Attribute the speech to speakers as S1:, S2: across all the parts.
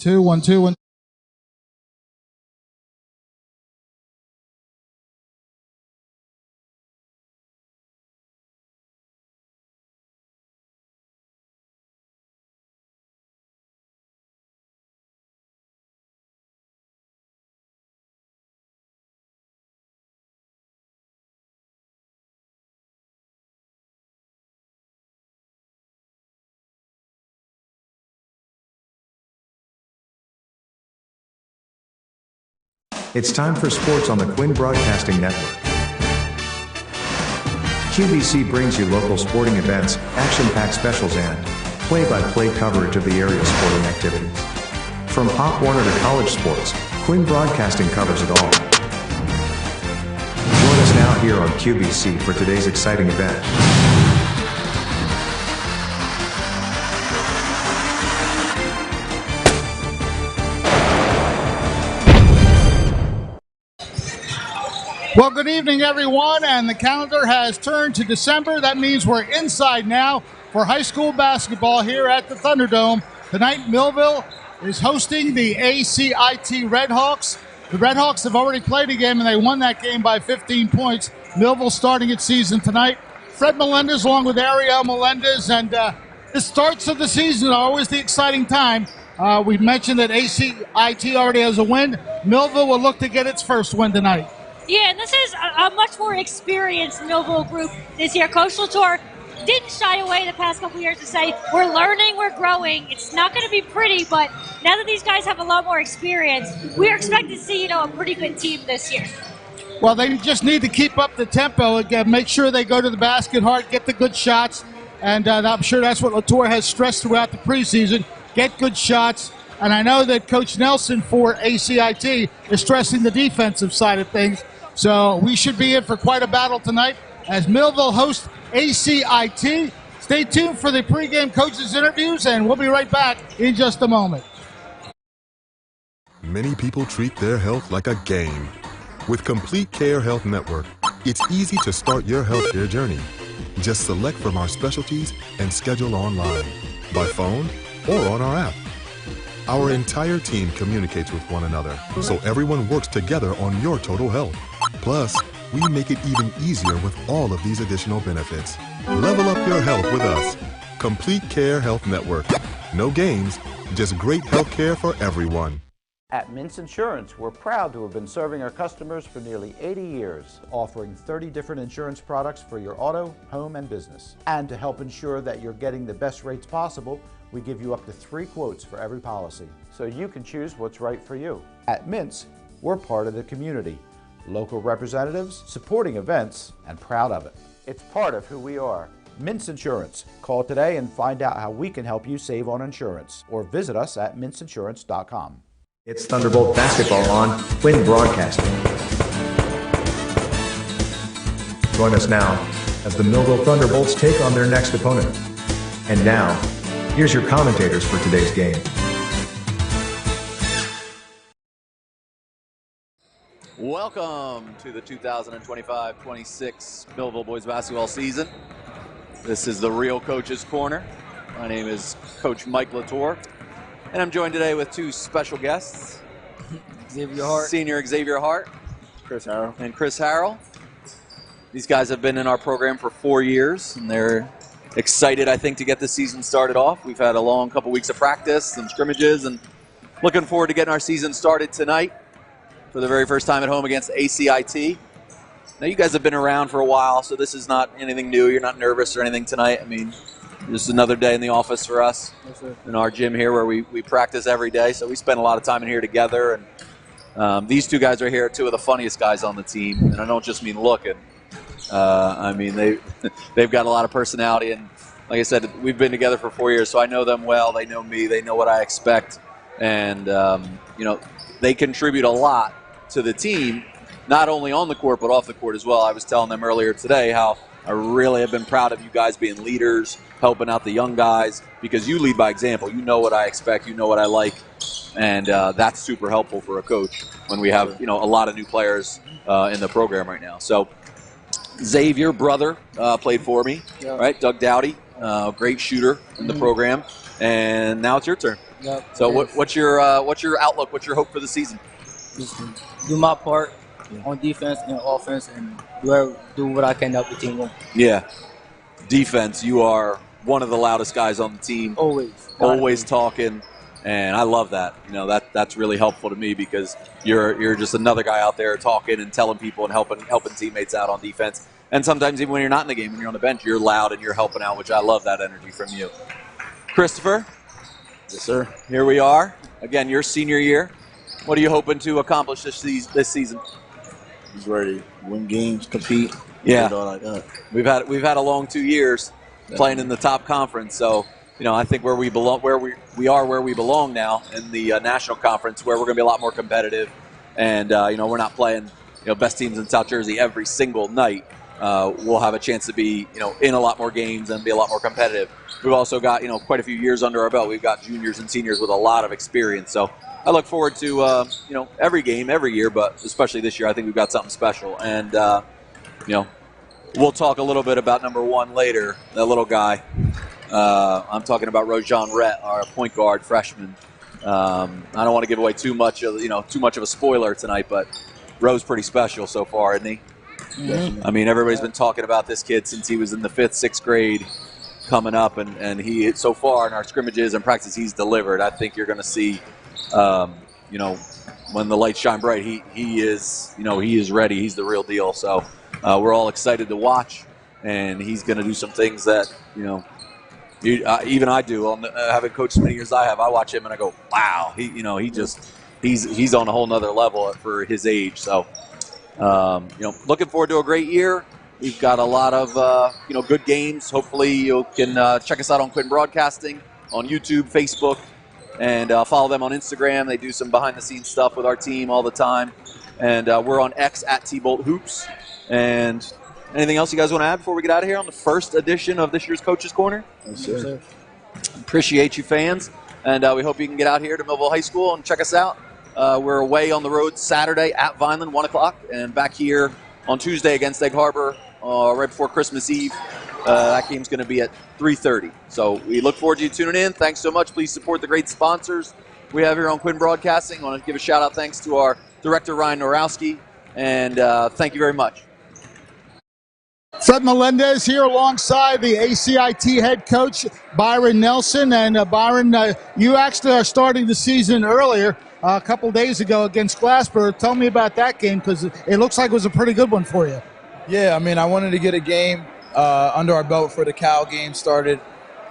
S1: 2, 1, 2, 1.
S2: It's time for sports on the Quinn Broadcasting Network. QVC brings you local sporting events, action-packed specials, and play-by-play coverage of the area's sporting activities. From Pop Warner to college sports, Quinn Broadcasting covers it all. Join us now here on QVC for today's exciting event.
S1: Well, good evening, everyone, and the calendar has turned to December. That means we're inside now for high school basketball here at the Thunderdome. Tonight, Millville is hosting the ACIT Redhawks. The Redhawks have already played a game, and they won that game by 15 points. Millville starting its season tonight. Fred Melendez along with Ariel Melendez, and the starts of the season are always the exciting time. We mentioned that ACIT already has a win. Millville will look to get its first win tonight.
S3: Yeah, and this is a much more experienced Millville group this year. Coach Lator didn't shy away the past couple years to say, we're learning, we're growing. It's not going to be pretty, but now that these guys have a lot more experience, we're expecting to see, a pretty good team this year.
S1: Well, they just need to keep up the tempo and make sure they go to the basket hard, get the good shots, and I'm sure that's what Lator has stressed throughout the preseason. Get good shots. And I know that Coach Nelson for ACIT is stressing the defensive side of things. So we should be in for quite a battle tonight as Millville hosts ACIT. Stay tuned for the pregame coaches interviews, and we'll be right back in just a moment.
S4: Many people treat their health like a game. With Complete Care Health Network, it's easy to start your healthcare journey. Just select from our specialties and schedule online, by phone, or on our app. Our entire team communicates with one another, so everyone works together on your total health. Plus, we make it even easier with all of these additional benefits. Level up your health with us. Complete Care Health Network. No games, just great health care for everyone.
S5: At Mintz Insurance, we're proud to have been serving our customers for nearly 80 years, offering 30 different insurance products for your auto, home, and business. And to help ensure that you're getting the best rates possible, we give you up to 3 quotes for every policy, so you can choose what's right for you. At Mintz, we're part of the community. Local representatives, supporting events, and proud of it. It's part of who we are. Mintz Insurance. Call today and find out how we can help you save on insurance, or visit us at mintzinsurance.com.
S2: It's Thunderbolt basketball on Quinn Broadcasting. Join us now as the Millville Thunderbolts take on their next opponent. And now, here's your commentators for today's game.
S6: Welcome to the 2025-26 Millville boys basketball season. This is the Real Coach's Corner. My name is Coach Mike Lator, and I'm joined today with 2 special guests. Senior Xavier Hart.
S7: Chris Harrell.
S6: And Chris Harrell. These guys have been in our program for 4 years, and they're excited, I think, to get this season started off. We've had a long couple weeks of practice and scrimmages, and looking forward to getting our season started tonight for the very first time at home against ACIT. Now, you guys have been around for a while, so this is not anything new. You're not nervous or anything tonight. I mean, just another day in the office for us.
S7: Yes, sir.
S6: In our gym here where we practice every day, so we spend a lot of time in here together. And these 2 guys right here are 2 of the funniest guys on the team, and I don't just mean looking. I mean, they've got a lot of personality, and like I said, we've been together for 4 years, so I know them well. They know me. They know what I expect, and they contribute a lot to the team, not only on the court but off the court as well. I was telling them earlier today how I really have been proud of you guys being leaders, helping out the young guys, because you lead by example. You know what I expect. You know what I like, and that's super helpful for a coach when we have a lot of new players in the program right now. So Xavier, brother, played for me, right? Doug Dowdy, great shooter in the program, and now it's your turn.
S7: Yep.
S6: So what's your outlook? What's your hope for the season?
S7: Just to do my part on defense and offense, and do what I can to help the team win.
S6: Yeah, defense. You are one of the loudest guys on the team. Always talking, and I love that. You know, that's really helpful to me because you're just another guy out there talking and telling people and helping teammates out on defense. And sometimes even when you're not in the game, when you're on the bench, you're loud and you're helping out, which I love that energy from you. Christopher?
S8: Yes, sir.
S6: Here we are. Again, your senior year. What are you hoping to accomplish this season?
S8: He's ready to win games, compete.
S6: Yeah.
S8: All like that.
S6: We've had a long 2 years playing in the top conference, so you know I think where we belong, where we belong now in the national conference, where we're going to be a lot more competitive, and you know we're not playing best teams in South Jersey every single night. We'll have a chance to be in a lot more games and be a lot more competitive. We've also got quite a few years under our belt. We've got juniors and seniors with a lot of experience, so I look forward to every game every year, but especially this year I think we've got something special. And we'll talk a little bit about number 1 later, that little guy. I'm talking about Rojan Rhett, our point guard freshman. I don't want to give away too much of a spoiler tonight, but Ro's pretty special so far, isn't he?
S7: Mm-hmm.
S6: I mean, everybody's been talking about this kid since he was in the 5th, 6th grade coming up, and he so far in our scrimmages and practice he's delivered. I think you're going to see, when the lights shine bright, he is ready. He's the real deal. So we're all excited to watch, and he's going to do some things that even I do. Having coached as many years as I have, I watch him and I go, wow, he's on a whole nother level for his age. So. Looking forward to a great year. We've got a lot of good games. Hopefully you can check us out on Quinn Broadcasting on YouTube, Facebook, and follow them on Instagram. They do some behind-the-scenes stuff with our team all the time. And we're on X at T-Bolt Hoops. And anything else you guys want to add before we get out of here on the first edition of this year's Coach's Corner?
S8: Yes, sir.
S6: Appreciate you, fans. And we hope you can get out here to Millville High School and check us out. We're away on the road Saturday at Vineland, 1 o'clock, and back here on Tuesday against Egg Harbor right before Christmas Eve. That game's going to be at 3:30. So we look forward to you tuning in. Thanks so much. Please support the great sponsors we have here on Quinn Broadcasting. I want to give a shout-out thanks to our director, Ryan Norowski, and thank you very much.
S1: Fred Melendez here alongside the ACIT head coach, Byron Nelson. And Byron, you actually are starting the season earlier. A couple days ago against Glassboro. Tell me about that game because it looks like it was a pretty good one for you.
S9: Yeah, I mean, I wanted to get a game under our belt before the Cal game started.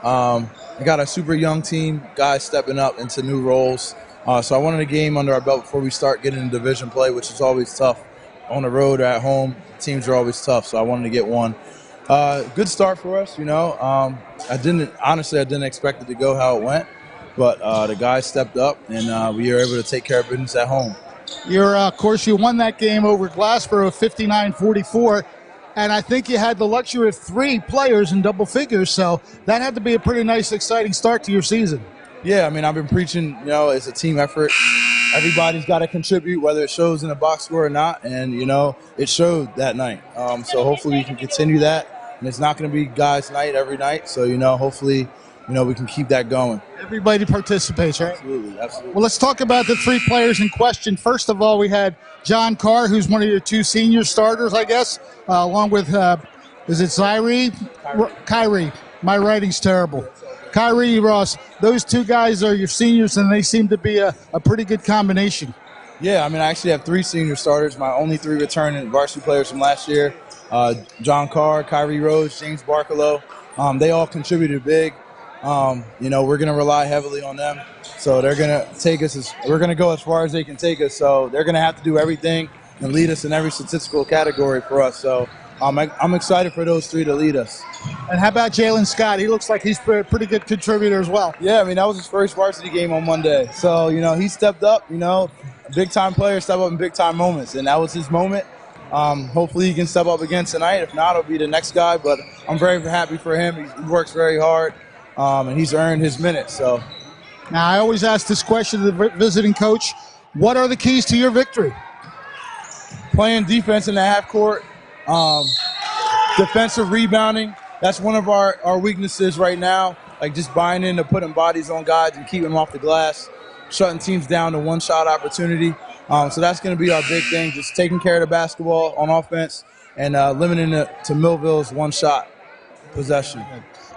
S9: I got a super young team, guys stepping up into new roles. So I wanted a game under our belt before we start getting into division play, which is always tough. On the road or at home, teams are always tough, so I wanted to get one. Good start for us, I didn't expect it to go how it went. But the guys stepped up, and we were able to take care of business at home.
S1: Of course, you won that game over Glassboro 59-44, and I think you had the luxury of 3 players in double figures, so that had to be a pretty nice, exciting start to your season.
S9: Yeah, I mean, I've been preaching, it's a team effort. Everybody's got to contribute, whether it shows in a box score or not, and, it showed that night. So hopefully we can continue that, and it's not going to be guys' night every night, so, hopefully – we can keep that going.
S1: Everybody participates, right?
S9: Absolutely.
S1: Well, let's talk about the 3 players in question. First of all, we had John Carr, who's one of your 2 senior starters, I guess, along with, is it Kyrie? My writing's terrible. Kyrie Ross. Those 2 guys are your seniors, and they seem to be a pretty good combination.
S9: Yeah, I mean, I actually have 3 senior starters. My only 3 returning varsity players from last year, John Carr, Kyrie Rose, James Barkalow. They all contributed big. We're going to rely heavily on them. So they're going to take us we're going to go as far as they can take us. So they're going to have to do everything and lead us in every statistical category for us. So I'm excited for those 3 to lead us.
S1: And how about Jalen Scott? He looks like he's a pretty good contributor as well.
S9: Yeah, I mean, that was his first varsity game on Monday. So, he stepped up, a big-time player step up in big-time moments. And that was his moment. Hopefully he can step up again tonight. If not, it'll be the next guy. But I'm very happy for him. He works very hard. And he's earned his minutes. So,
S1: now I always ask this question to the visiting coach: what are the keys to your victory?
S9: Playing defense in the half court, defensive rebounding. That's one of our weaknesses right now. like just buying into putting bodies on guys and keeping them off the glass, shutting teams down to one-shot opportunity. So that's going to be our big thing, just taking care of the basketball on offense and limiting it to Millville's one-shot possession.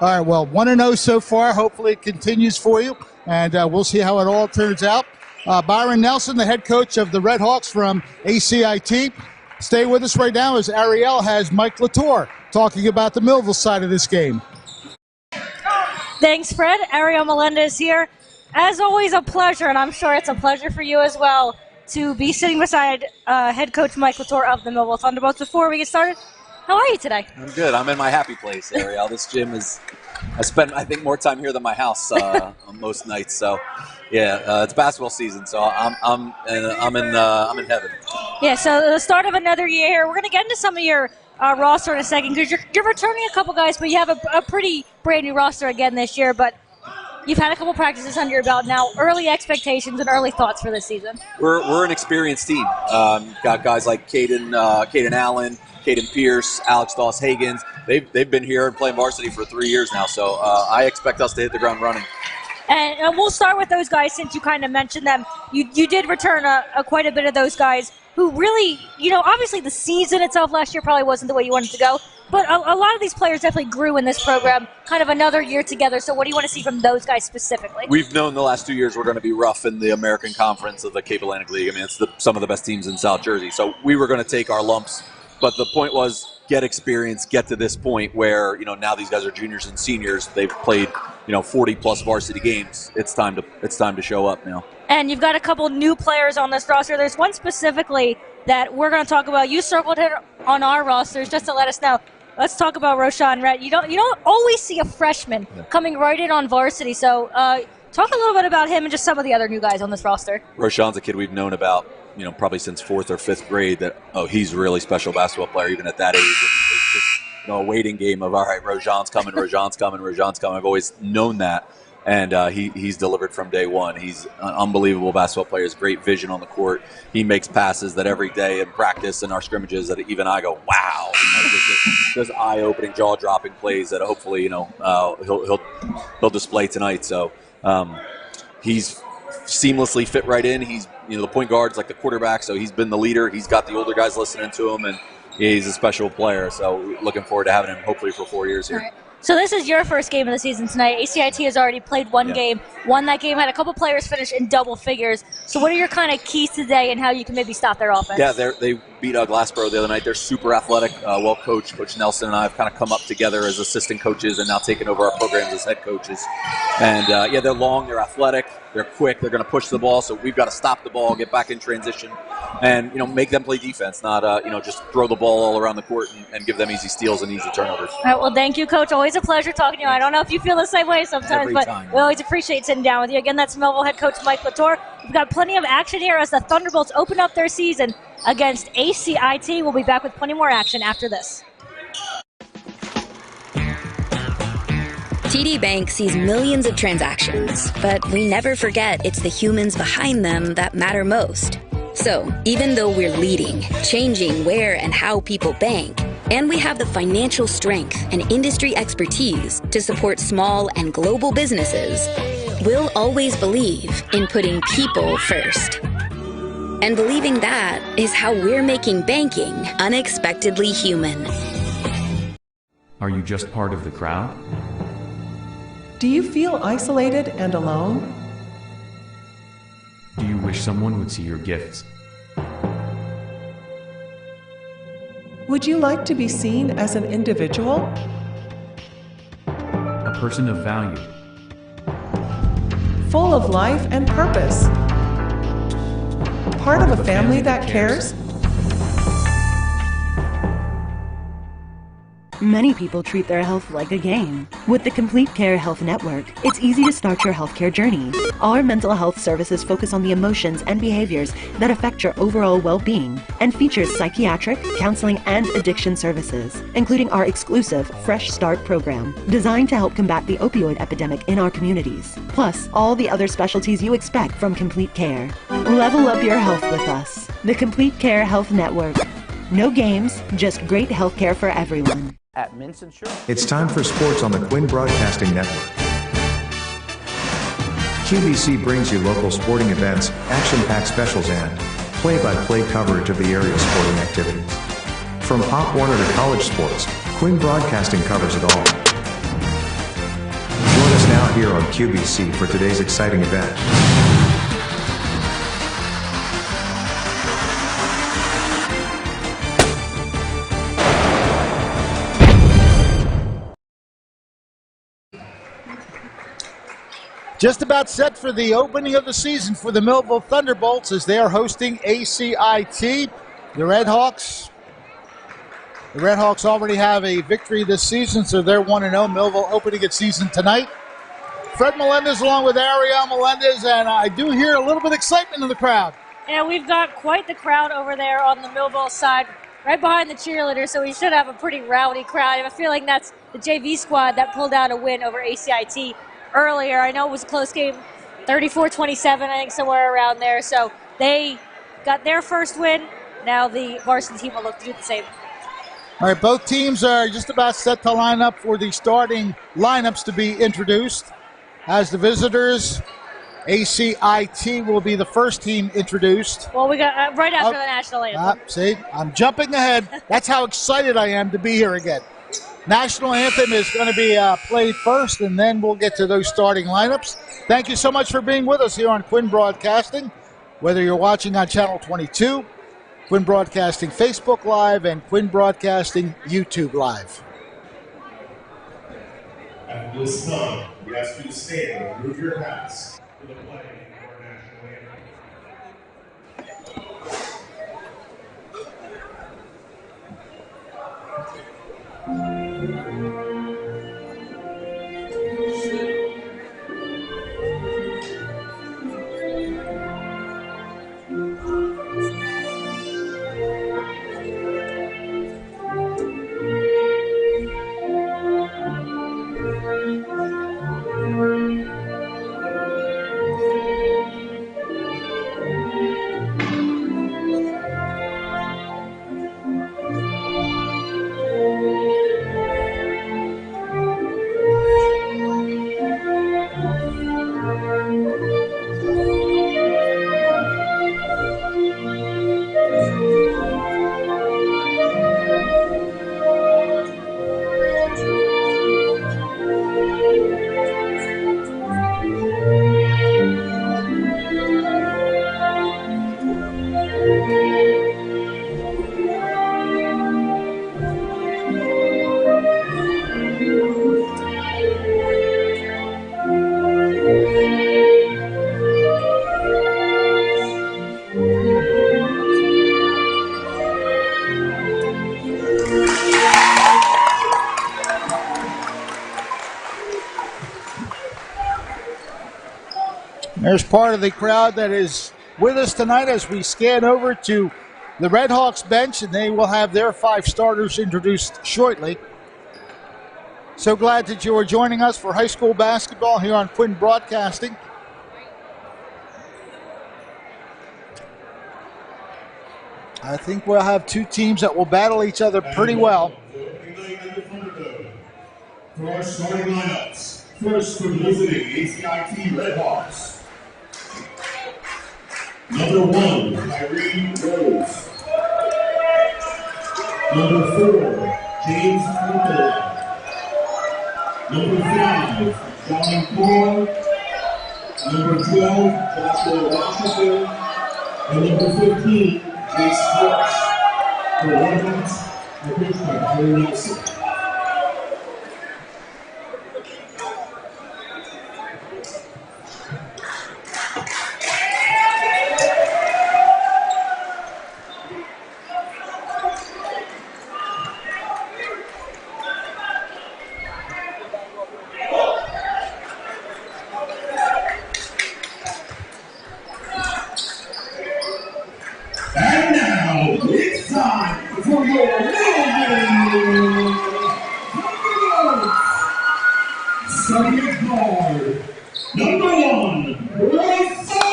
S1: All right, well, 1-0 so far. Hopefully it continues for you, and we'll see how it all turns out. Byron Nelson, the head coach of the Red Hawks from ACIT. Stay with us right now as Ariel has Mike Lator talking about the Millville side of this game.
S3: Thanks, Fred. Ariel Melendez here. As always, a pleasure, and I'm sure it's a pleasure for you as well, to be sitting beside head coach Mike Lator of the Millville Thunderbolts. Before we get started, how are you today?
S6: I'm good. I'm in my happy place, Ariel. This gym is, I spend, I think, more time here than my house on most nights. So, yeah, it's basketball season, so I'm in heaven.
S3: Yeah. So the start of another year. We're going to get into some of your roster in a second because you're returning a couple guys, but you have a pretty brand new roster again this year. But you've had a couple practices under your belt now. Early expectations and early thoughts for this season.
S6: We're an experienced team. Got guys like Caden Allen, Caden Pierce, Alex Doss-Hagens. They've been here and playing varsity for 3 years now, so I expect us to hit the ground running.
S3: And we'll start with those guys since you kind of mentioned them. You did return quite a bit of those guys who really, obviously the season itself last year probably wasn't the way you wanted to go, but a lot of these players definitely grew in this program, kind of another year together. So what do you want to see from those guys specifically?
S6: We've known the last 2 years we're going to be rough in the American Conference of the Cape Atlantic League. I mean, it's some of the best teams in South Jersey. So we were going to take our lumps, but the point was get experience, get to this point where, now these guys are juniors and seniors. They've played, 40-plus varsity games. It's time to show up now.
S3: And you've got a couple new players on this roster. There's one specifically that we're going to talk about. You circled it on our rosters just to let us know. Let's talk about Roshan Rett. You don't always see a freshman coming right in on varsity. So talk a little bit about him and just some of the other new guys on this roster.
S6: Roshan's a kid we've known about, probably since 4th or 5th grade that, he's a really special basketball player even at that age. It's just, a waiting game of, all right, Roshan's coming. I've always known that. And he's delivered from day one. He's an unbelievable basketball player. He has great vision on the court. He makes passes that every day in practice and our scrimmages that even I go, wow. Just eye-opening, jaw-dropping plays that hopefully, he'll display tonight. So he's seamlessly fit right in. He's, the point guard's like the quarterback, so he's been the leader. He's got the older guys listening to him, and he's a special player. So looking forward to having him hopefully for 4 years here.
S3: So this is your first game of the season tonight. ACIT has already played one game, won that game, had a couple players finish in double figures. So what are your kind of keys today and how you can maybe stop their offense?
S6: Yeah, they beat Glassboro the other night. They're super athletic, well coached. Coach Nelson and I have kind of come up together as assistant coaches and now taken over our programs as head coaches. And they're long, they're athletic, they're quick, they're going to push the ball. So we've got to stop the ball, get back in transition, and make them play defense, not just throw the ball all around the court and give them easy steals and easy turnovers.
S3: All right, well, thank you, Coach. Always a pleasure talking to you. I don't know if you feel the same way sometimes, but we always appreciate sitting down with you. Again, that's Millville head coach Mike Lator. We've got plenty of action here as the Thunderbolts open up their season against ACIT. We'll be back with plenty more action after this.
S10: TD Bank sees millions of transactions, but we never forget it's the humans behind them that matter most. So, even though we're leading, changing where and how people bank, and we have the financial strength and industry expertise to support small and global businesses, we'll always believe in putting people first. And believing that is how we're making banking unexpectedly human.
S11: Are you just part of the crowd?
S12: Do you feel isolated and alone?
S11: Do you wish someone would see your gifts?
S12: Would you like to be seen as an individual?
S11: A person of value.
S12: Full of life and purpose. Part of a family that cares?
S13: Many people treat their health like a game. With the Complete Care Health Network, it's easy to start your healthcare journey. Our mental health services focus on the emotions and behaviors that affect your overall well-being and features psychiatric, counseling, and addiction services, including our exclusive Fresh Start program, designed to help combat the opioid epidemic in our communities, plus all the other specialties you expect from Complete Care. Level up your health with us. The Complete Care Health Network. No games, just great healthcare for everyone.
S5: At Mints Insurance.
S2: It's time for sports on the Quinn Broadcasting Network. QVC brings you local sporting events, action-packed specials, and play-by-play coverage of the area sporting activities. From Pop Warner to college sports, Quinn Broadcasting covers it all. Join us now here on QVC for today's exciting event.
S1: Just about set for the opening of the season for the Millville Thunderbolts as they are hosting ACIT. The Redhawks already have a victory this season, so they're 1-0. Millville opening its season tonight. Fred Melendez along with Ariel Melendez, and I do hear a little bit of excitement in the crowd.
S3: Yeah, we've got quite the crowd over there on the Millville side, right behind the cheerleaders, so we should have a pretty rowdy crowd. I have a feeling that's the JV squad that pulled out a win over ACIT earlier. I know it was a close game, 34-27, I think, somewhere around there. So they got their first win. Now the varsity team will look to do the same.
S1: All right, both teams are just about set to line up for the starting lineups to be introduced. As the visitors, ACIT will be the first team introduced.
S3: Well, we got right after the national anthem.
S1: See, I'm jumping ahead. That's how excited I am to be here again. National anthem is going to be played first, and then we'll get to those starting lineups. Thank you so much for being with us here on Quinn Broadcasting, whether you're watching on Channel 22, Quinn Broadcasting Facebook Live, and Quinn Broadcasting YouTube Live.
S14: At this time, we ask you to stand and remove your hats for the playing of our national anthem.
S1: There's part of the crowd that is with us tonight as we scan over to the Redhawks bench, and they will have their 5 starters introduced shortly. So glad that you are joining us for high school basketball here on Quinn Broadcasting. I think we'll have 2 teams that will battle each other pretty well.
S14: For our starting lineups, first for visiting ACIT Redhawks. Number 1, Irene Rose. Number 4, James Campbell. Number 5, John Moore. Number 12, Joshua Washington. And number 15, Jace Brooks. For Redhawks, are coached by Byron Nelson. And now, it's time for your Millville Thunderbolts. Starting at guard, number 1, Lator.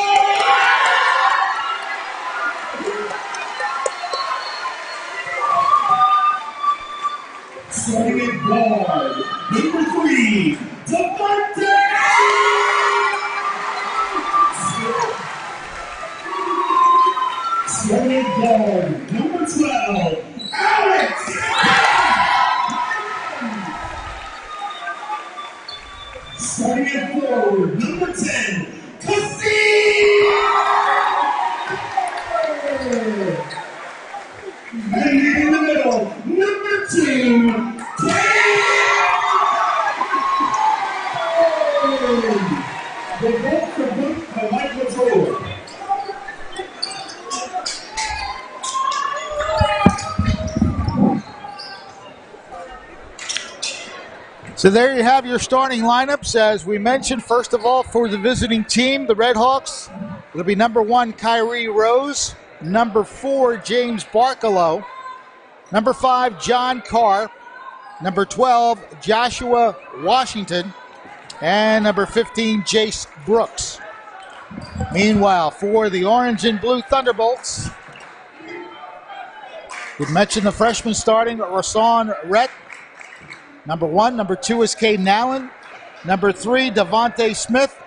S14: Starting at guard, number 3, Devante. Starting at forward, number 10, Kasim! And in the middle, number 2, they both compete by Michael Lator.
S1: So there you have your starting lineups. As we mentioned, first of all, for the visiting team, the Red Hawks, it'll be number 1, Kyrie Rose, number 4, James Barkalow, number 5, John Carr, number 12, Joshua Washington, and number 15, Jace Brooks. Meanwhile, for the Orange and Blue Thunderbolts, we mentioned the freshman starting, Rasan Rhett. Number 1, number 2 is Caden Allen. Number 3, Devontae Smith.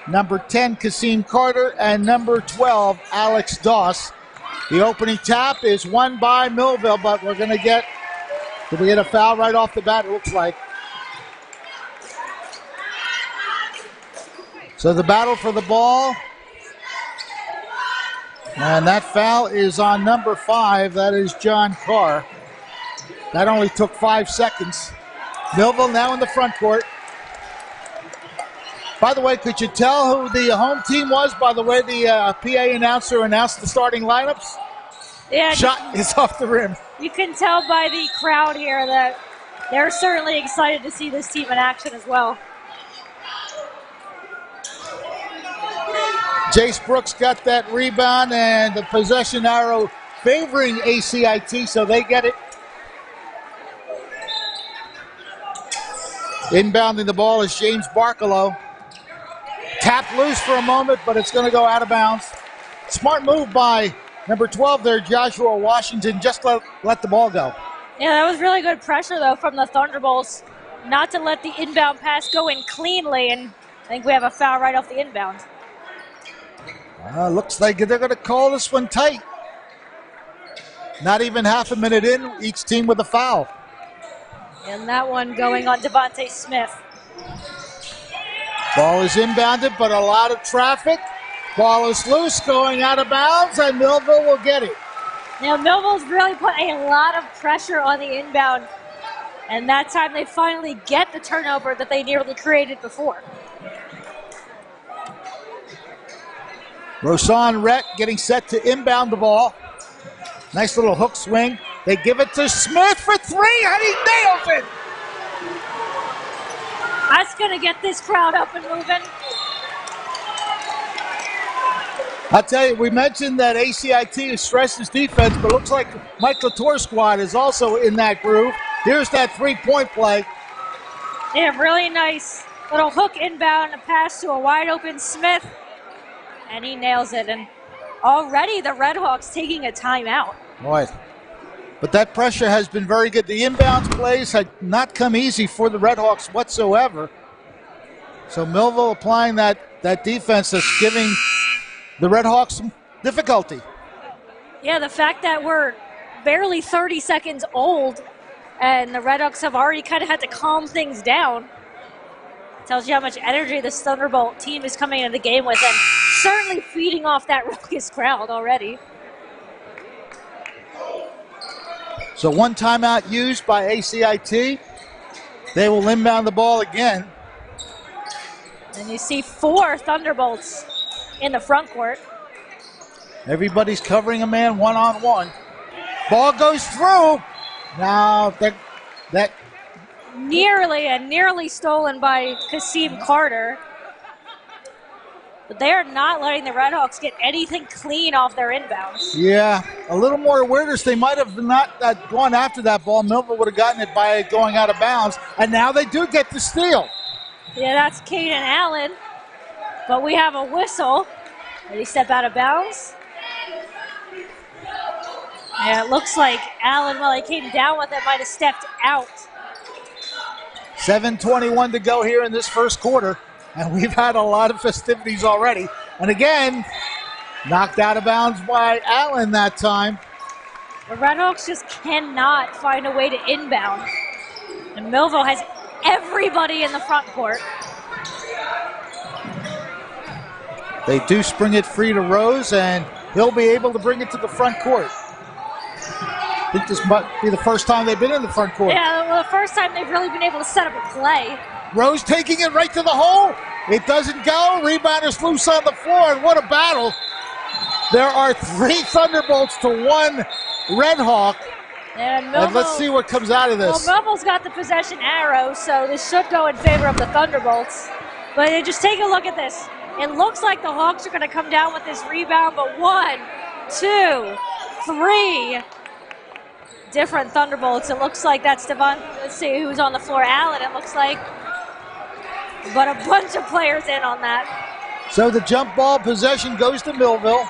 S1: Number 10, Kasim Carter. And number 12, Alex Doss. The opening tap is won by Millville, but we're going to get, did we get a foul right off the bat? It looks like. So the battle for the ball. And that foul is on number 5. That is John Carr. That only took 5 seconds. Millville now in the front court. By the way, could you tell who the home team was by the way the PA announcer announced the starting lineups?
S3: Yeah,
S1: shot is off the rim.
S3: You can tell by the crowd here that they're certainly excited to see this team in action as well.
S1: Jace Brooks got that rebound and the possession arrow favoring ACIT, so they get it. Inbounding the ball is James Barkalow. Tapped loose for a moment, but it's going to go out of bounds. Smart move by number 12 there, Joshua Washington, just let the ball go.
S3: Yeah, that was really good pressure, though, from the Thunderbolts, not to let the inbound pass go in cleanly, and I think we have a foul right off the inbound.
S1: Looks like they're going to call this one tight. Not even half a minute in, each team with a foul.
S3: And that one going on Devontae Smith.
S1: Ball is inbounded, but a lot of traffic. Ball is loose, going out of bounds, and Millville will get it.
S3: Now, Millville's really put a lot of pressure on the inbound, and that time they finally get the turnover that they nearly created before.
S1: Rasan Rhett getting set to inbound the ball. Nice little hook swing. They give it to Smith for 3, and he nails it.
S3: That's going to get this crowd up and moving.
S1: I'll tell you, we mentioned that ACIT stresses defense, but it looks like Mike Lator's squad is also in that groove. Here's that three-point play.
S3: Yeah, really nice little hook inbound, a pass to a wide-open Smith, and he nails it. And already the Red Hawks taking a timeout.
S1: Right. But that pressure has been very good. The inbounds plays had not come easy for the Red Hawks whatsoever. So Millville applying that defense that's giving the Red Hawks some difficulty.
S3: Yeah, the fact that we're barely 30 seconds old and the Red Hawks have already kind of had to calm things down tells you how much energy this Thunderbolt team is coming into the game with, and certainly feeding off that raucous crowd already.
S1: So one timeout used by ACIT. They will inbound the ball again.
S3: And you see 4 Thunderbolts in the front court.
S1: Everybody's covering a man one-on-one. Ball goes through. Now that
S3: nearly stolen by Kasim Carter. But they are not letting the Red Hawks get anything clean off their inbounds.
S1: Yeah, a little more awareness. They might have not gone after that ball. Millville would have gotten it by going out of bounds. And now they do get the steal.
S3: Yeah, that's Caden Allen. But we have a whistle. Did he step out of bounds? Yeah, it looks like Allen, while he came down with it, might have stepped out.
S1: 7:21 to go here in this first quarter. And we've had a lot of festivities already. And again, knocked out of bounds by Allen that time.
S3: The Red Hawks just cannot find a way to inbound. And Millville has everybody in the front court.
S1: They do spring it free to Rose, and he'll be able to bring it to the front court. I think this might be the first time they've been in the front court.
S3: Yeah, well, the first time they've really been able to set up a play.
S1: Rose taking it right to the hole. It doesn't go. Rebound is loose on the floor, and what a battle. There are 3 Thunderbolts to 1 Red Hawk.
S3: And
S1: let's see what comes out of this.
S3: Well, Millville's got the possession arrow, so this should go in favor of the Thunderbolts. But just take a look at this. It looks like the Hawks are going to come down with this rebound, but 1, 2, 3 different Thunderbolts. It looks like that's Devon. Let's see who's on the floor. Allen, it looks like. But a bunch of players in on that.
S1: So the jump ball possession goes to Millville.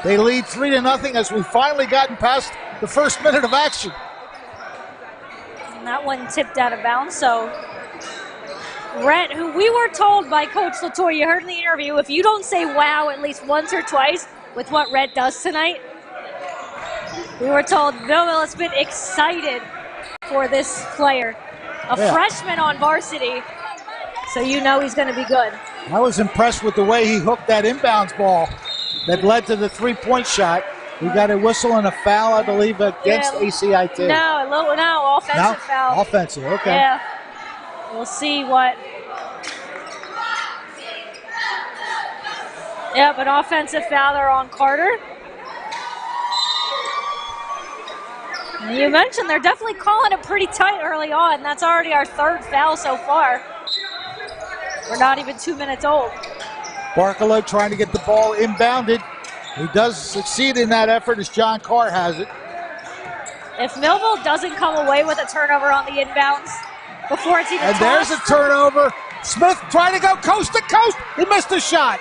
S1: They lead 3-0 as we've finally gotten past the first minute of action.
S3: And that one tipped out of bounds, so Rhett, who we were told by Coach Lator, you heard in the interview, if you don't say wow at least once or twice with what Rhett does tonight, we were told Millville has been excited for this player. A freshman on varsity, so you know he's going to be good.
S1: I was impressed with the way he hooked that inbounds ball that led to the 3-point shot. We got a whistle and a foul, I believe, against ACIT.
S3: No, offensive foul.
S1: Offensive, okay.
S3: Yeah, we'll see what. Yep, an offensive foul there on Carter. And you mentioned they're definitely calling it pretty tight early on. That's already our 3rd foul so far. We're not even 2 minutes old.
S1: Barkalow trying to get the ball inbounded. He does succeed in that effort as John Carr has it.
S3: If Millville doesn't come away with a turnover on the inbounds before it's even tossed.
S1: And there's a turnover. Smith trying to go coast to coast. He missed a shot.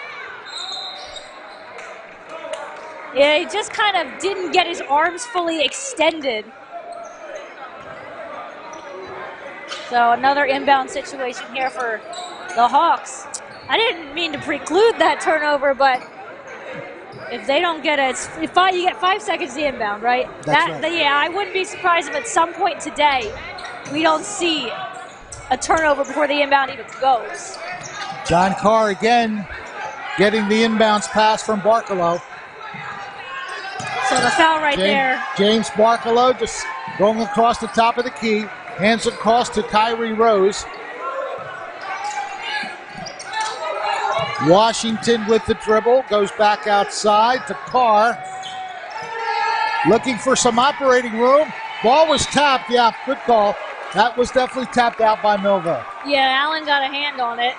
S3: Yeah, he just kind of didn't get his arms fully extended. So another inbound situation here for the Hawks. I didn't mean to preclude that turnover, but if they don't get it, you get 5 seconds to inbound, right?
S1: That's right.
S3: Yeah, I wouldn't be surprised if at some point today we don't see a turnover before the inbound even goes.
S1: John Carr again getting the inbounds pass from Barkalow.
S3: So the foul right there.
S1: James Barkalow just going across the top of the key. Hands across to Kyrie Rose. Washington with the dribble, goes back outside to Carr. Looking for some operating room. Ball was tapped, yeah, good call. That was definitely tapped out by Millville.
S3: Yeah, Allen got a hand on it.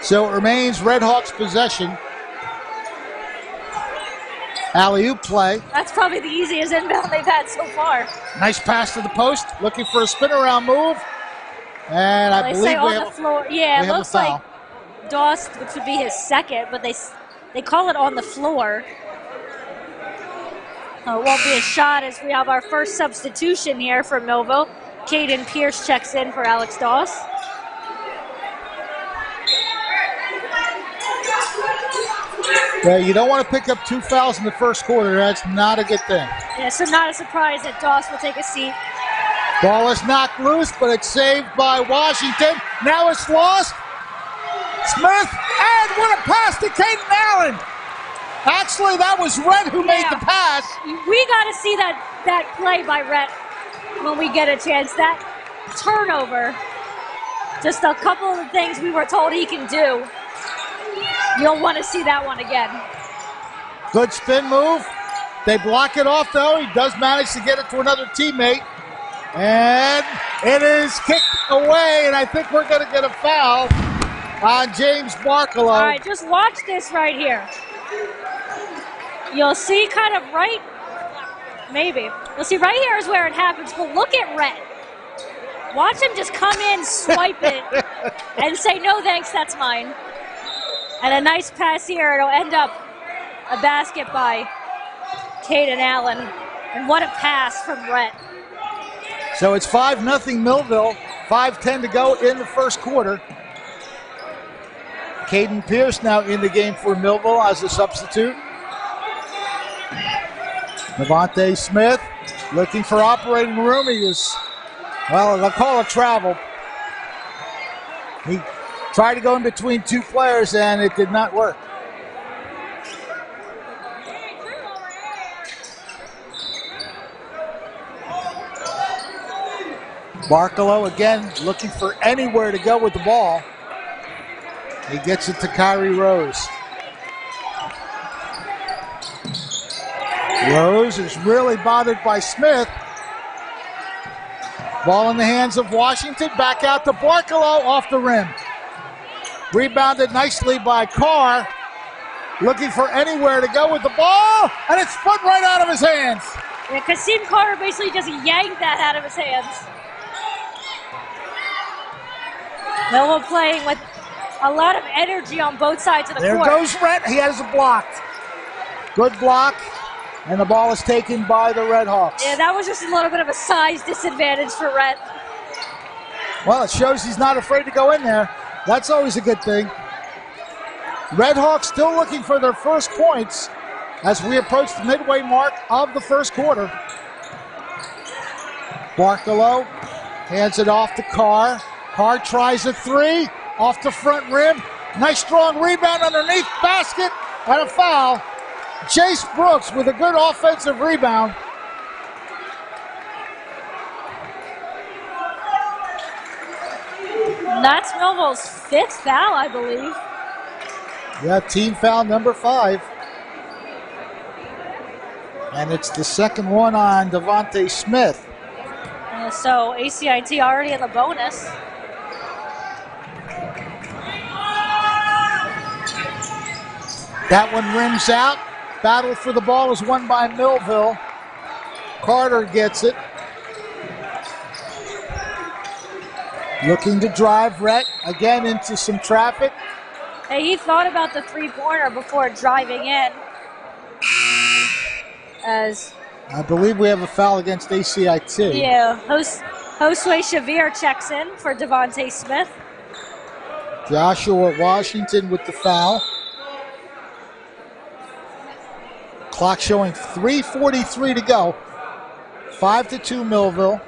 S1: So it remains Red Hawks possession. Alley-oop play.
S3: That's probably the easiest inbound they've had so far.
S1: Nice pass to the post, looking for a spin-around move. And I believe we have
S3: the floor. Yeah, it looks like Doss, which would be his 2nd, but they call it on the floor. It won't be a shot as we have our first substitution here for Millville. Caden Pierce checks in for Alex Doss.
S1: Yeah, you don't want to pick up 2 fouls in the first quarter. That's not a good thing.
S3: Yeah, so not a surprise that Doss will take a seat.
S1: Ball is knocked loose, but it's saved by Washington. Now it's lost. Smith, and what a pass to Caden Allen. Actually, that was Rhett who made the pass.
S3: We got to see that play by Rhett when we get a chance. That turnover, just a couple of the things we were told he can do. You'll want to see that one again.
S1: Good spin move. They block it off, though. He does manage to get it to another teammate. And it is kicked away, and I think we're going to get a foul on James Barkalow.
S3: All right, just watch this right here. You'll see kind of right, maybe. You'll see right here is where it happens, but look at Rhett. Watch him just come in, swipe it, and say, no thanks, that's mine. And a nice pass here. It'll end up a basket by Caden Allen. And what a pass from Rhett.
S1: So it's 5-0 Millville, 5:10 to go in the first quarter. Caden Pierce now in the game for Millville as a substitute. Devontae Smith looking for operating room. He is, well, they'll call it travel. He Tried to go in between two players, and it did not work. Barkalow again looking for anywhere to go with the ball. He gets it to Kyrie Rose. Rose is really bothered by Smith. Ball in the hands of Washington. Back out to Barkalow off the rim. Rebounded nicely by Carr. Looking for anywhere to go with the ball. And it's spun right out of his hands.
S3: Yeah, Kasim Carter basically just yanked that out of his hands. Millville playing with a lot of energy on both sides of the court.
S1: There goes Rhett. He has it blocked. Good block. And the ball is taken by the Red Hawks.
S3: Yeah, that was just a little bit of a size disadvantage for Rhett.
S1: Well, it shows he's not afraid to go in there. That's always a good thing. Red Hawks still looking for their first points as we approach the midway mark of the first quarter. Barkalow hands it off to Carr. Carr tries a three off the front rim. Nice strong rebound underneath basket and a foul. Chase Brooks with a good offensive rebound.
S3: That's Millville's fifth foul, I believe.
S1: Yeah, team foul number 5. And it's the second one on Devontae Smith.
S3: So ACIT already in the bonus.
S1: That one rims out. Battle for the ball is won by Millville. Carter gets it. Looking to drive Rhett again into some traffic.
S3: Hey, he thought about the three-pointer before driving in. As
S1: I believe we have a foul against ACIT.
S3: yeah, Josue Shavir checks in for Devontae Smith.
S1: Joshua Washington with the foul. Clock showing 3:43 to go. 5-2 Millville.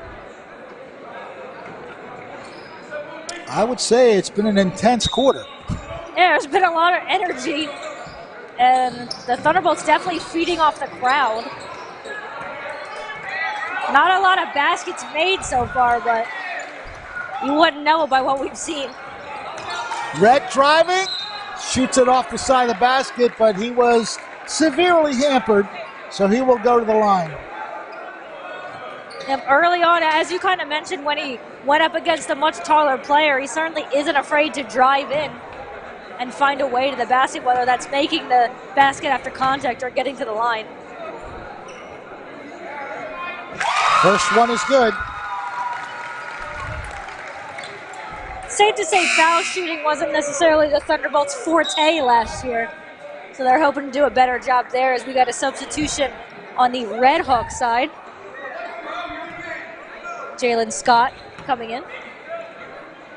S1: I would say it's been an intense quarter.
S3: Yeah, there's been a lot of energy, and the Thunderbolts definitely feeding off the crowd. Not a lot of baskets made so far, but you wouldn't know by what we've seen.
S1: Rhett driving, shoots it off the side of the basket, but he was severely hampered, so he will go to the line.
S3: And early on, as you kind of mentioned, when he went up against a much taller player, he certainly isn't afraid to drive in and find a way to the basket, whether that's making the basket after contact or getting to the line.
S1: First one is good.
S3: Safe to say foul shooting wasn't necessarily the Thunderbolts' forte last year, so they're hoping to do a better job there as we got a substitution on the Red Hawk side. Jalen Scott coming in.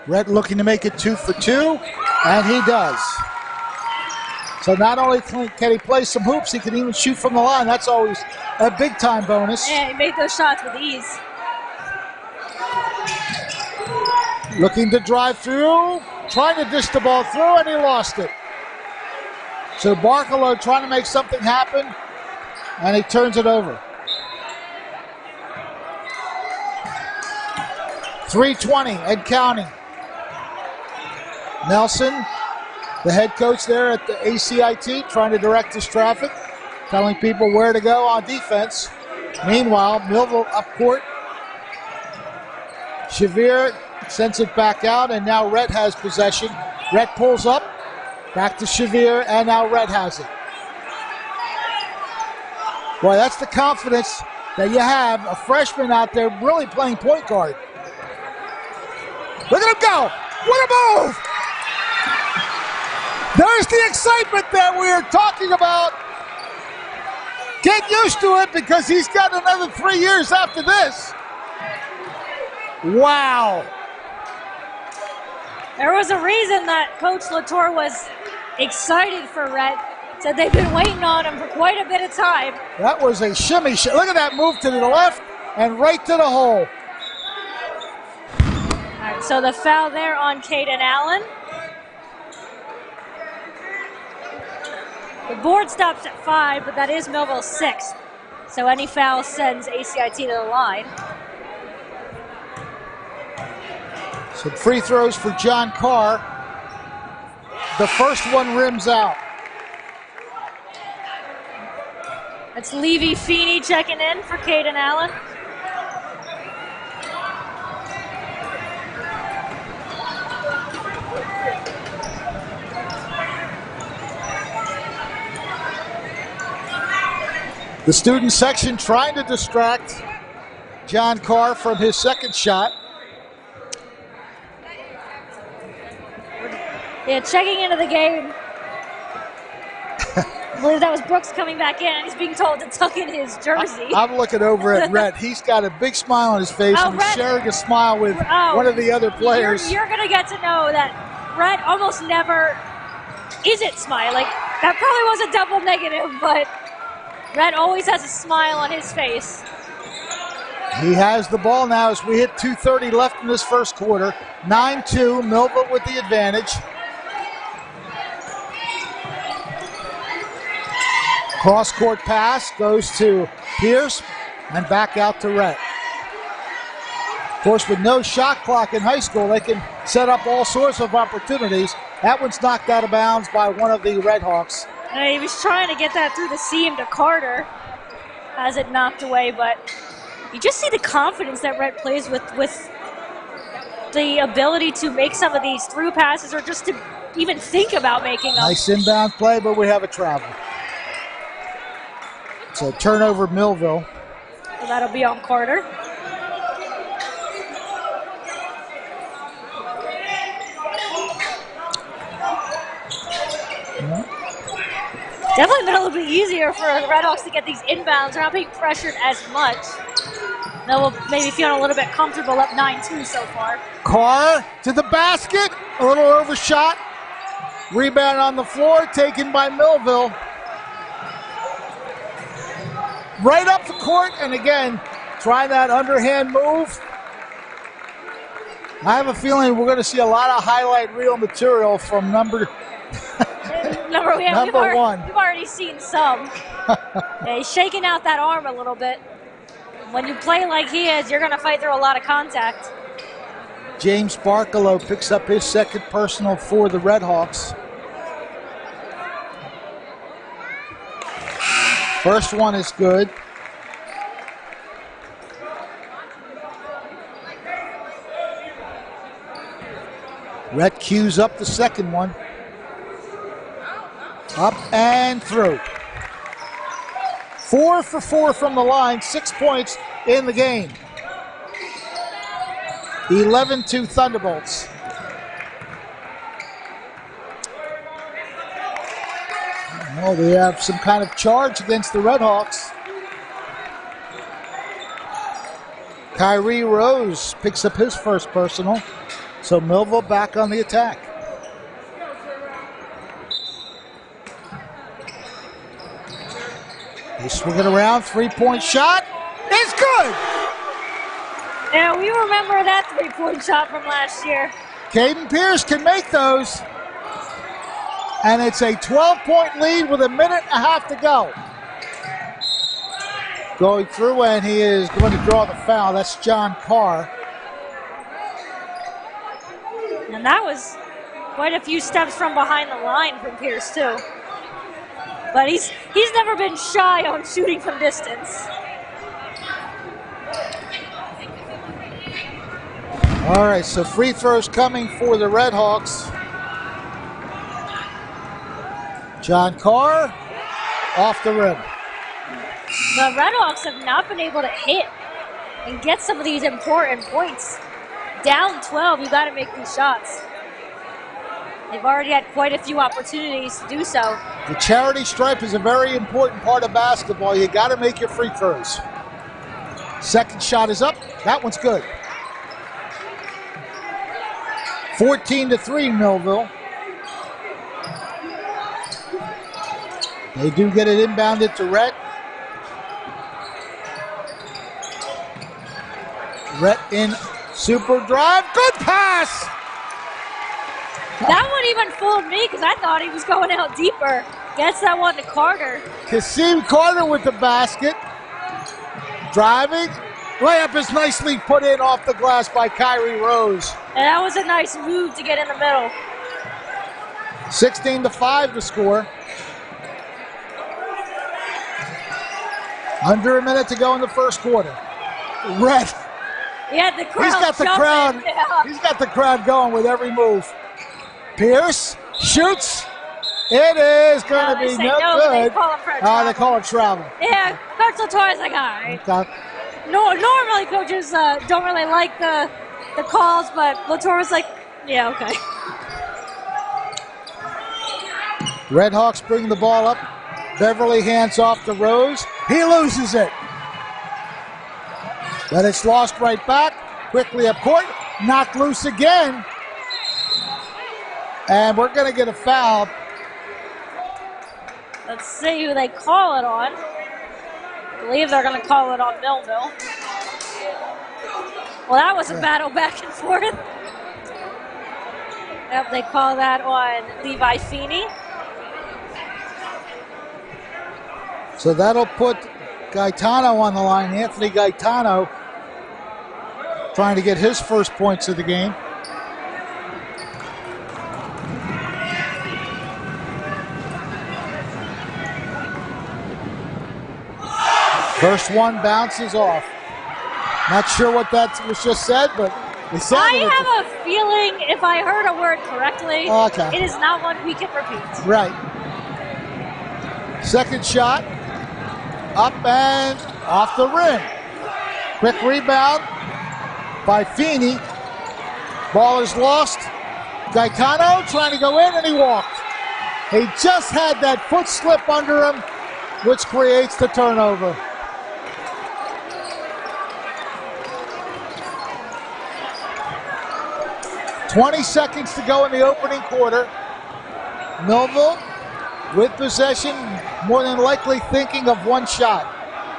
S1: Rhett looking to make it 2 for 2, and he does. So not only can he play some hoops, he can even shoot from the line. That's always a big-time bonus.
S3: Yeah, he made those shots with ease.
S1: Looking to drive through, trying to dish the ball through, and he lost it. So Barkalow trying to make something happen, and he turns it over. 3:20 and counting. Nelson, the head coach there at the ACIT, trying to direct his traffic, telling people where to go on defense. Meanwhile, Millville up court. Shavir sends it back out, and now Rhett has possession. Rhett pulls up, back to Shavir, and now Rhett has it. Boy, that's the confidence that you have, a freshman out there really playing point guard. Look at him go! What a move! There's the excitement that we are talking about. Get used to it because he's got another 3 years after this. Wow.
S3: There was a reason that Coach Lator was excited for Rhett. Said they've been waiting on him for quite a bit of time.
S1: That was a shimmy. Look at that move to the left and right to the hole.
S3: All right, so the foul there on Caden Allen. The board stops at 5, but that is Millville's 6th. So any foul sends ACIT to the line.
S1: Some free throws for John Carr. The first one rims out.
S3: That's Levy Feeney checking in for Caden Allen.
S1: The student section trying to distract John Carr from his second shot.
S3: Yeah, checking into the game. I believe that was Brooks coming back in, and he's being told to tuck in his jersey.
S1: I'm looking over at Rhett. He's got a big smile on his face, and he's sharing a smile with one of the other players.
S3: You're going to get to know that Rhett almost never isn't smiling. That probably was a double negative, but Rhett always has a smile on his face.
S1: He has the ball now as we hit 2:30 left in this first quarter. 9-2, Millville with the advantage. Cross-court pass goes to Pierce and back out to Rhett. Of course, with no shot clock in high school, they can set up all sorts of opportunities. That one's knocked out of bounds by one of the Redhawks.
S3: He was trying to get that through the seam to Carter. Has it knocked away, but you just see the confidence that Rhett plays with the ability to make some of these through passes or just to even think about making them.
S1: Nice inbound play, but we have a travel. So turnover Millville.
S3: So that'll be on Carter. Definitely been a little bit easier for the Redhawks to get these inbounds. They're not being pressured as much. They'll maybe feeling a little bit comfortable up 9-2 so far.
S1: Carr to the basket, a little overshot. Rebound on the floor, taken by Millville. Right up the court, and again, try that underhand move. I have a feeling we're going to see a lot of highlight reel material from number one.
S3: You've already seen some. Yeah, he's shaking out that arm a little bit. When you play like he is, you're going to fight through a lot of contact.
S1: James Barkalow picks up his second personal for the Redhawks. First one is good. Rhett cues up the second one. Up and through. 4 for 4 from the line, 6 points in the game. 11-2 Thunderbolts. Oh, they have some kind of charge against the Redhawks. Kyrie Rose picks up his first personal. So Millville back on the attack. They swing it around, three-point shot. It's good!
S3: Yeah, we remember that three-point shot from last year.
S1: Caden Pierce can make those. And it's a 12-point lead with a minute and a half to go. Going through, and he is going to draw the foul. That's John Carr.
S3: And that was quite a few steps from behind the line from Pierce, too. But he's never been shy on shooting from distance.
S1: All right, so free throws coming for the Redhawks. John Carr off the rim.
S3: The Redhawks have not been able to hit and get some of these important points. Down 12, you got to make these shots. They've already had quite a few opportunities to do so.
S1: The charity stripe is a very important part of basketball. You got to make your free throws. Second shot is up. That one's good. 14-3 Millville. They do get it inbounded to Rhett. Rhett in super drive. Good pass!
S3: That one even fooled me because I thought he was going out deeper. Gets that one to Carter.
S1: Kasim Carter with the basket. Driving. Layup is nicely put in off the glass by Kyrie Rose.
S3: And that was a nice move to get in the middle.
S1: 16-5 to score. Under a minute to go in the first quarter. Red.
S3: Yeah, the crowd.
S1: He's got the crowd.
S3: Yeah.
S1: He's got the crowd going with every move. Pierce shoots. It is going to be no good.
S3: They call him for a travel.
S1: They call it travel.
S3: Yeah, Coach Lator's like, all right.
S1: Okay.
S3: No, normally coaches don't really like the calls, but Lator was like, yeah, okay.
S1: Redhawks bring the ball up. Beverly hands off to Rose. He loses it. But it's lost right back. Quickly up court. Knocked loose again. And we're going to get a foul.
S3: Let's see who they call it on. I believe they're going to call it on Millville. Well, that was a battle back and forth. Yep, they call that on Levi Feeney.
S1: So that'll put Gaetano on the line. Anthony Gaetano trying to get his first points of the game. First one bounces off. Not sure what that was just said, but they said
S3: I have a feeling if I heard a word correctly, it is not one we can repeat.
S1: Right. Second shot. Up and off the rim. Quick rebound by Feeney. Ball is lost. Gaetano trying to go in, and he walked. He just had that foot slip under him, which creates the turnover. .20 seconds to go in the opening quarter. Millville with possession, more than likely thinking of one shot.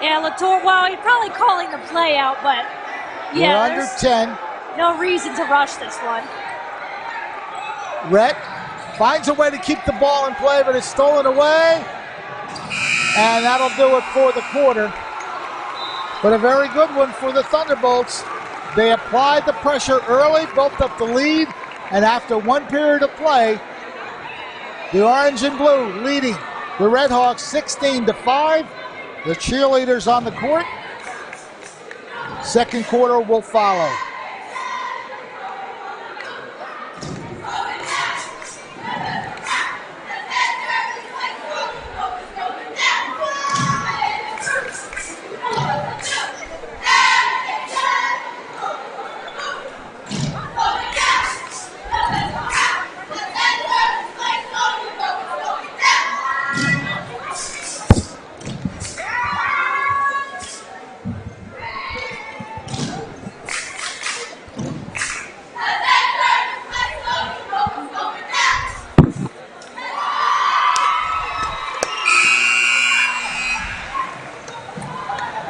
S3: Yeah, Lator, well, he's probably calling the play out, but yeah,
S1: we're under 10.
S3: No reason to rush this one.
S1: Rhett finds a way to keep the ball in play, but it's stolen away. And that'll do it for the quarter. But a very good one for the Thunderbolts. They applied the pressure early, built up the lead, and after one period of play, the orange and blue leading the Redhawks 16-5. The cheerleaders on the court. Second quarter will follow.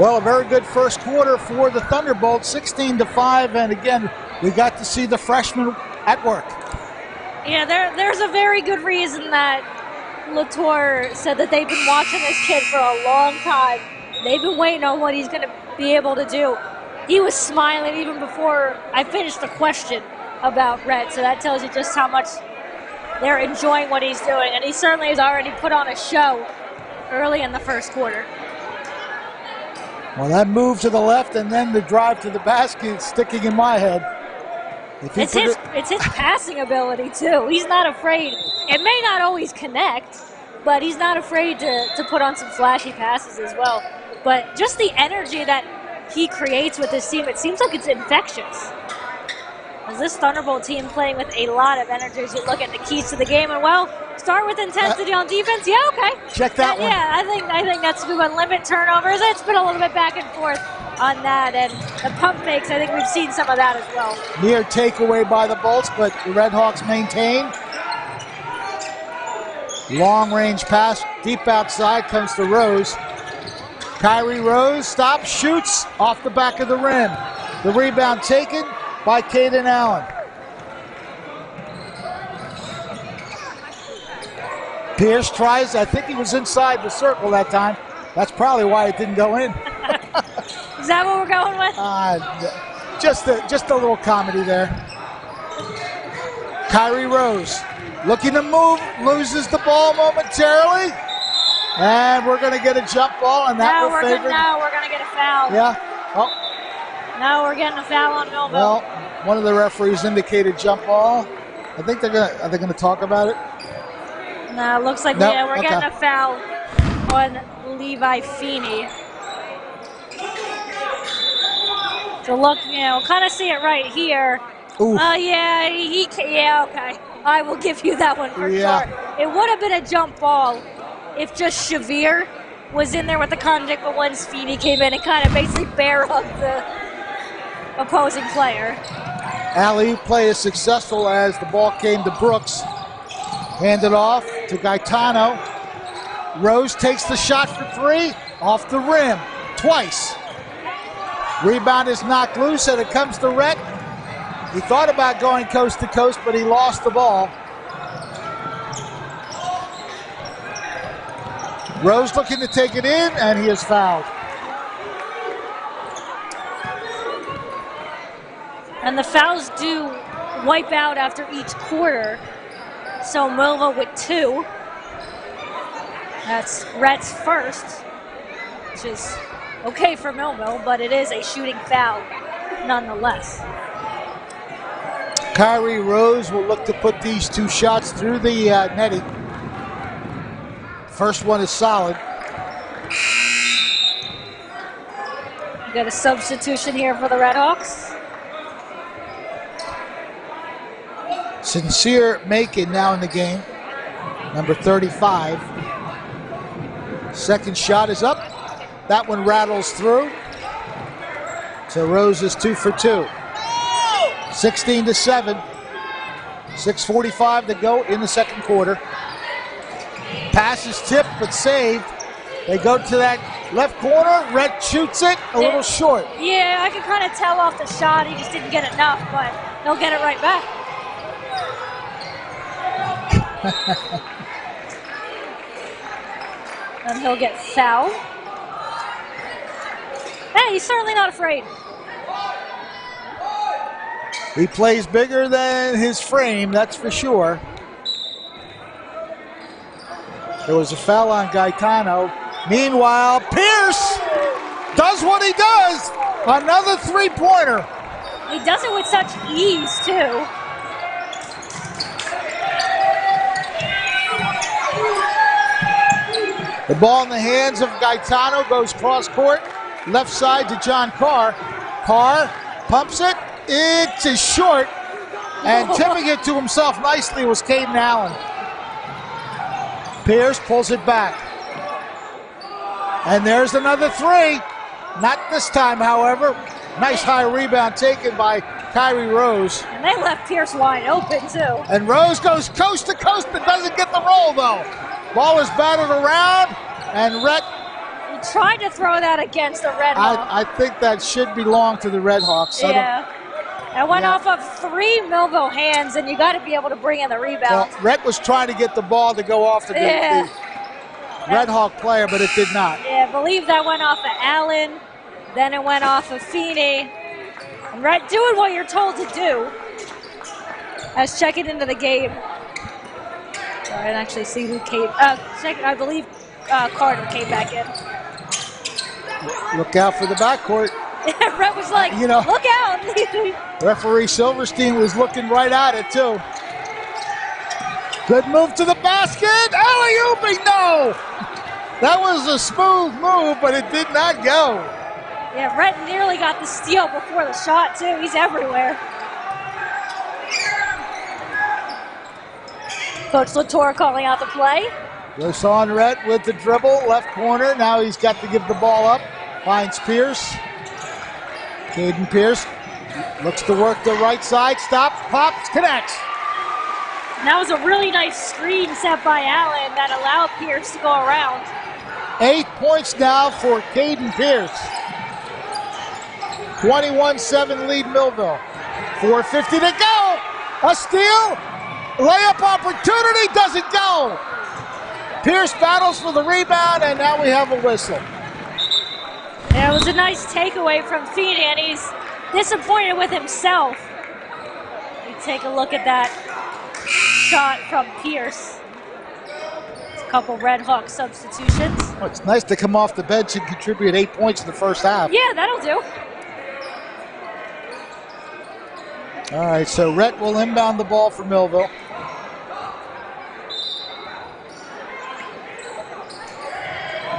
S1: Well, a very good first quarter for the Thunderbolts, 16-5, and again, we got to see the freshmen at work.
S3: Yeah, there's a very good reason that Lator said that they've been watching this kid for a long time. They've been waiting on what he's going to be able to do. He was smiling even before I finished the question about Rhett, so that tells you just how much they're enjoying what he's doing, and he certainly has already put on a show early in the first quarter.
S1: Well, that move to the left and then the drive to the basket is sticking in my head.
S3: It's his passing ability, too. He's not afraid. It may not always connect, but he's not afraid to put on some flashy passes as well. But just the energy that he creates with his team, it seems like it's infectious. As this Thunderbolt team playing with a lot of energy as you look at the keys to the game, and well, start with intensity on defense. Yeah, okay.
S1: Check that one.
S3: Yeah, I think that's a good one. Limit turnovers. It's been a little bit back and forth on that, and the pump fakes. I think we've seen some of that as well.
S1: Near takeaway by the Bolts, but the Redhawks maintain. Long range pass, deep outside comes to Rose. Kyrie Rose stops, shoots off the back of the rim. The rebound taken by Caden Allen.
S15: Pierce tries, I think he was inside the circle that time. That's probably why it didn't go in.
S3: Is that what we're going with?
S15: Just a little comedy there. Kyrie Rose looking to move, loses the ball momentarily. And we're going to get a jump ball, and that will favor.
S3: Now we're going to get a foul.
S15: Yeah. Oh.
S3: Now we're getting a foul on Millville.
S15: Well, one of the referees indicated jump ball. I think are they going to talk about it?
S3: No, it looks like we're getting a foul on Levi Feeney. So look, kind of see it right here. Oh yeah, okay. I will give you that one for sure. It would have been a jump ball if just Shavir was in there with the contact, but once Feeney came in and kind of basically bare hugged the opposing player.
S15: Alley play is successful as the ball came to Brooks. Handed off to Gaetano. Rose takes the shot for three, off the rim, twice. Rebound is knocked loose and it comes to Rhett. He thought about going coast to coast, but he lost the ball. Rose looking to take it in, and he is fouled.
S3: And the fouls do wipe out after each quarter. So Millville with 2. That's Rhett's first, which is okay for Millville, but it is a shooting foul nonetheless.
S15: Kyrie Rose will look to put these 2 shots through the netting. First one is solid.
S3: You got a substitution here for the Redhawks.
S15: Sincere Macon now in the game, number 35. Second shot is up. That one rattles through. So Rose is 2 for 2. 16-7. 6:45 to go in the second quarter. Pass is tipped but saved. They go to that left corner. Rhett shoots it a little short.
S3: Yeah, I can kind of tell off the shot. He just didn't get enough, but he'll get it right back. And he'll get fouled. Hey, he's certainly not afraid.
S15: He plays bigger than his frame, that's for sure. There was a foul on Gaetano. Meanwhile, Pierce does what he does. Another three-pointer.
S3: He does it with such ease, too.
S15: The ball in the hands of Gaetano goes cross-court. Left side to John Carr. Carr pumps it. It's just short. And tipping it to himself nicely was Caden Allen. Pierce pulls it back. And there's another three. Not this time, however. Nice high rebound taken by Kyrie Rose.
S3: And they left Pierce wide open, too.
S15: And Rose goes coast to coast but doesn't get the roll, though. Ball is batted around, and Rhett.
S3: He tried to throw that against the Red Hawks.
S15: I think that should belong to the Red Hawks.
S3: Yeah. That went off of 3 Millville hands, and you got to be able to bring in the rebound.
S15: Well, Rhett was trying to get the ball to go off the Red Hawk player, but it did not.
S3: Yeah, I believe that went off of Allen. Then it went off of Feeney. And Rhett doing what you're told to do. As checking into the game. I didn't actually see who came. I believe Carter came back in.
S15: Look out for the backcourt.
S3: Rhett was like, look out.
S15: Referee Silverstein was looking right at it, too. Good move to the basket. Alley-ooping, no. That was a smooth move, but it did not go.
S3: Yeah, Rhett nearly got the steal before the shot, too. He's everywhere. Coach Lator calling out the play.
S15: Goes on Rhett with the dribble, left corner. Now he's got to give the ball up. Finds Pierce. Caden Pierce looks to work the right side. Stops, pops, connects.
S3: And that was a really nice screen set by Allen that allowed Pierce to go around.
S15: 8 points now for Caden Pierce. 21-7 lead Millville. 4:50 to go. A steal. Layup opportunity doesn't go. Pierce battles for the rebound, and now we have a whistle.
S3: Yeah, it was a nice takeaway from Feeney, and he's disappointed with himself. You take a look at that shot from Pierce. It's a couple Red Hawk substitutions.
S15: Oh, it's nice to come off the bench and contribute 8 points in the first half.
S3: Yeah, that'll do.
S15: All right, so Rhett will inbound the ball for Millville.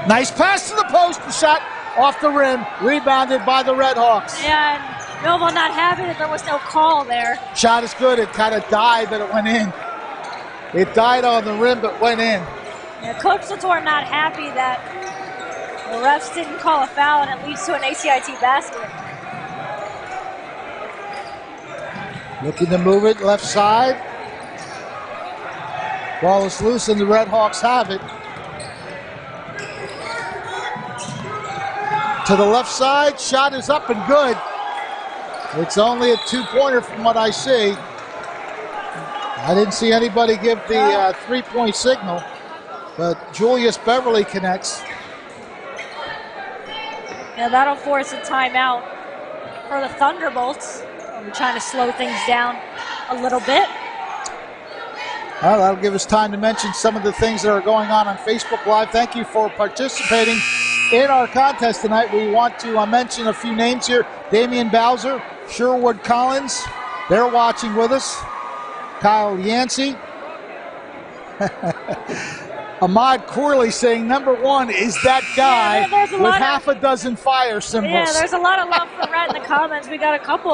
S15: Nice pass to the post, the shot off the rim, rebounded by the Red Hawks.
S3: Yeah, and Millville not happy that there was no call there.
S15: Shot is good, it kind of died, but it went in. It died on the rim, but went in.
S3: Yeah, Coach Lator not happy that the refs didn't call a foul, and it leads to an ACIT basket.
S15: Looking to move it left side. Ball is loose and the Red Hawks have it. To the left side, shot is up and good. It's only a 2-pointer from what I see. I didn't see anybody give the 3-point signal, but Julius Beverly connects.
S3: Yeah, that'll force a timeout for the Thunderbolts. We're trying to slow things down a little bit.
S15: Well, that'll give us time to mention some of the things that are going on Facebook Live. Thank you for participating in our contest tonight. We want to mention a few names here. Damian Bowser, Sherwood Collins, they're watching with us. Kyle Yancey. Ahmad Corley saying number 1 is that guy with half a dozen fire symbols.
S3: Yeah, there's a lot of love for Rhett in the comments. We got a couple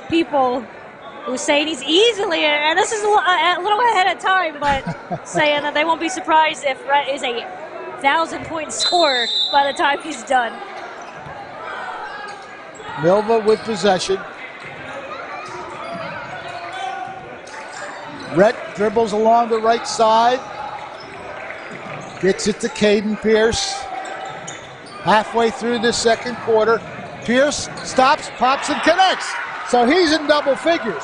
S3: people who saying he's easily, and this is a little ahead of time, but saying that they won't be surprised if Rhett is a 1,000-point scorer by the time he's done.
S15: Millville with possession. Rhett dribbles along the right side. Gets it to Caden Pierce. Halfway through the second quarter. Pierce stops, pops, and connects. So he's in double figures.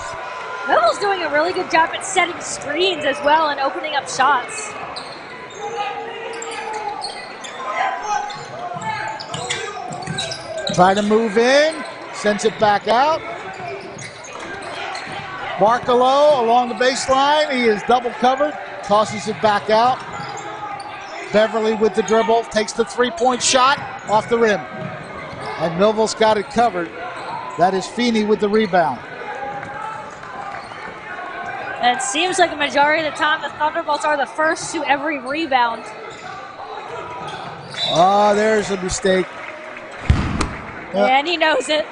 S3: Millville's doing a really good job at setting screens as well and opening up shots.
S15: Trying to move in, sends it back out. Barkalow along the baseline. He is double covered, tosses it back out. Beverly with the dribble, takes the 3-point shot off the rim. And Millville's got it covered. That is Feeney with the rebound.
S3: And it seems like a majority of the time the Thunderbolts are the first to every rebound.
S15: Oh, there's a mistake.
S3: Yeah, and he knows it.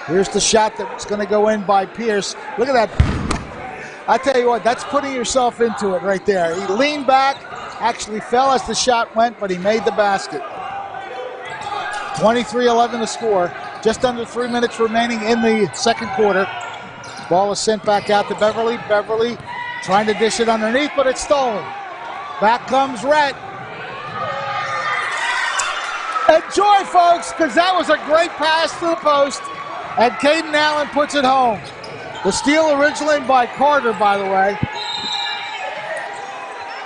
S15: Here's the shot that's going to go in by Pierce. Look at that. I tell you what, that's putting yourself into it right there. He leaned back, actually fell as the shot went, but he made the basket. 23-11 to score. Just under 3 minutes remaining in the second quarter. Ball is sent back out to Beverly. Beverly trying to dish it underneath, but it's stolen. Back comes Rhett. Enjoy, folks, because that was a great pass to the post. And Caden Allen puts it home. The steal originated by Carter, by the way.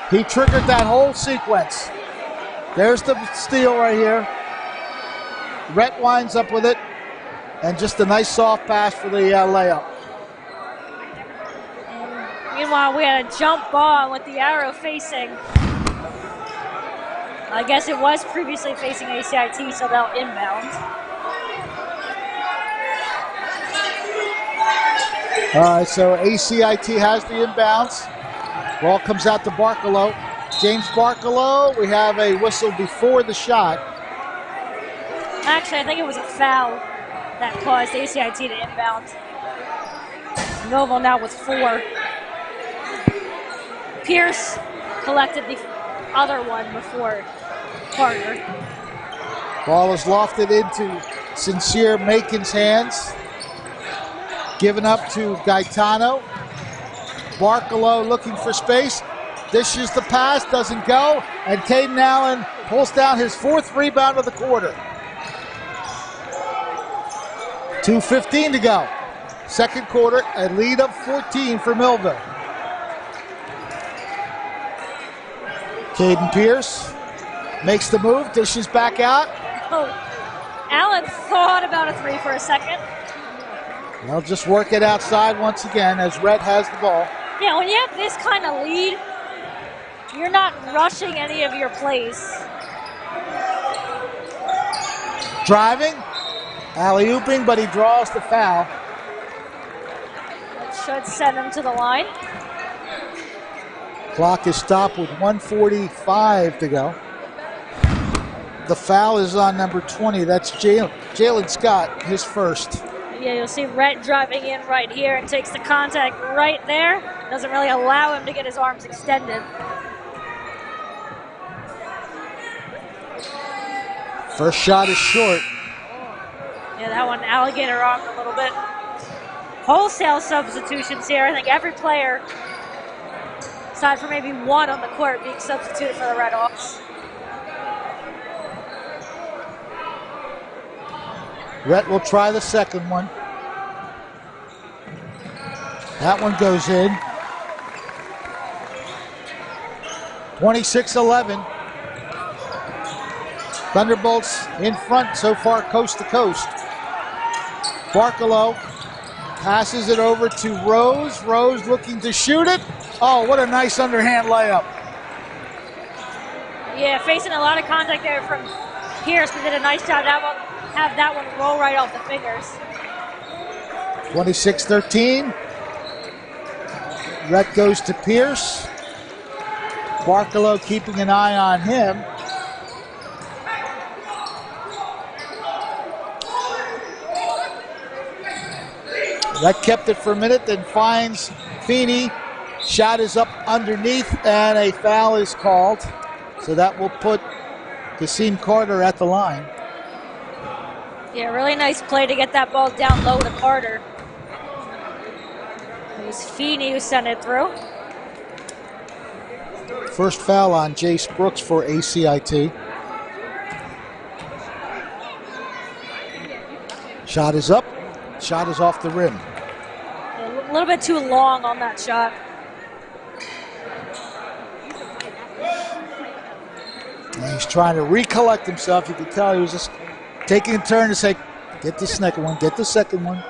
S15: He triggered that whole sequence. There's the steal right here. Rhett winds up with it. And just a nice soft pass for the layup.
S3: Meanwhile, we had a jump ball with the arrow facing. I guess it was previously facing ACIT, so they'll inbound.
S15: All right, so ACIT has the inbounds. Ball comes out to Barkalow. James Barkalow, we have a whistle before the shot.
S3: Actually, I think it was a foul that caused ACIT to inbound. Millville now with 4. Pierce collected the other one before Carter.
S15: Ball is lofted into Sincere Makin's hands. Given up to Gaetano. Barkalow looking for space. Dishes the pass, doesn't go. And Caden Allen pulls down his 4th rebound of the quarter. 2:15 to go. Second quarter, a lead of 14 for Millville. Caden Pierce makes the move, dishes back out.
S3: Oh, Allen thought about a three for a second.
S15: They'll just work it outside once again as Rhett has the ball.
S3: Yeah, when you have this kind of lead, you're not rushing any of your plays.
S15: Driving, alley-ooping, but he draws the foul.
S3: That should send him to the line.
S15: Clock is stopped with 1:45 to go. The foul is on number 20. That's Jalen Scott, his first.
S3: Yeah, you'll see Rhett driving in right here and takes the contact right there. Doesn't really allow him to get his arms extended.
S15: First shot is short.
S3: Yeah, that one alligator off a little bit. Wholesale substitutions here. I think every player, aside from maybe one on the court, being substituted for the Red Hawks.
S15: Rhett will try the second one. That one goes in. 26-11. Thunderbolts in front so far, coast to coast. Barkalow passes it over to Rose. Rose looking to shoot it. Oh, what a nice underhand layup.
S3: Yeah, facing a lot of contact there from Pierce, but did a nice job to have that one roll right off the fingers.
S15: 26-13. Rhett goes to Pierce. Barkalow keeping an eye on him. Rhett kept it for a minute, then finds Feeney. Shot is up underneath, and a foul is called. So that will put Kasim Carter at the line.
S3: Yeah, really nice play to get that ball down low to Carter. It was Feeney who sent it through.
S15: First foul on Jace Brooks for ACIT. Shot is up. Shot is off the rim.
S3: A little bit too long on that shot.
S15: And he's trying to recollect himself. You can tell he was just taking a turn to say, get the second one, get the second one.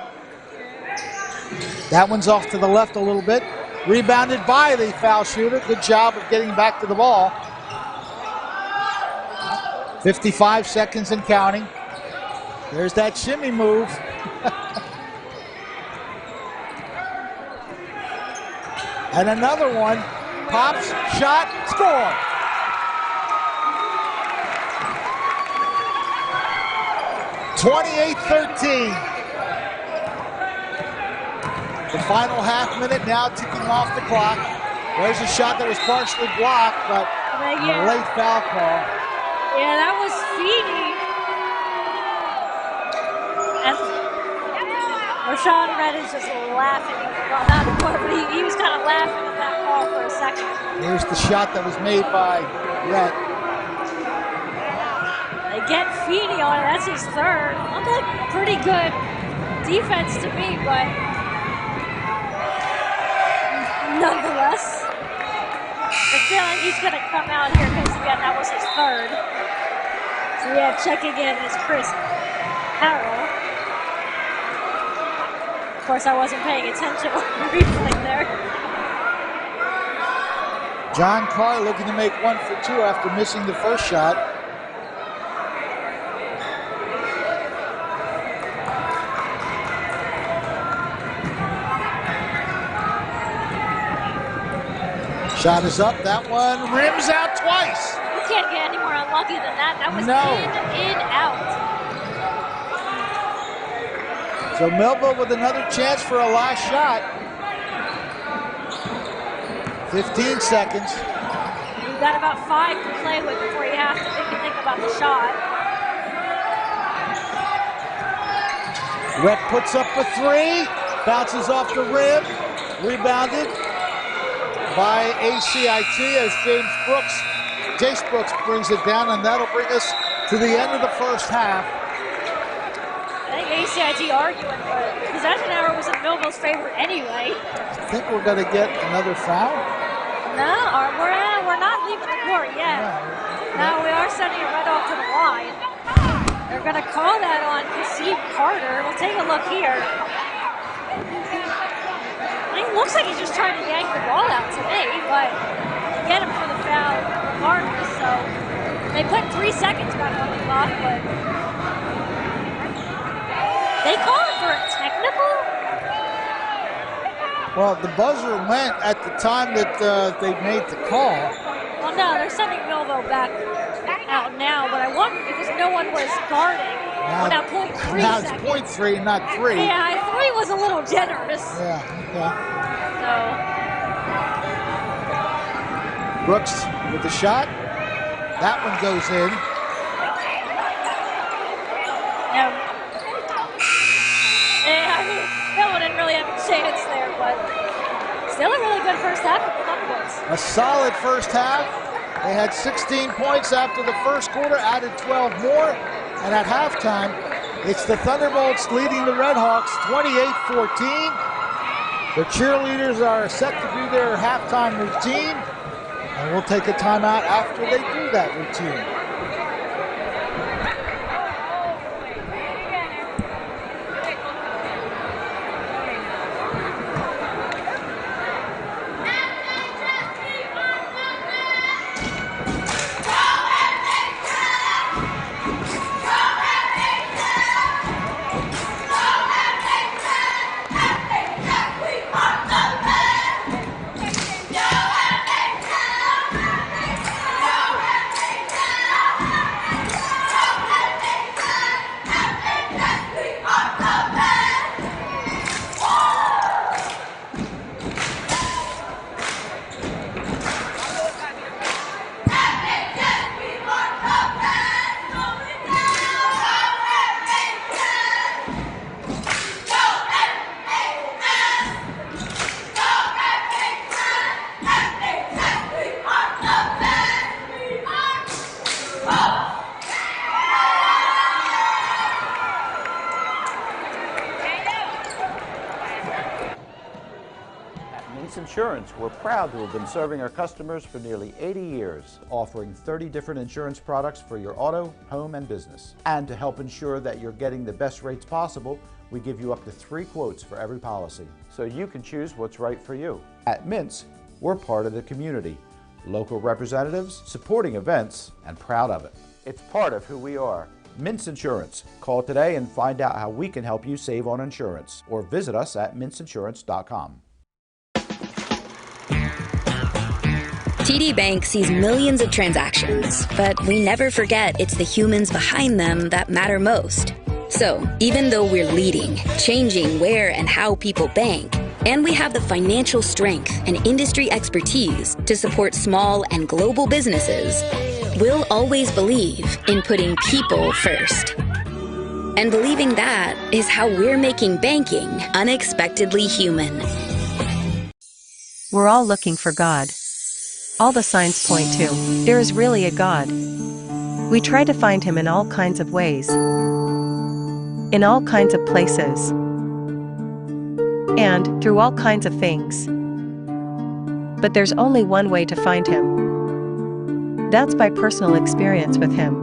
S15: That one's off to the left a little bit. Rebounded by the foul shooter. Good job of getting back to the ball. 55 seconds and counting. There's that shimmy move. And another one. Pops, shot, score. (28-13). The final half minute now ticking off the clock. There's a shot that was partially blocked, but a late foul call.
S3: Yeah, that was Feeney. And Rashawn Redd is just laughing. Well, not the court, but he was kind of laughing at that call for a second.
S15: Here's the shot that was made by Redd.
S3: They get Feeney on it. That's his third. Looked like pretty good defense to me, but nonetheless, the feeling he's going to come out here because, again, that was his third. So, yeah, checking in is Chris Harrell. Of course, I wasn't paying attention on the replay there.
S15: John Carr looking to make 1 for 2 after missing the first shot. Shot is up. That one rims out twice.
S3: You can't get any more unlucky than that. That was in, out.
S15: So Millville with another chance for a last shot. 15 seconds.
S3: You've got about 5 to play with before you have to think about the shot.
S15: Rhett puts up a 3. Bounces off the rim. Rebounded by ACIT as Jace Brooks brings it down, and that'll bring us to the end of the first half.
S3: I think ACIT arguing, but possession error was in Millville's favor anyway.
S15: I think we're going to get another foul.
S3: No, we're not leaving the court yet. Now we are sending a red off to the line. They're going to call that on Steve Carter. We'll take a look here. It looks like he's just trying to yank the ball out to me, but get him for the foul regardless. So they put 3 seconds back on the clock, but they call it for a technical?
S15: Well, the buzzer went at the time that they made the call.
S3: Well, no, they're sending Millville back out now, but I wonder because no one was guarding. Well, now 0.3
S15: Now
S3: seconds.
S15: it's 0.3, not 3.
S3: Yeah, 3 was a little generous.
S15: Yeah, okay.
S3: So.
S15: Brooks with the shot. That one goes in.
S3: No. Yeah, I mean, that one didn't really have a chance there, but still a really good first half for the Thunderbolts.
S15: A solid first half. They had 16 points after the first quarter, added 12 more. And at halftime, it's the Thunderbolts leading the Redhawks 28-14. The cheerleaders are set to do their halftime routine, and we'll take a timeout after they do that routine.
S5: Insurance, we're proud to have been serving our customers for nearly 80 years, offering 30 different insurance products for your auto, home, and business. And to help ensure that you're getting the best rates possible, we give you up to 3 quotes for every policy, so you can choose what's right for you. At Mintz, we're part of the community, local representatives, supporting events, and proud of it. It's part of who we are. Mintz Insurance. Call today and find out how we can help you save on insurance, or visit us at mintzinsurance.com.
S10: TD Bank sees millions of transactions, but we never forget it's the humans behind them that matter most. So, even though we're leading, changing where and how people bank, and we have the financial strength and industry expertise to support small and global businesses, we'll always believe in putting people first. And believing that is how we're making banking unexpectedly human.
S12: We're all looking for God. All the signs point to, there is really a God. We try to find him in all kinds of ways, in all kinds of places, and through all kinds of things. But there's only one way to find him. That's by personal experience with him.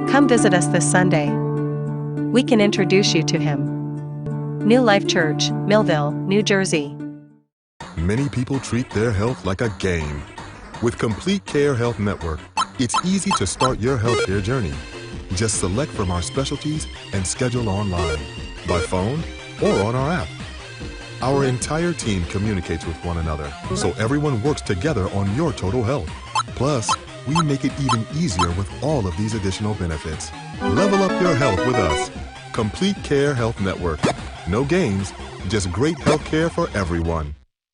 S12: Come visit us this Sunday. We can introduce you to him. New Life Church, Millville, New Jersey.
S4: Many people treat their health like a game. With Complete Care Health Network, it's easy to start your healthcare journey. Just select from our specialties and schedule online, by phone, or on our app. Our entire team communicates with one another, so everyone works together on your total health. Plus, we make it even easier with all of these additional benefits. Level up your health with us. Complete Care Health Network. No games, just great healthcare for everyone.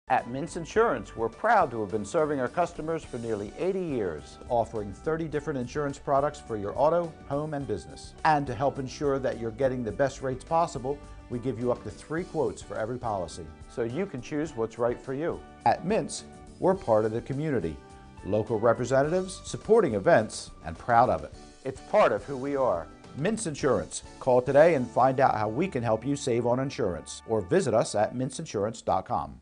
S5: At Mintz Insurance, we're proud to have been serving our customers for nearly 80 years, offering 30 different insurance products for your auto, home, and business. And to help ensure that you're getting the best rates possible, we give you up to 3 quotes for every policy, so you can choose what's right for you. At Mintz, we're part of the community, local representatives, supporting events, and proud of it. It's part of who we are. Mintz Insurance. Call today and find out how we can help you save on insurance, or visit us at mintzinsurance.com.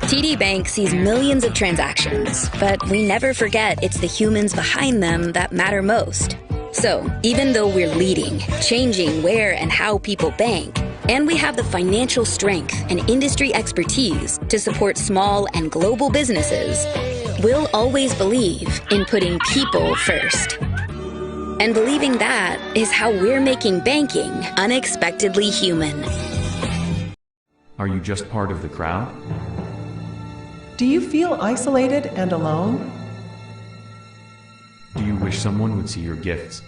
S10: TD Bank sees millions of transactions, but we never forget it's the humans behind them that matter most. So, even though we're leading, changing where and how people bank, and we have the financial strength and industry expertise to support small and global businesses, we'll always believe in putting people first. And believing that is how we're making banking unexpectedly human.
S11: Are you just part of the crowd?
S12: Do you feel isolated and alone?
S11: Do you wish someone would see your gifts?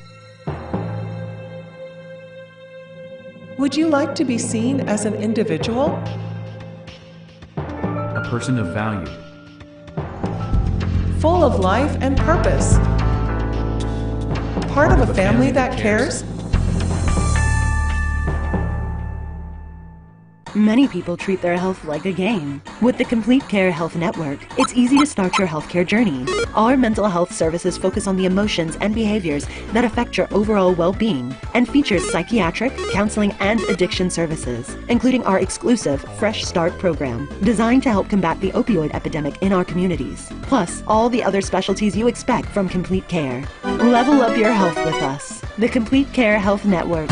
S12: Would you like to be seen as an individual?
S11: A person of value.
S12: Full of life and purpose? Part of a family that cares?
S13: Many people treat their health like a game. With the Complete Care Health Network, it's easy to start your healthcare journey. Our mental health services focus on the emotions and behaviors that affect your overall well-being and features psychiatric, counseling, and addiction services, including our exclusive Fresh Start program, designed to help combat the opioid epidemic in our communities, plus all the other specialties you expect from Complete Care. Level up your health with us. The Complete Care Health Network.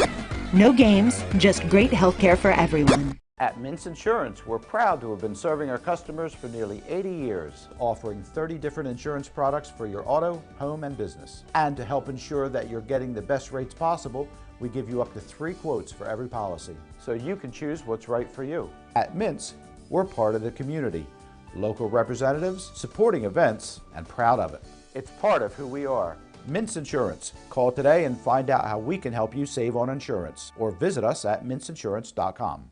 S13: No games, just great healthcare for everyone.
S5: At Mintz Insurance, we're proud to have been serving our customers for nearly 80 years, offering 30 different insurance products for your auto, home, and business. And to help ensure that you're getting the best rates possible, we give you up to 3 quotes for every policy, so you can choose what's right for you. At Mintz, we're part of the community, local representatives, supporting events, and proud of it. It's part of who we are. Mintz Insurance. Call today and find out how we can help you save on insurance, or visit us at mintzinsurance.com.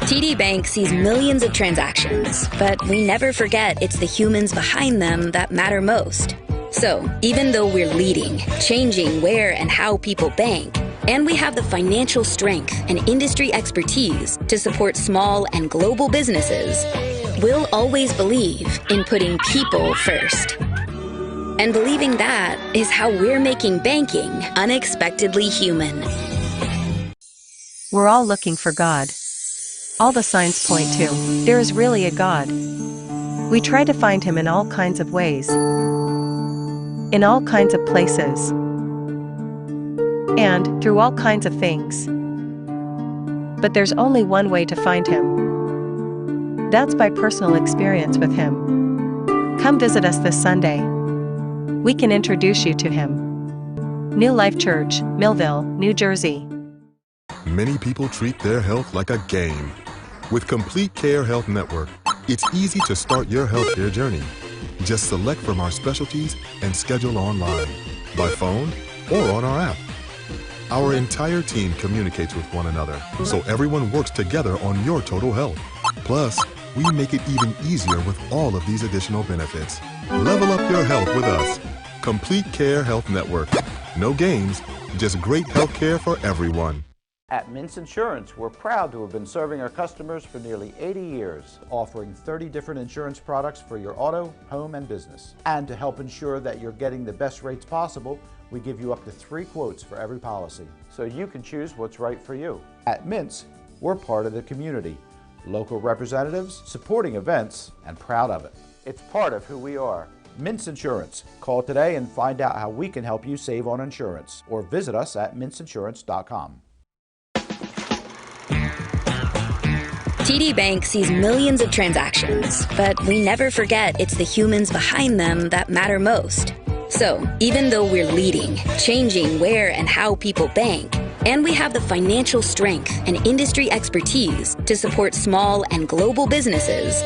S10: TD Bank sees millions of transactions, but we never forget it's the humans behind them that matter most. So, even though we're leading, changing where and how people bank, and we have the financial strength and industry expertise to support small and global businesses, we'll always believe in putting people first. And believing that is how we're making banking unexpectedly human.
S12: We're all looking for God. All the signs point to, there is really a God. We try to find Him in all kinds of ways, in all kinds of places, and through all kinds of things. But there's only one way to find Him. That's by personal experience with Him. Come visit us this Sunday. We can introduce you to Him. New Life Church, Millville, New Jersey.
S4: Many people treat their health like a game. With Complete Care Health Network, it's easy to start your healthcare journey. Just select from our specialties and schedule online, by phone, or on our app. Our entire team communicates with one another, so everyone works together on your total health. Plus, we make it even easier with all of these additional benefits. Level up your health with us. Complete Care Health Network. No games, just great healthcare for everyone.
S5: At Mintz Insurance, we're proud to have been serving our customers for nearly 80 years, offering 30 different insurance products for your auto, home, and business. And to help ensure that you're getting the best rates possible, we give you up to 3 quotes for every policy, so you can choose what's right for you. At Mintz, we're part of the community, local representatives, supporting events, and proud of it. It's part of who we are. Mintz Insurance. Call today and find out how we can help you save on insurance, or visit us at mintzinsurance.com.
S10: TD Bank sees millions of transactions, but we never forget it's the humans behind them that matter most. So, even though we're leading, changing where and how people bank, and we have the financial strength and industry expertise to support small and global businesses,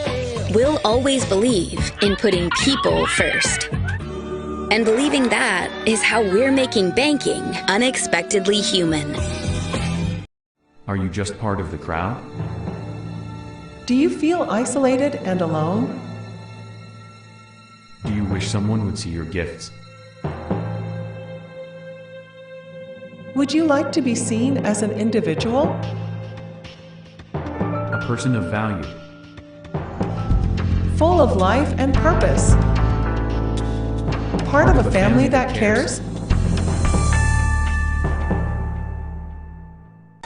S10: we'll always believe in putting people first. And believing that is how we're making banking unexpectedly human.
S11: Are you just part of the crowd?
S12: Do you feel isolated and alone?
S11: Do you wish someone would see your gifts?
S12: Would you like to be seen as an individual?
S11: A person of value.
S12: Full of life and purpose? Part of a family that cares?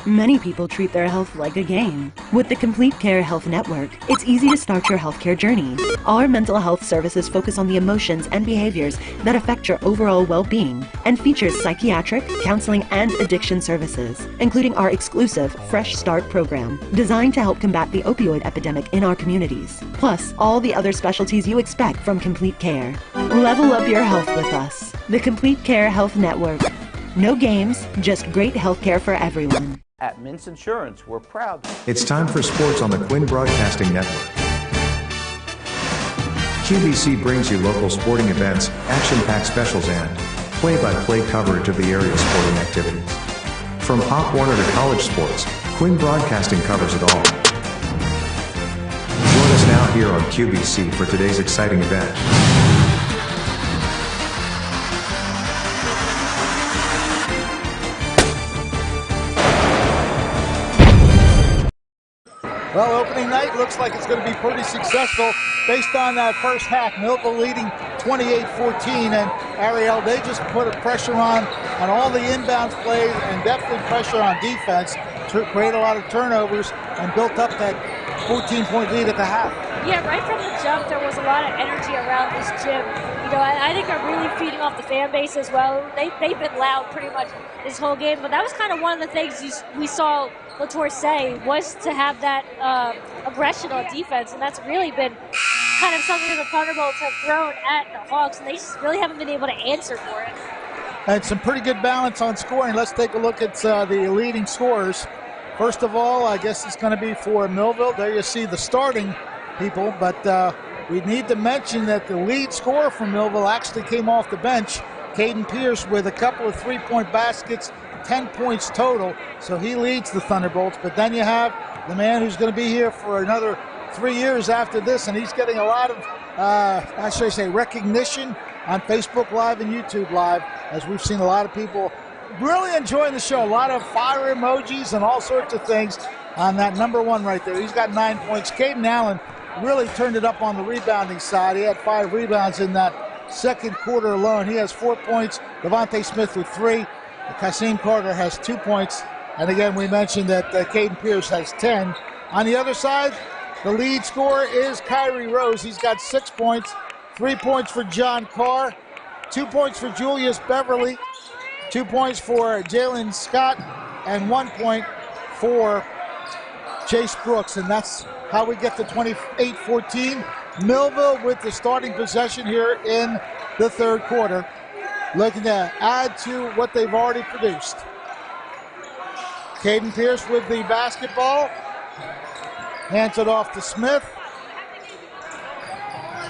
S13: Many people treat their health like a game. With the Complete Care Health Network, it's easy to start your healthcare journey. Our mental health services focus on the emotions and behaviors that affect your overall well-being and features psychiatric, counseling, and addiction services, including our exclusive Fresh Start program, designed to help combat the opioid epidemic in our communities, plus all the other specialties you expect from Complete Care. Level up your health with us. The Complete Care Health Network. No games, just great healthcare for everyone.
S5: At Mintz Insurance, we're proud.
S2: It's time for sports on the Quinn Broadcasting Network. QBC brings you local sporting events, action-packed specials, and play-by-play coverage of the area sporting activities. From Pop Warner to college sports, Quinn Broadcasting covers it all. Join us now here on QBC for today's exciting event.
S15: Well, opening night looks like it's going to be pretty successful based on that first half. Millville leading 28-14, and Ariel, they just put a pressure on all the inbounds plays and definitely pressure on defense to create a lot of turnovers and built up that 14-point lead at the half.
S3: Yeah, right from the jump, there was a lot of energy around this gym. You know, I think they're really feeding off the fan base as well. They've been loud pretty much this whole game, but that was kind of one of the things we saw Lator say, was to have that aggression on defense, and that's really been kind of something the Thunderbolts have thrown at the Hawks, and they just really haven't been able to answer for it.
S15: And some pretty good balance on scoring. Let's take a look at the leading scorers. First of all, I guess it's going to be for Millville. There you see the starting people, but we need to mention that the lead scorer from Millville actually came off the bench, Caden Pierce, with a couple of three-point baskets, 10 points total, so he leads the Thunderbolts. But then you have the man who's going to be here for another 3 years after this, and he's getting a lot of, how should I say, recognition on Facebook Live and YouTube Live, as we've seen a lot of people really enjoying the show. A lot of fire emojis and all sorts of things on that number one right there. He's got 9 points. Caden Allen really turned it up on the rebounding side. He had 5 rebounds in that second quarter alone. He has 4 points. Devontae Smith with 3. Kasim Carter has 2 points. And again, we mentioned that Caden Pierce has 10. On the other side, the lead scorer is Kyrie Rose. He's got 6 points. 3 points for John Carr. 2 points for Julius Beverly. 2 points for Jalen Scott. And 1 point for Chase Brooks. And that's how we get to 28-14. Millville with the starting possession here in the third quarter, looking to add to what they've already produced. Caden Pierce with the basketball. Hands it off to Smith.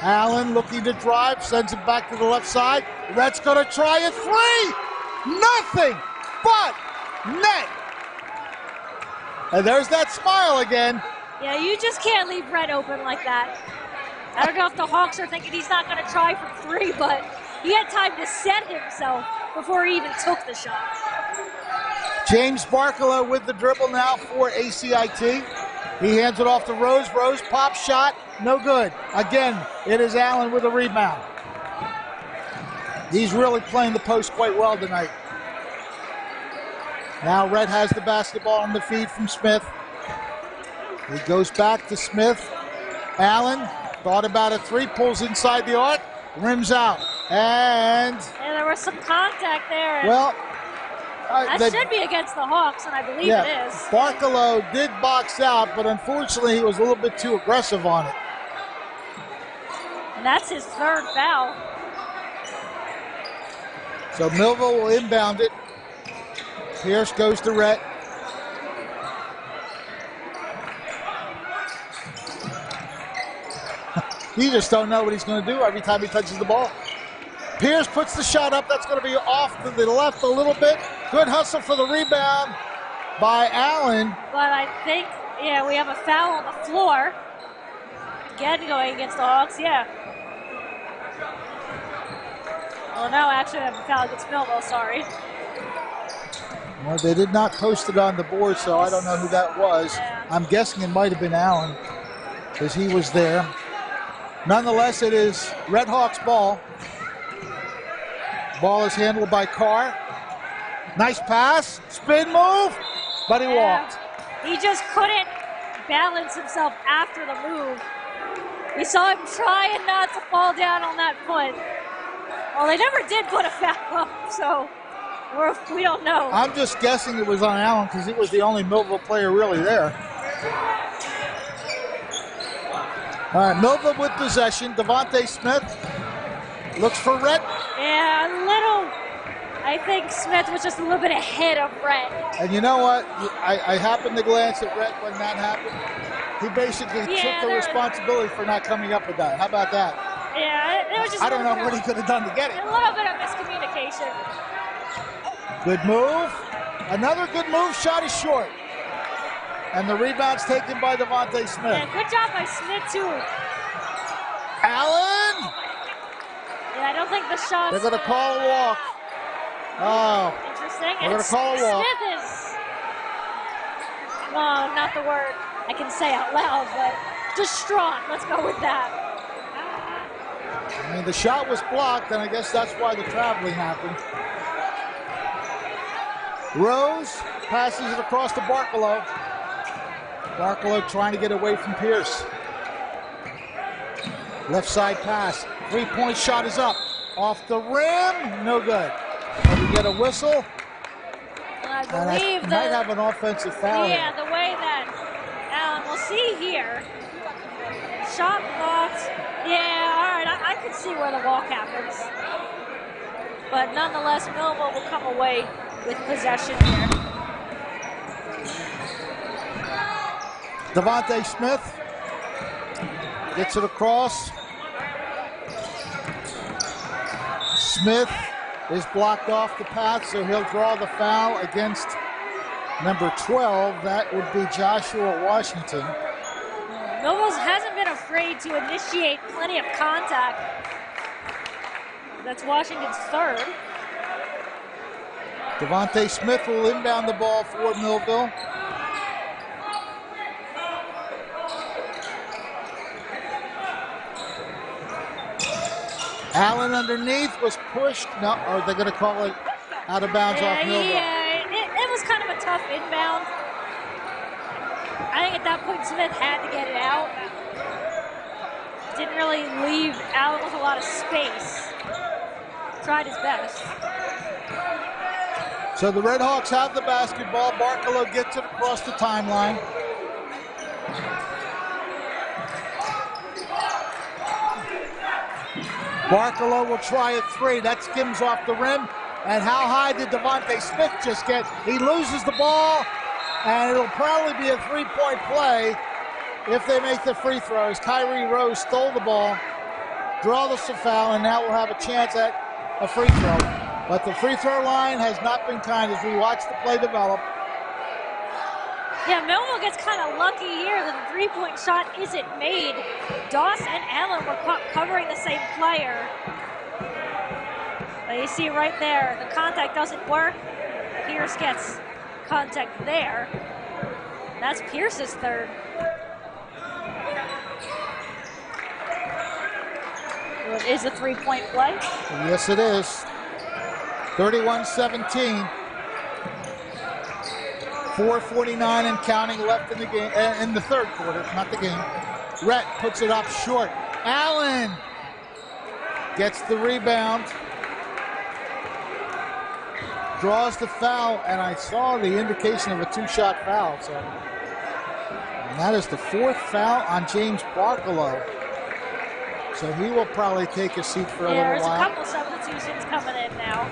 S15: Allen looking to drive, sends it back to the left side. Rhett's going to try a three. Nothing but net. And there's that smile again.
S3: Yeah, you just can't leave Rhett open like that. I don't know if the Hawks are thinking he's not going to try for 3, but he had time to set himself before he even took the shot.
S15: James Barkalow with the dribble now for ACIT. He hands it off to Rose. Rose pop shot, no good. Again, it is Allen with a rebound. He's really playing the post quite well tonight. Now Rhett has the basketball on the feed from Smith. He goes back to Smith. Allen thought about a 3, pulls inside the arc, rims out, and
S3: yeah, there was some contact there.
S15: Well,
S3: that should be against the Hawks, and I believe it is.
S15: Barkalow did box out, but unfortunately he was a little bit too aggressive on it.
S3: And that's his 3rd foul.
S15: So Millville will inbound it. Pierce goes to Rhett. You just don't know what he's going to do every time he touches the ball. Pierce puts the shot up. That's going to be off to the left a little bit. Good hustle for the rebound by Allen.
S3: But I think, yeah, we have a foul on the floor. Again, going against the Hawks, yeah. Oh, no, actually, I have a foul against Millville, sorry.
S15: Well, they did not post it on the board, so I don't know who that was.
S3: Yeah.
S15: I'm guessing it might have been Allen because he was there. Nonetheless, it is Red Hawks ball. Ball is handled by Carr. Nice pass, spin move, but he walked.
S3: He just couldn't balance himself after the move. We saw him trying not to fall down on that foot. Well, they never did put a foul up, so we don't know.
S15: I'm just guessing it was on Allen because he was the only Millville player really there. All right, Millville with possession. Devontae Smith looks for Rhett.
S3: Yeah, a little. I think Smith was just a little bit ahead of Rhett.
S15: And you know what? I happened to glance at Rhett when that happened. He basically took the responsibility for not coming up with that. How about that?
S3: Yeah, it was just.
S15: I don't know what he could have done to get it.
S3: A little bit of miscommunication.
S15: Good move. Another good move. Shot is short. And the rebound's taken by Devontae Smith.
S3: Yeah, good job by Smith, too.
S15: Allen!
S3: Yeah, I don't think the shot.
S15: They're going to call a walk. Oh.
S3: Interesting.
S15: They're going to call a walk.
S3: Smith is. No, not the word I can say out loud, but distraught. Let's go with that.
S15: I mean, the shot was blocked, and I guess that's why the traveling happened. Rose passes it across to Barkalow. Barkalow trying to get away from Pierce. Left side pass. Three-point shot is up. Off the rim. No good. And we get a whistle.
S3: I believe
S15: might have an offensive foul.
S3: Yeah, the way that Allen, we'll see here. Shot blocked. Yeah, all right. I can see where the walk happens. But nonetheless, Millville will come away with possession here.
S15: Devontae Smith gets it across. Smith is blocked off the path, so he'll draw the foul against number 12. That would be Joshua Washington.
S3: Millville hasn't been afraid to initiate plenty of contact. That's Washington's third.
S15: Devontae Smith will inbound the ball for Millville. Allen underneath was pushed. No, or they're going to call it out of bounds off Millville.
S3: Yeah, it was kind of a tough inbound. I think at that point Smith had to get it out. Didn't really leave Allen with a lot of space. Tried his best.
S15: So the Red Hawks have the basketball. Barkalow gets it across the timeline. Barkalow will try a three. That skims off the rim. And how high did Devontae Smith just get? He loses the ball, and it'll probably be a three-point play if they make the free throws. Kyrie Rose stole the ball, draw the foul, and now we'll have a chance at a free throw. But the free throw line has not been kind as we watch the play develop.
S3: Yeah, Millville gets kind of lucky here that the three-point shot isn't made. Doss and Allen were covering the same player. But you see right there, the contact doesn't work. Pierce gets contact there. That's Pierce's third. Well, it is a three-point play.
S15: Yes, it is. 31-17. 4:49 and counting left in the game, in the third quarter, not the game. Rhett puts it up short. Allen gets the rebound. Draws the foul, and I saw the indication of a two-shot foul. So, and that is the fourth foul on James Barkalow. So he will probably take a seat for a little while.
S3: There's a couple substitutions coming in now.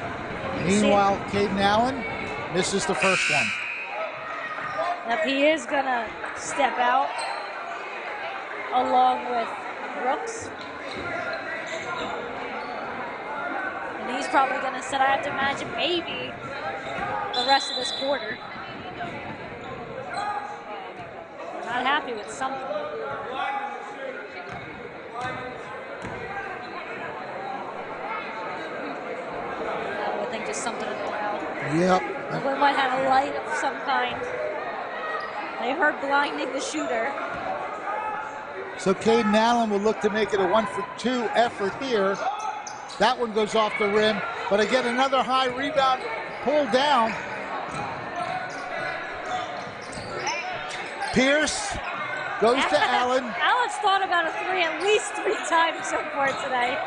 S15: Meanwhile, Caden Allen misses the first one.
S3: Now he is gonna step out along with Brooks. And he's probably gonna sit, I have to imagine, maybe the rest of this quarter. Not happy with something. I would think just something in the crowd.
S15: Yep.
S3: We might have a light of some kind. They heard blinding the shooter.
S15: So Caden Allen will look to make it a 1-for-2 effort here. That one goes off the rim, but again, another high rebound pulled down. Pierce goes to Allen.
S3: Allen's thought about a three at least 3 times so far today.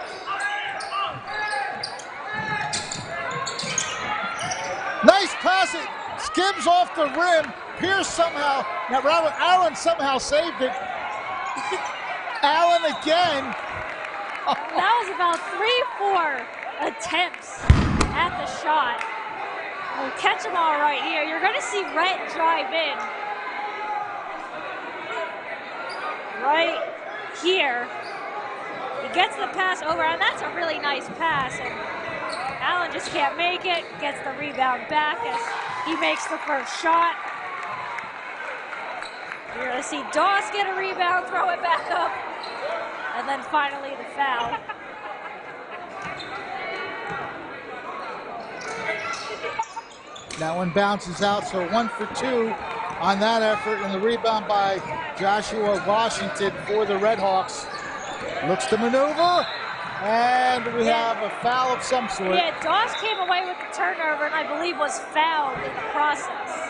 S15: Nice pass. It skims off the rim. Pierce somehow, now Allen somehow saved it. Allen again.
S3: That was about 3-4 attempts at the shot. We'll catch them all right here. You're going to see Rhett drive in. Right here. He gets the pass over, and that's a really nice pass. And Allen just can't make it. Gets the rebound back as he makes the first shot. You're going to see Doss get a rebound, throw it back up, and then finally the foul.
S15: That one bounces out, so 1 for 2 on that effort, and the rebound by Joshua Washington for the Redhawks. Looks to maneuver, and we have a foul of some sort.
S3: Yeah, Doss came away with the turnover and I believe was fouled in the process.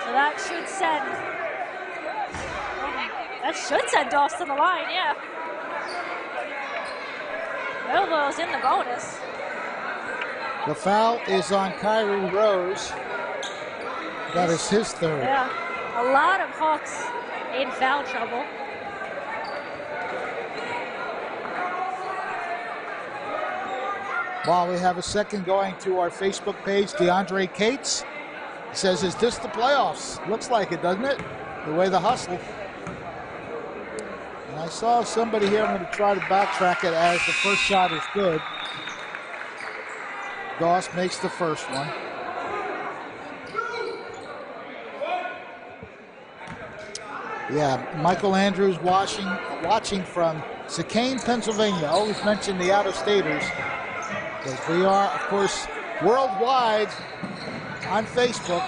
S3: So that should send Doss to the line, yeah. Millville's in the bonus.
S15: The foul is on Kyrie Rose. That is his third.
S3: Yeah, a lot of Hawks in foul trouble.
S15: While we have a second going to our Facebook page, DeAndre Cates says, is this the playoffs? Looks like it, doesn't it? The way the hustle. And I saw somebody here, I'm going to try to backtrack it as the first shot is good. Doss makes the first one. Yeah, Michael Andrews watching from Chicane, Pennsylvania. Always mention the out-of-staters, because we are, of course, worldwide on Facebook.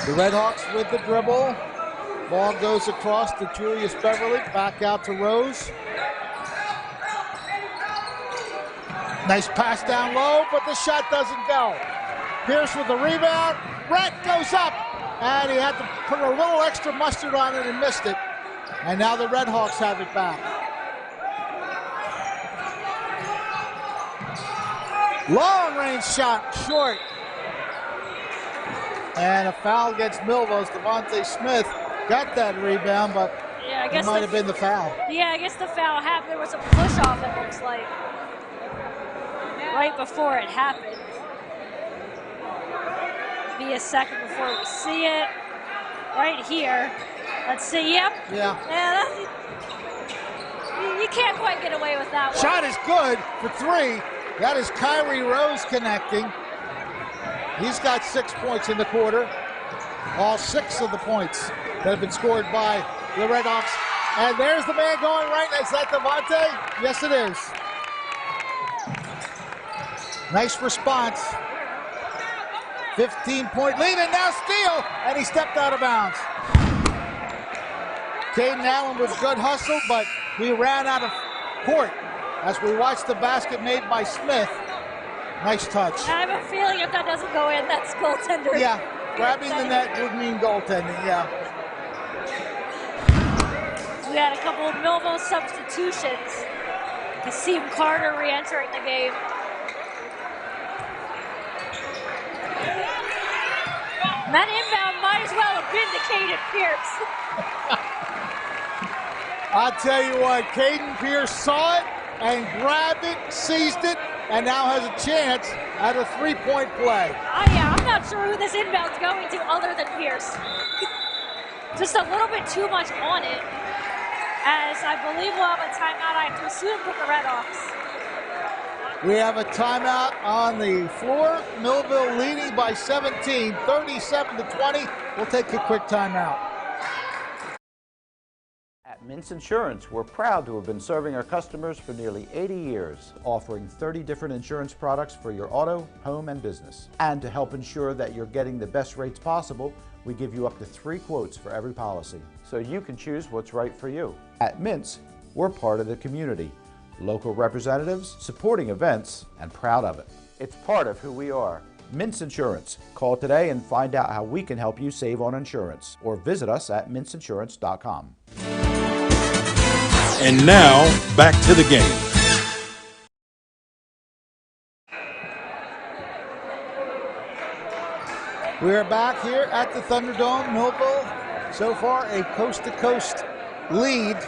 S15: The Redhawks with the dribble. Ball goes across to Julius Beverly, back out to Rose. Nice pass down low, but the shot doesn't go. Pierce with the rebound. Rhett goes up, and he had to put a little extra mustard on it and missed it. And now the Redhawks have it back. Long range shot, short. And a foul against Millville. Devontae Smith got that rebound, but
S3: yeah, I guess
S15: it might have been the foul.
S3: Yeah, I guess the foul happened. There was a push off, it looks like, right before it happened. Be a second before we see it. Right here. Let's see. Yep.
S15: Yeah.
S3: You can't quite get away with that one.
S15: Shot is good for 3. That is Kyrie Rose connecting. He's got 6 points in the quarter. All 6 of the points that have been scored by the Redhawks. And there's the man going right. Is that Devontae? Yes, it is. Nice response. 15-point lead, and now steal, and he stepped out of bounds. Caden Allen was good hustle, but we ran out of court as we watched the basket made by Smith. Nice touch.
S3: I have a feeling if that doesn't go in, that's goaltender.
S15: Yeah, grabbing the net would mean goaltending, yeah.
S3: We had a couple of Millville substitutions. Kasim Carter re-entering the game. That inbound might as well have vindicated Pierce.
S15: I'll tell you what, Caden Pierce saw it and grabbed it, seized it, and now has a chance at a 3-point play.
S3: Yeah, I'm not sure who this inbound's going to other than Pierce. Just a little bit too much on it, as I believe we'll have a timeout, I have to assume, from the Redhawks.
S15: We have a timeout on the floor. Millville leading by 17, 37-20. We'll take a quick timeout.
S5: At Mintz Insurance, we're proud to have been serving our customers for nearly 80 years, offering 30 different insurance products for your auto, home, and business. And to help ensure that you're getting the best rates possible, we give you up to 3 quotes for every policy, so you can choose what's right for you. At Mintz, we're part of the community. Local representatives, supporting events, and proud of it. It's part of who we are. Mintz Insurance. Call today and find out how we can help you save on insurance, or visit us at mintzinsurance.com.
S14: And now, back to the game.
S15: We're back here at the Thunderdome. Millville, so far, a coast-to-coast lead.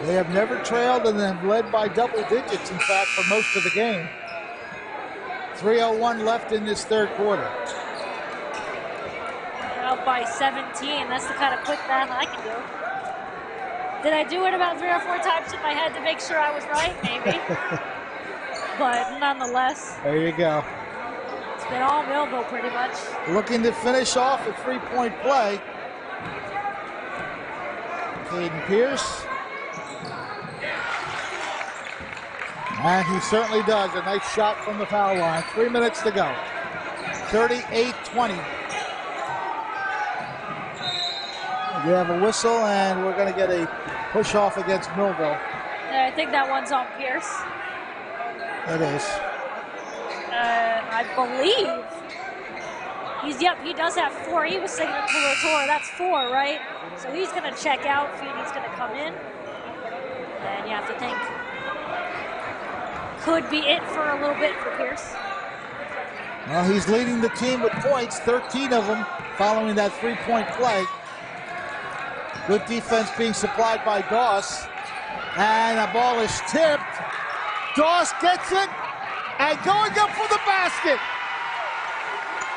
S15: They have never trailed and have led by double digits, in fact, for most of the game. 3:01 left in this third quarter.
S3: Up by 17. That's the kind of quick math I can do. Did I do it about 3 or 4 times in my head to make sure I was right? Maybe. But nonetheless.
S15: There you go.
S3: It's been all Millville pretty much.
S15: Looking to finish off a three-point play. Caden Pierce. And he certainly does. A nice shot from the foul line. 3 minutes to go. 38-20. We have a whistle, and we're going to get a push-off against Millville.
S3: I think that one's on Pierce.
S15: It is.
S3: I believe. He does have 4. He was signaling to Lator. That's 4, right? So he's going to check out. Feeney's going to come in. And you have to think. Could be it for a little bit for Pierce.
S15: Well, he's leading the team with points, 13 of them following that three-point play. Good defense being supplied by Doss. And the ball is tipped. Doss gets it and going up for the basket.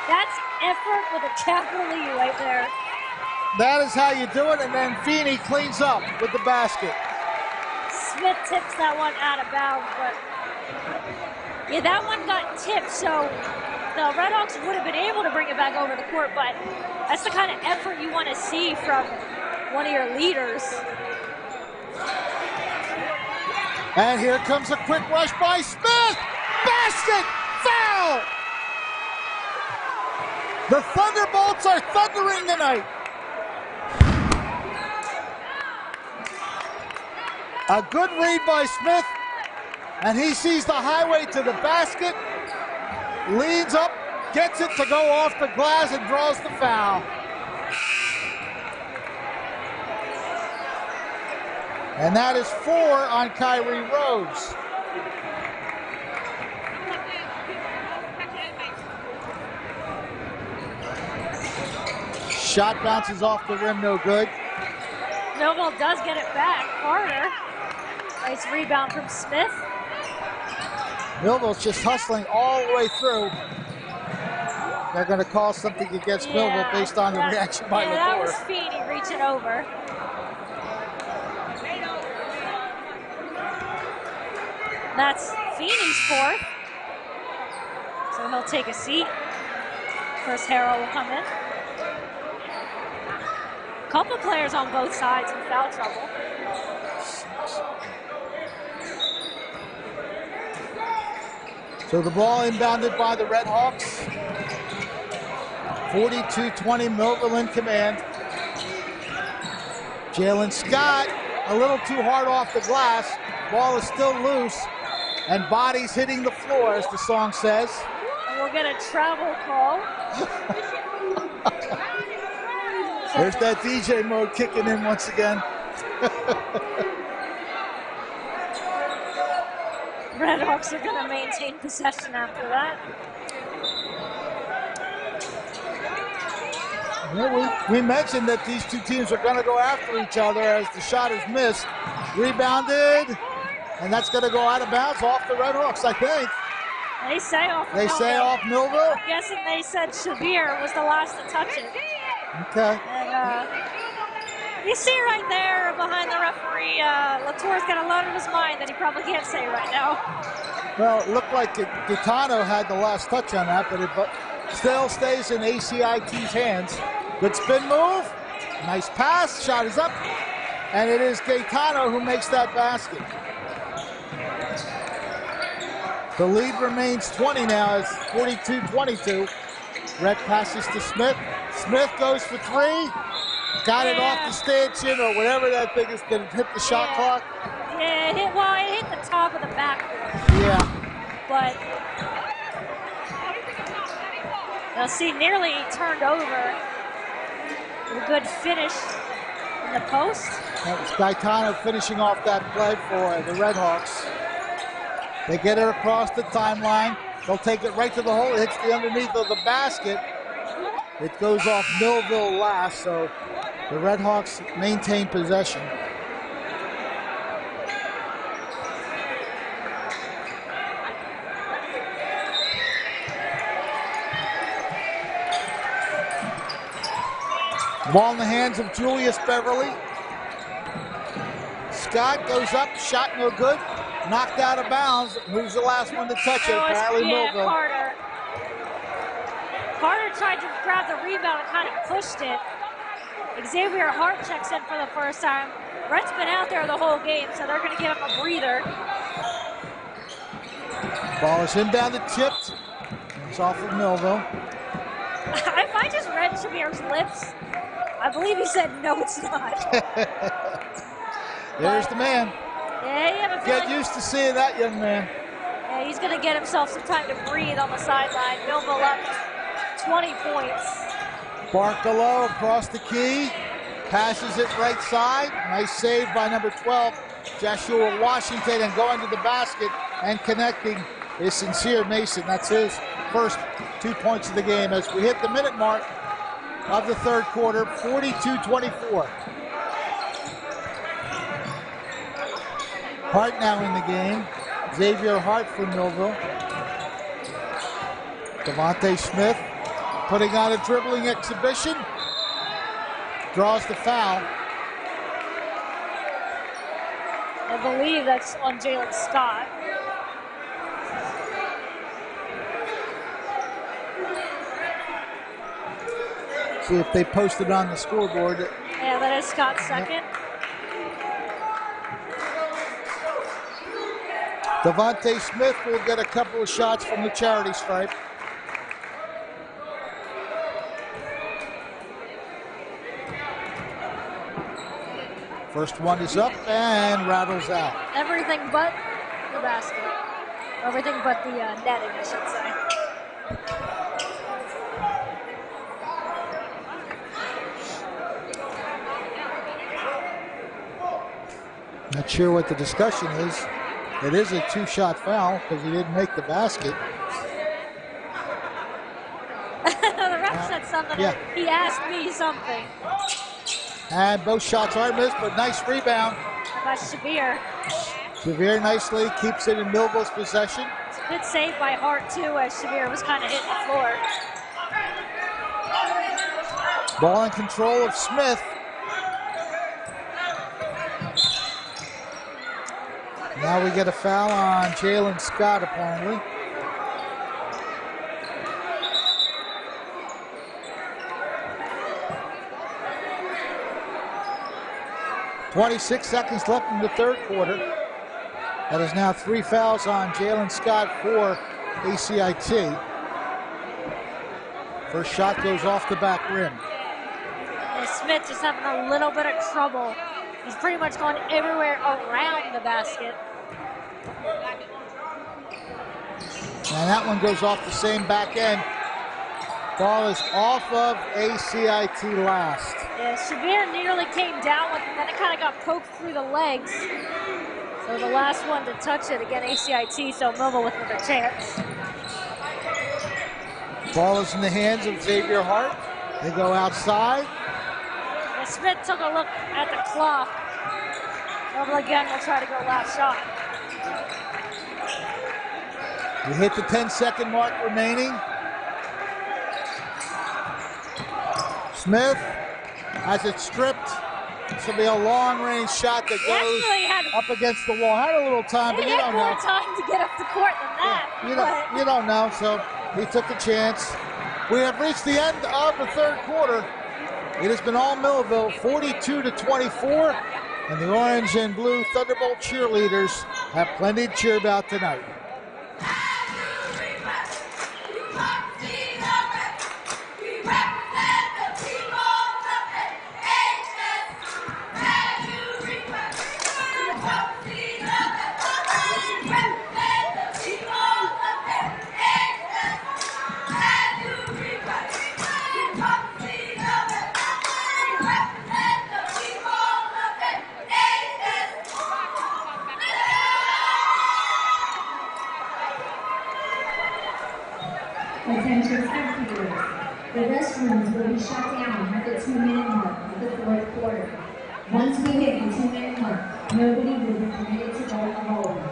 S3: That's effort with a capital E right there.
S15: That is how you do it, and then Feeney cleans up with the basket.
S3: Smith tips that one out of bounds, but yeah, that one got tipped, so the Redhawks would have been able to bring it back over the court, but that's the kind of effort you want to see from one of your leaders.
S15: And here comes a quick rush by Smith. Basket! Foul! The Thunderbolts are thundering tonight. A good read by Smith, and he sees the highway to the basket, leads up, gets it to go off the glass, and draws the foul. And that is 4 on Kyrie Rhodes. Shot bounces off the rim, no good.
S3: Millville does get it back. Carter. Nice rebound from Smith.
S15: Millville's just hustling all the way through. They're going to call something against Millville based on the reaction by Lator.
S3: That was Feeney reaching over. That's Feeney's 4th. So he'll take a seat. First Harrell will come in. Couple players on both sides in foul trouble.
S15: So the ball inbounded by the Redhawks. 42-20, Millville in command. Jalen Scott, a little too hard off the glass. Ball is still loose, and bodies hitting the floor, as the song says.
S3: And we'll get a travel call.
S15: There's that DJ mode kicking in once again.
S3: Redhawks are going to maintain possession after that.
S15: Yeah, we mentioned that these two teams are going to go after each other as the shot is missed. Rebounded, and that's going to go out of bounds off the Redhawks, I think.
S3: They say off
S15: They say off Millville?
S3: I'm guessing they said Shabir was the last to touch it.
S15: Okay.
S3: And you see right there behind the referee, Lator's got a lot on his mind that he probably can't say right now.
S15: Well, it looked like Gaetano had the last touch on that, but it still stays in ACIT's hands. Good spin move, nice pass, shot is up, and it is Gaetano who makes that basket. The lead remains 20 now, it's 42-22. Rhett passes to Smith. Smith goes for 3. Got it off the stanchion or whatever that thing is. Did it hit the shot clock?
S3: Yeah, it hit the top of the backboard.
S15: Yeah.
S3: But Now see, nearly turned over. A good finish in the post.
S15: That was Gaetano finishing off that play for the Red Hawks. They get it across the timeline. They'll take it right to the hole. It hits the underneath of the basket. It goes off Millville last, so the Red Hawks maintain possession. Ball in the hands of Julius Beverly. Scott goes up, shot no good, knocked out of bounds. Who's the last one to touch it? Apparently Millville.
S3: Carter. Carter tried to grab the rebound and kind of pushed it. Xavier Hart checks in for the first time. Rhett's been out there the whole game, so they're going to give him a breather.
S15: Ball is inbounded, tipped. It's off of Millville.
S3: If I just read Shamir's lips, I believe he said, no, it's not.
S15: There's the man.
S3: Yeah, you have a
S15: Get
S3: feeling.
S15: used to seeing that young man.
S3: Yeah, he's going to get himself some time to breathe on the sideline. Millville up 20 points.
S15: Barcelo across the key. Passes it right side. Nice save by number 12, Joshua Washington, and going to the basket and connecting is Sincere Mason. That's his first 2 points of the game as we hit the minute mark of the third quarter, 42-24. Hart now in the game. Xavier Hart from Millville. Devontae Smith putting on a dribbling exhibition. Draws the foul.
S3: I believe that's on Jalen Scott.
S15: See if they posted on the scoreboard.
S3: Yeah, that is Scott's second.
S15: Devontae Smith will get a couple of shots from the charity stripe. First one is up and rattles out.
S3: Everything but the basket. Everything but the netting, I should say.
S15: Not sure what the discussion is. It is a two-shot foul because he didn't make the basket.
S3: The ref said something.
S15: Yeah.
S3: He asked me something.
S15: And both shots are missed, but nice rebound.
S3: By Shabir.
S15: Shabir nicely keeps it in Millville's possession.
S3: It's a good save by Hart, too, as Shabir was kind of hitting the floor.
S15: Ball in control of Smith. Now we get a foul on Jalen Scott, apparently. .26 seconds left in the third quarter. That is now 3 fouls on Jalen Scott for ACIT. First shot goes off the back rim.
S3: And Smith just having a little bit of trouble. He's pretty much gone everywhere around the basket.
S15: And that one goes off the same back end. Ball is off of ACIT last.
S3: Yeah, Shabir nearly came down with it, then it kind of got poked through the legs. So the last one to touch it, again, ACIT, so Millville with a chance.
S15: Ball is in the hands of Xavier Hart. They go outside.
S3: And Smith took a look at the clock. Millville again will try to go last shot.
S15: We hit the 10-second mark remaining. Smith has it stripped. This will be a long-range shot that goes up against the wall. Had a little time, but you don't know.
S3: He had more time to get up the court than that.
S15: Yeah, you don't know, so he took a chance. We have reached the end of the third quarter. It has been all Millville, 42-24, and the orange and blue Thunderbolt cheerleaders have plenty to cheer about tonight.
S16: Attention spectators. The restrooms will be shut down at the 2-minute mark of the fourth quarter. Once we hit the 2-minute mark, nobody will be permitted to go in the hallway.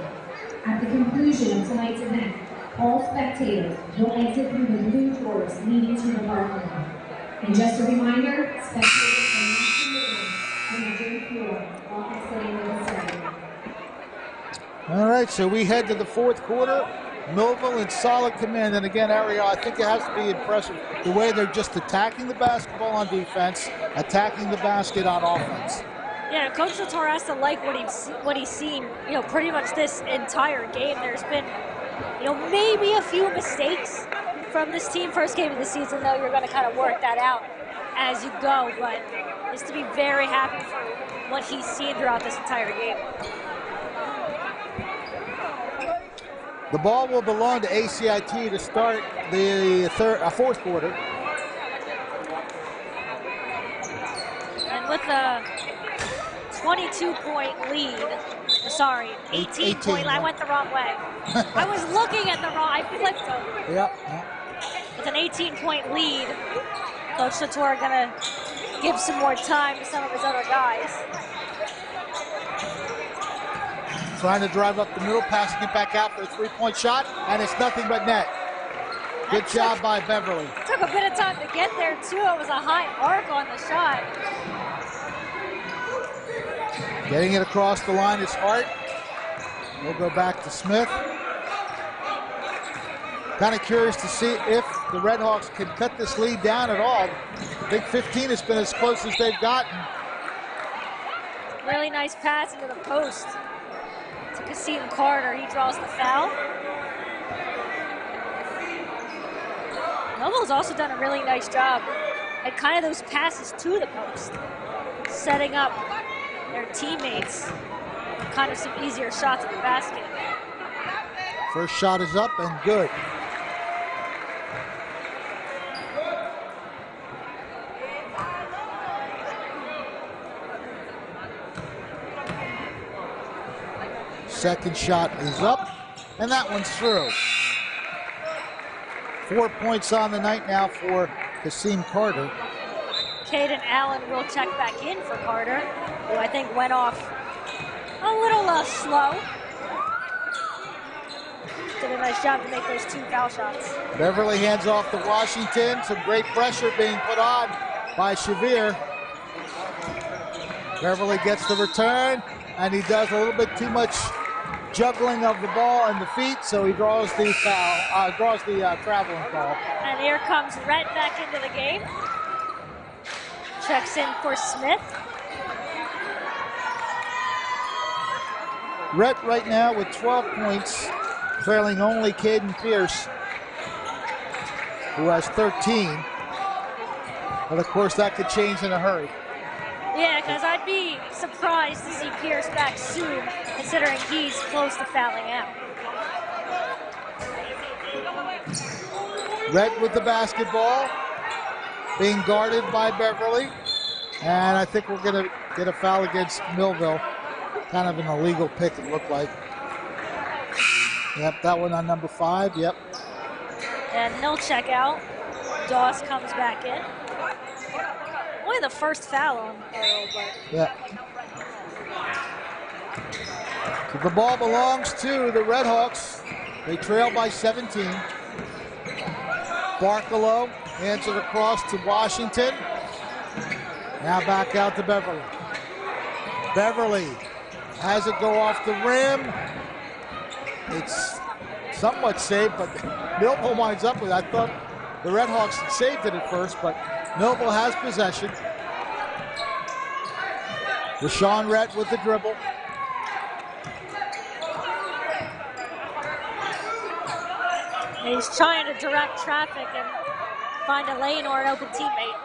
S16: At the conclusion of tonight's event, all spectators will exit through the blue doors leading to the parking lot. And just a reminder, spectators are not permitted on the gym floor while exiting the facility.
S15: All right, so we head to the fourth quarter. Millville in solid command. And again, Ariel, I think it has to be impressive the way they're just attacking the basketball on defense, attacking the basket on offense.
S3: Yeah, Coach Lator has to like what he's seen, pretty much this entire game. There's been, maybe a few mistakes from this team. First game of the season, though, you're going to kind of work that out as you go. But just to be very happy for what he's seen throughout this entire game.
S15: The ball will belong to ACIT to start the fourth quarter.
S3: And with a 22-point lead, 18-point lead, I went the wrong way. I was looking at the wrong, I flipped over.
S15: Yep.
S3: With an 18-point lead, Coach Lator gonna give some more time to some of his other guys.
S15: Trying to drive up the middle, passing it back out for a three-point shot, and it's nothing but net. Good job by Beverly.
S3: Took a bit of time to get there, too. It was a high arc on the shot.
S15: Getting it across the line is Hart. We'll go back to Smith. Kind of curious to see if the Redhawks can cut this lead down at all. Big 15 has been as close as they've gotten.
S3: Really nice pass into the post. To Kasim Carter, he draws the foul. Millville's also done a really nice job at kind of those passes to the post, setting up their teammates kind of some easier shots at the basket.
S15: First shot is up and good. Second shot is up, and that one's through. 4 points on the night now for Kasim Carter.
S3: Caden Allen will check back in for Carter, who I think went off a little slow. Did a nice job to make those 2 foul shots.
S15: Beverly hands off to Washington. Some great pressure being put on by Shavir. Beverly gets the return, and he does a little bit too much juggling of the ball and the feet, so he draws the foul, traveling foul.
S3: And here comes Rhett back into the game. Checks in for Smith.
S15: Rhett right now with 12 points, trailing only Caden Pierce, who has 13. But of course that could change in a hurry.
S3: Yeah, because I'd be surprised to see Pierce back soon, considering he's close to fouling out.
S15: Rhett with the basketball, being guarded by Beverly. And I think we're going to get a foul against Millville. Kind of an illegal pick, it looked like. Yep, that one on number 5, yep.
S3: And he'll check out. Doss comes back in. Only the first foul on Earl, but...
S15: Yeah. So the ball belongs to the Redhawks. They trail by 17. Barkalow hands it across to Washington. Now back out to Beverly. Beverly has it go off the rim. It's somewhat safe, but Millville winds up with it. I thought the Redhawks had saved it at first, but Millville has possession. Rashawn Rhett with the dribble.
S3: He's trying to direct traffic and find a lane or an open teammate.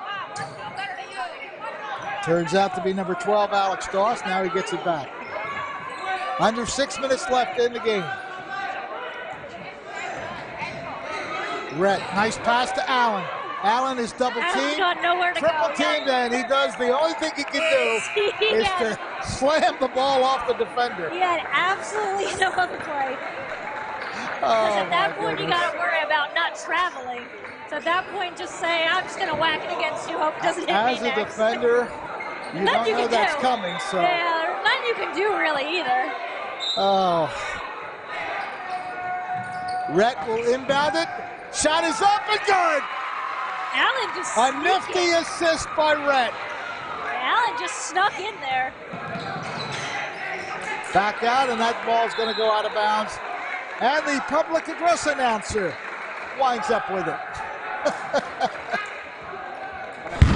S15: Turns out to be number 12, Alex Doss. Now he gets it back. Under 6 minutes left in the game. Rhett, nice pass to Allen. Allen is double teamed, triple teamed, and he does the only thing he can do is to slam the ball off the defender.
S3: He had absolutely no other play. Because at that point, you got to worry about not not traveling. So at that point, just say, I'm just going to whack it against you, hope it doesn't hit me
S15: As a
S3: next.
S15: defender, you don't know that's coming. So.
S3: Yeah, there's nothing you can do really either.
S15: Oh. Rhett will inbound it. Shot is up and good.
S3: Allen just
S15: A nifty assist by Rhett.
S3: Allen just snuck in there.
S15: Back out, and that ball's going to go out of bounds. And the public address announcer winds up with it.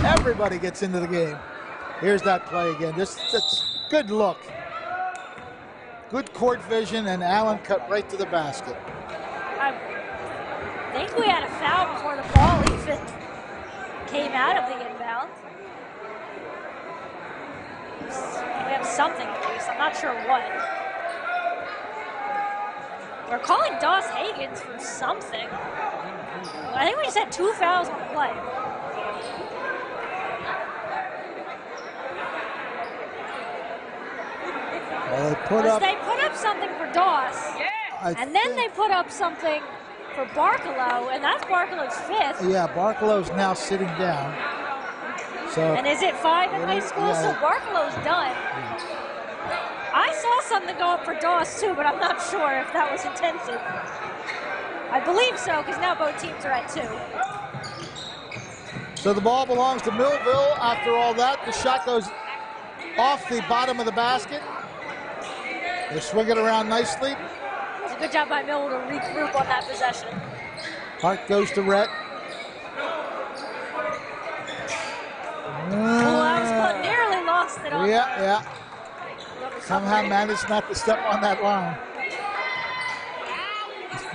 S15: Everybody gets into the game. Here's that play again. That's good look. Good court vision, and Allen cut right to the basket.
S3: I think we had a foul before the ball even came out of the inbound. We have something at least. I'm not sure what. We're calling Doss Hagens for something. I think we just had 2 fouls on the play.
S15: Well,
S3: they put up something for Doss, and then they put up something for Barkalow, and that's Barkalow's 5th.
S15: Yeah, Barkalow's now sitting down. So,
S3: and is it 5 in high school?
S15: Yeah.
S3: So Barkalow's done.
S15: Yeah.
S3: I saw something go up for Doss too, but I'm not sure if that was intensive. I believe so, because now both teams are at 2.
S15: So the ball belongs to Millville. After all that, the shot goes off the bottom of the basket. They swing it around nicely.
S3: It's a good job by Millville to regroup on that possession.
S15: Hart goes to Rhett.
S3: Nearly lost it on
S15: Yeah. Somehow managed not to step on that line.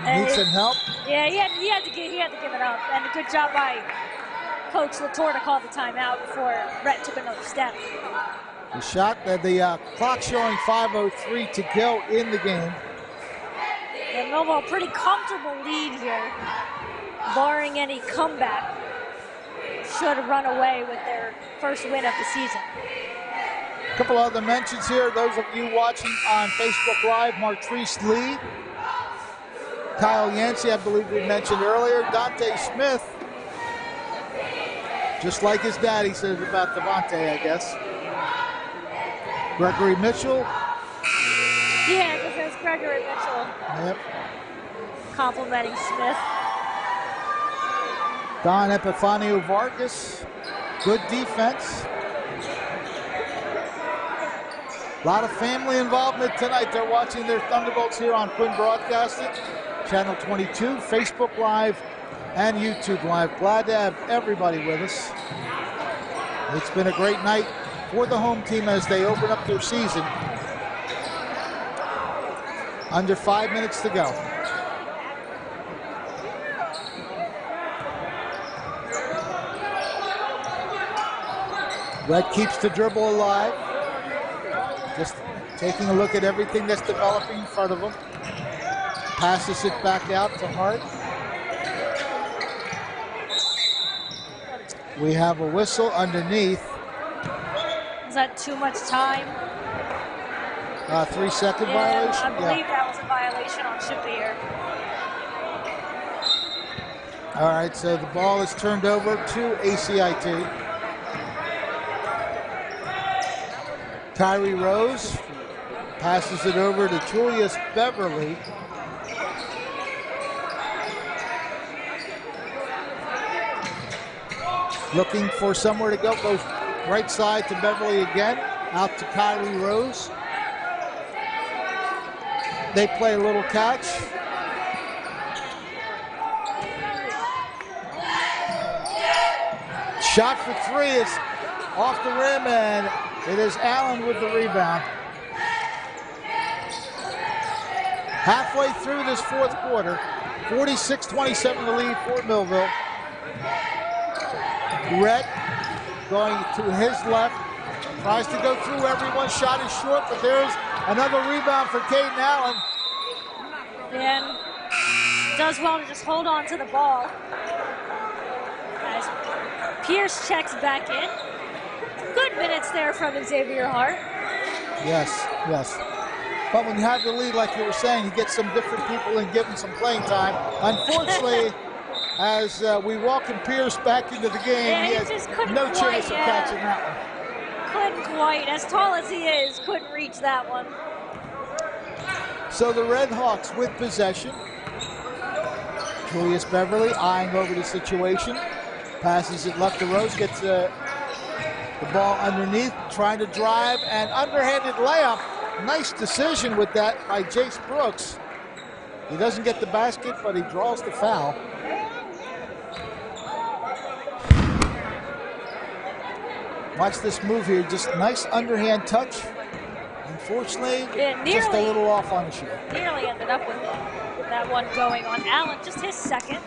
S15: Needs some help.
S3: Yeah, he had to give it up. And a good job by Coach Lator to call the timeout before Rhett took another step.
S15: The shot, the clock showing 5:03 to go in the game.
S3: And Millville, a pretty comfortable lead here, barring any comeback. Should run away with their first win of the season.
S15: A couple other mentions here. Those of you watching on Facebook Live, Martrice Lee, Kyle Yancey, I believe we mentioned earlier, Dante Smith, just like his daddy says about Devontae, I guess. Gregory Mitchell.
S3: Yeah, because there's Gregory Mitchell.
S15: Yep.
S3: Complimenting Smith.
S15: Don Epifanio Vargas, good defense. A lot of family involvement tonight. They're watching their Thunderbolts here on Quinn Broadcasting, Channel 22, Facebook Live, and YouTube Live. Glad to have everybody with us. It's been a great night for the home team as they open up their season. Under 5 minutes to go. Red keeps the dribble alive. Just taking a look at everything that's developing in front of him. Passes it back out to Hart. We have a whistle underneath.
S3: Is that too much time?
S15: 3-second violation?
S3: I believe that was a violation on Shapier.
S15: All right, so the ball is turned over to ACIT. Kyrie Rose passes it over to Julius Beverly. Looking for somewhere to go. Goes right side to Beverly again. Out to Kyrie Rose. They play a little catch. Shot for 3. It's off the rim, and it is Allen with the rebound. Halfway through this fourth quarter, 46-27 the lead for Millville. Rhett going to his left, tries to go through everyone. Shot is short, but there's another rebound for Caden Allen.
S3: And does well to just hold on to the ball. As Pierce checks back in. Good minutes there from Xavier Hart.
S15: Yes. But when you have the lead, like you were saying, you get some different people and give them some playing time. Unfortunately, as we welcome Pierce back into the game.
S3: Yeah,
S15: he
S3: he
S15: has
S3: just couldn't
S15: no
S3: quite,
S15: chance of catching that one.
S3: Couldn't quite, as tall as he is, couldn't reach that one.
S15: So the Red Hawks with possession. Julius Beverly eyeing over the situation. Passes it left to Rose, gets the ball underneath, trying to drive, and underhanded layup. Nice decision with that by Jace Brooks. He doesn't get the basket, but he draws the foul. Watch this move here, just nice underhand touch. Unfortunately, just a little off on the shot.
S3: Nearly ended up with that one going on Allen, just his second.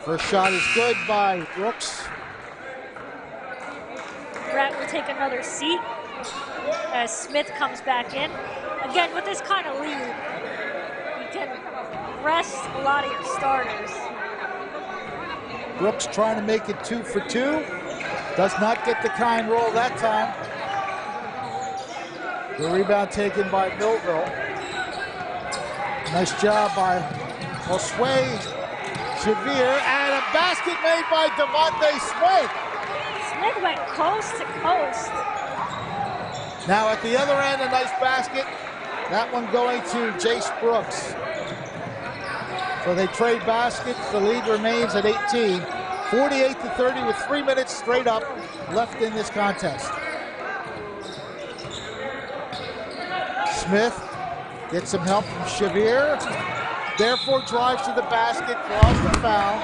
S15: First shot is good by Brooks.
S3: Brett will take another seat as Smith comes back in. Again, with this kind of lead, you can rest a lot of your starters.
S15: Brooks trying to make it 2 for 2. Does not get the kind roll that time. The rebound taken by Millville. Nice job by Josue Javier, and a basket made by Devontae Smith.
S3: Smith went coast to coast.
S15: Now at the other end, a nice basket. That one going to Jace Brooks. So they trade baskets. The lead remains at 18. 48-30 with 3 minutes straight up left in this contest. Smith gets some help from Xavier. Therefore drives to the basket, draws the foul.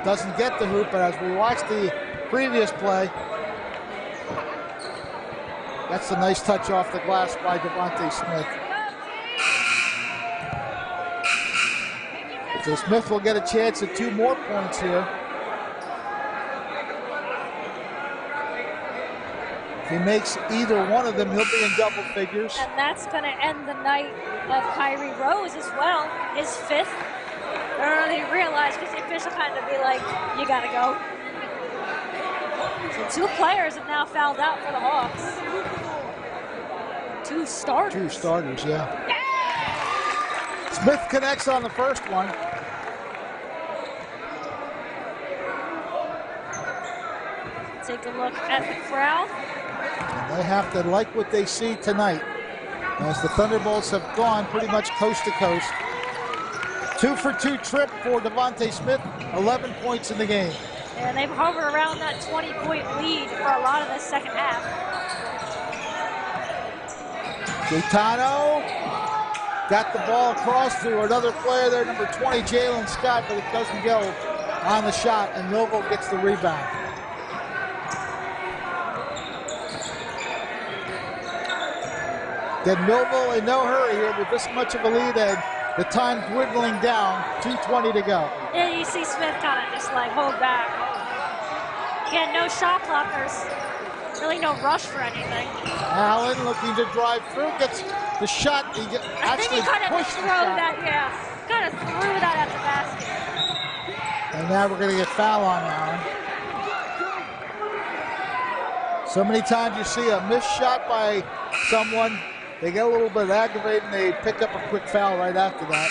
S15: Doesn't get the hoop, but as we watch the previous play, that's a nice touch off the glass by Devontae Smith. So Smith will get a chance at 2 more points here. If he makes either one of them, he'll be in double figures.
S3: And that's going to end the night of Kyrie Rose as well, his 5th. I don't really realize because the official kind of be like, you got to go. So 2 players have now fouled out for the Hawks. 2 starters.
S15: 2 starters, yeah. Smith connects on the first one.
S3: Take a look at the crowd.
S15: And they have to like what they see tonight, as the Thunderbolts have gone pretty much coast to coast. 2 for 2 trip for Devontae Smith, 11 points in the game.
S3: And they've hovered around that 20-point lead for a lot of the second half.
S15: Gaetano got the ball across to another player there, number 20, Jalen Scott, but it doesn't go on the shot, and Millville gets the rebound. Then Millville in no hurry here with this much of a lead and the time dwindling down, 2:20 to go.
S3: Yeah, you see Smith kind of just like hold back. Again, no shot blockers. Really no rush for anything.
S15: Allen looking to drive through, gets the shot.
S3: I think he kind of threw that, kind of threw that at the basket.
S15: And now we're going to get foul on Allen. So many times you see a missed shot by someone, they get a little bit aggravated and they pick up a quick foul right after that.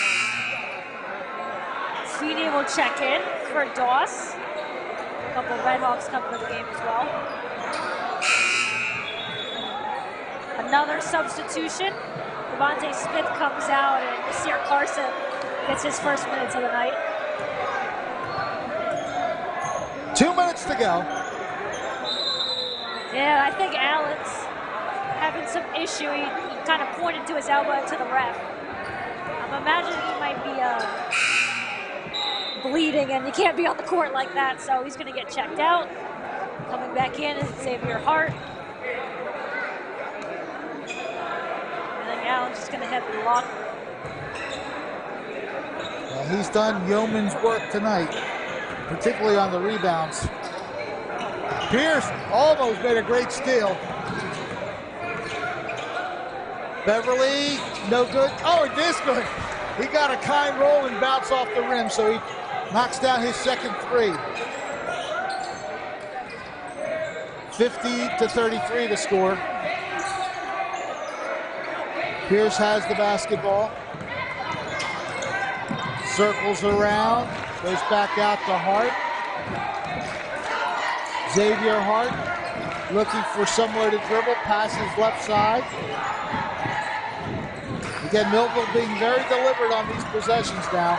S3: Feeney will check in for Doss. A couple of Red Hawks coming to the game as well. Another substitution. Devontae Smith comes out and Nasir Carson gets his first minutes of the night.
S15: 2 minutes to go.
S3: Yeah, I think Allen's having some issue. He kind of pointed to his elbow to the ref. I'm imagining he might be bleeding, and you can't be on the court like that, so he's going to get checked out. Coming back in is Xavier Hart. I think Allen's just going to head to the locker.
S15: Well, he's done yeoman's work tonight, particularly on the rebounds. Pierce almost made a great steal. Beverly, no good. Oh, it is good. He got a kind roll and bounce off the rim, so he knocks down his second 3. 50-33 to score. Pierce has the basketball. Circles around. Goes back out to Hart. Xavier Hart looking for somewhere to dribble. Passes left side. Again, Millville being very deliberate on these possessions now.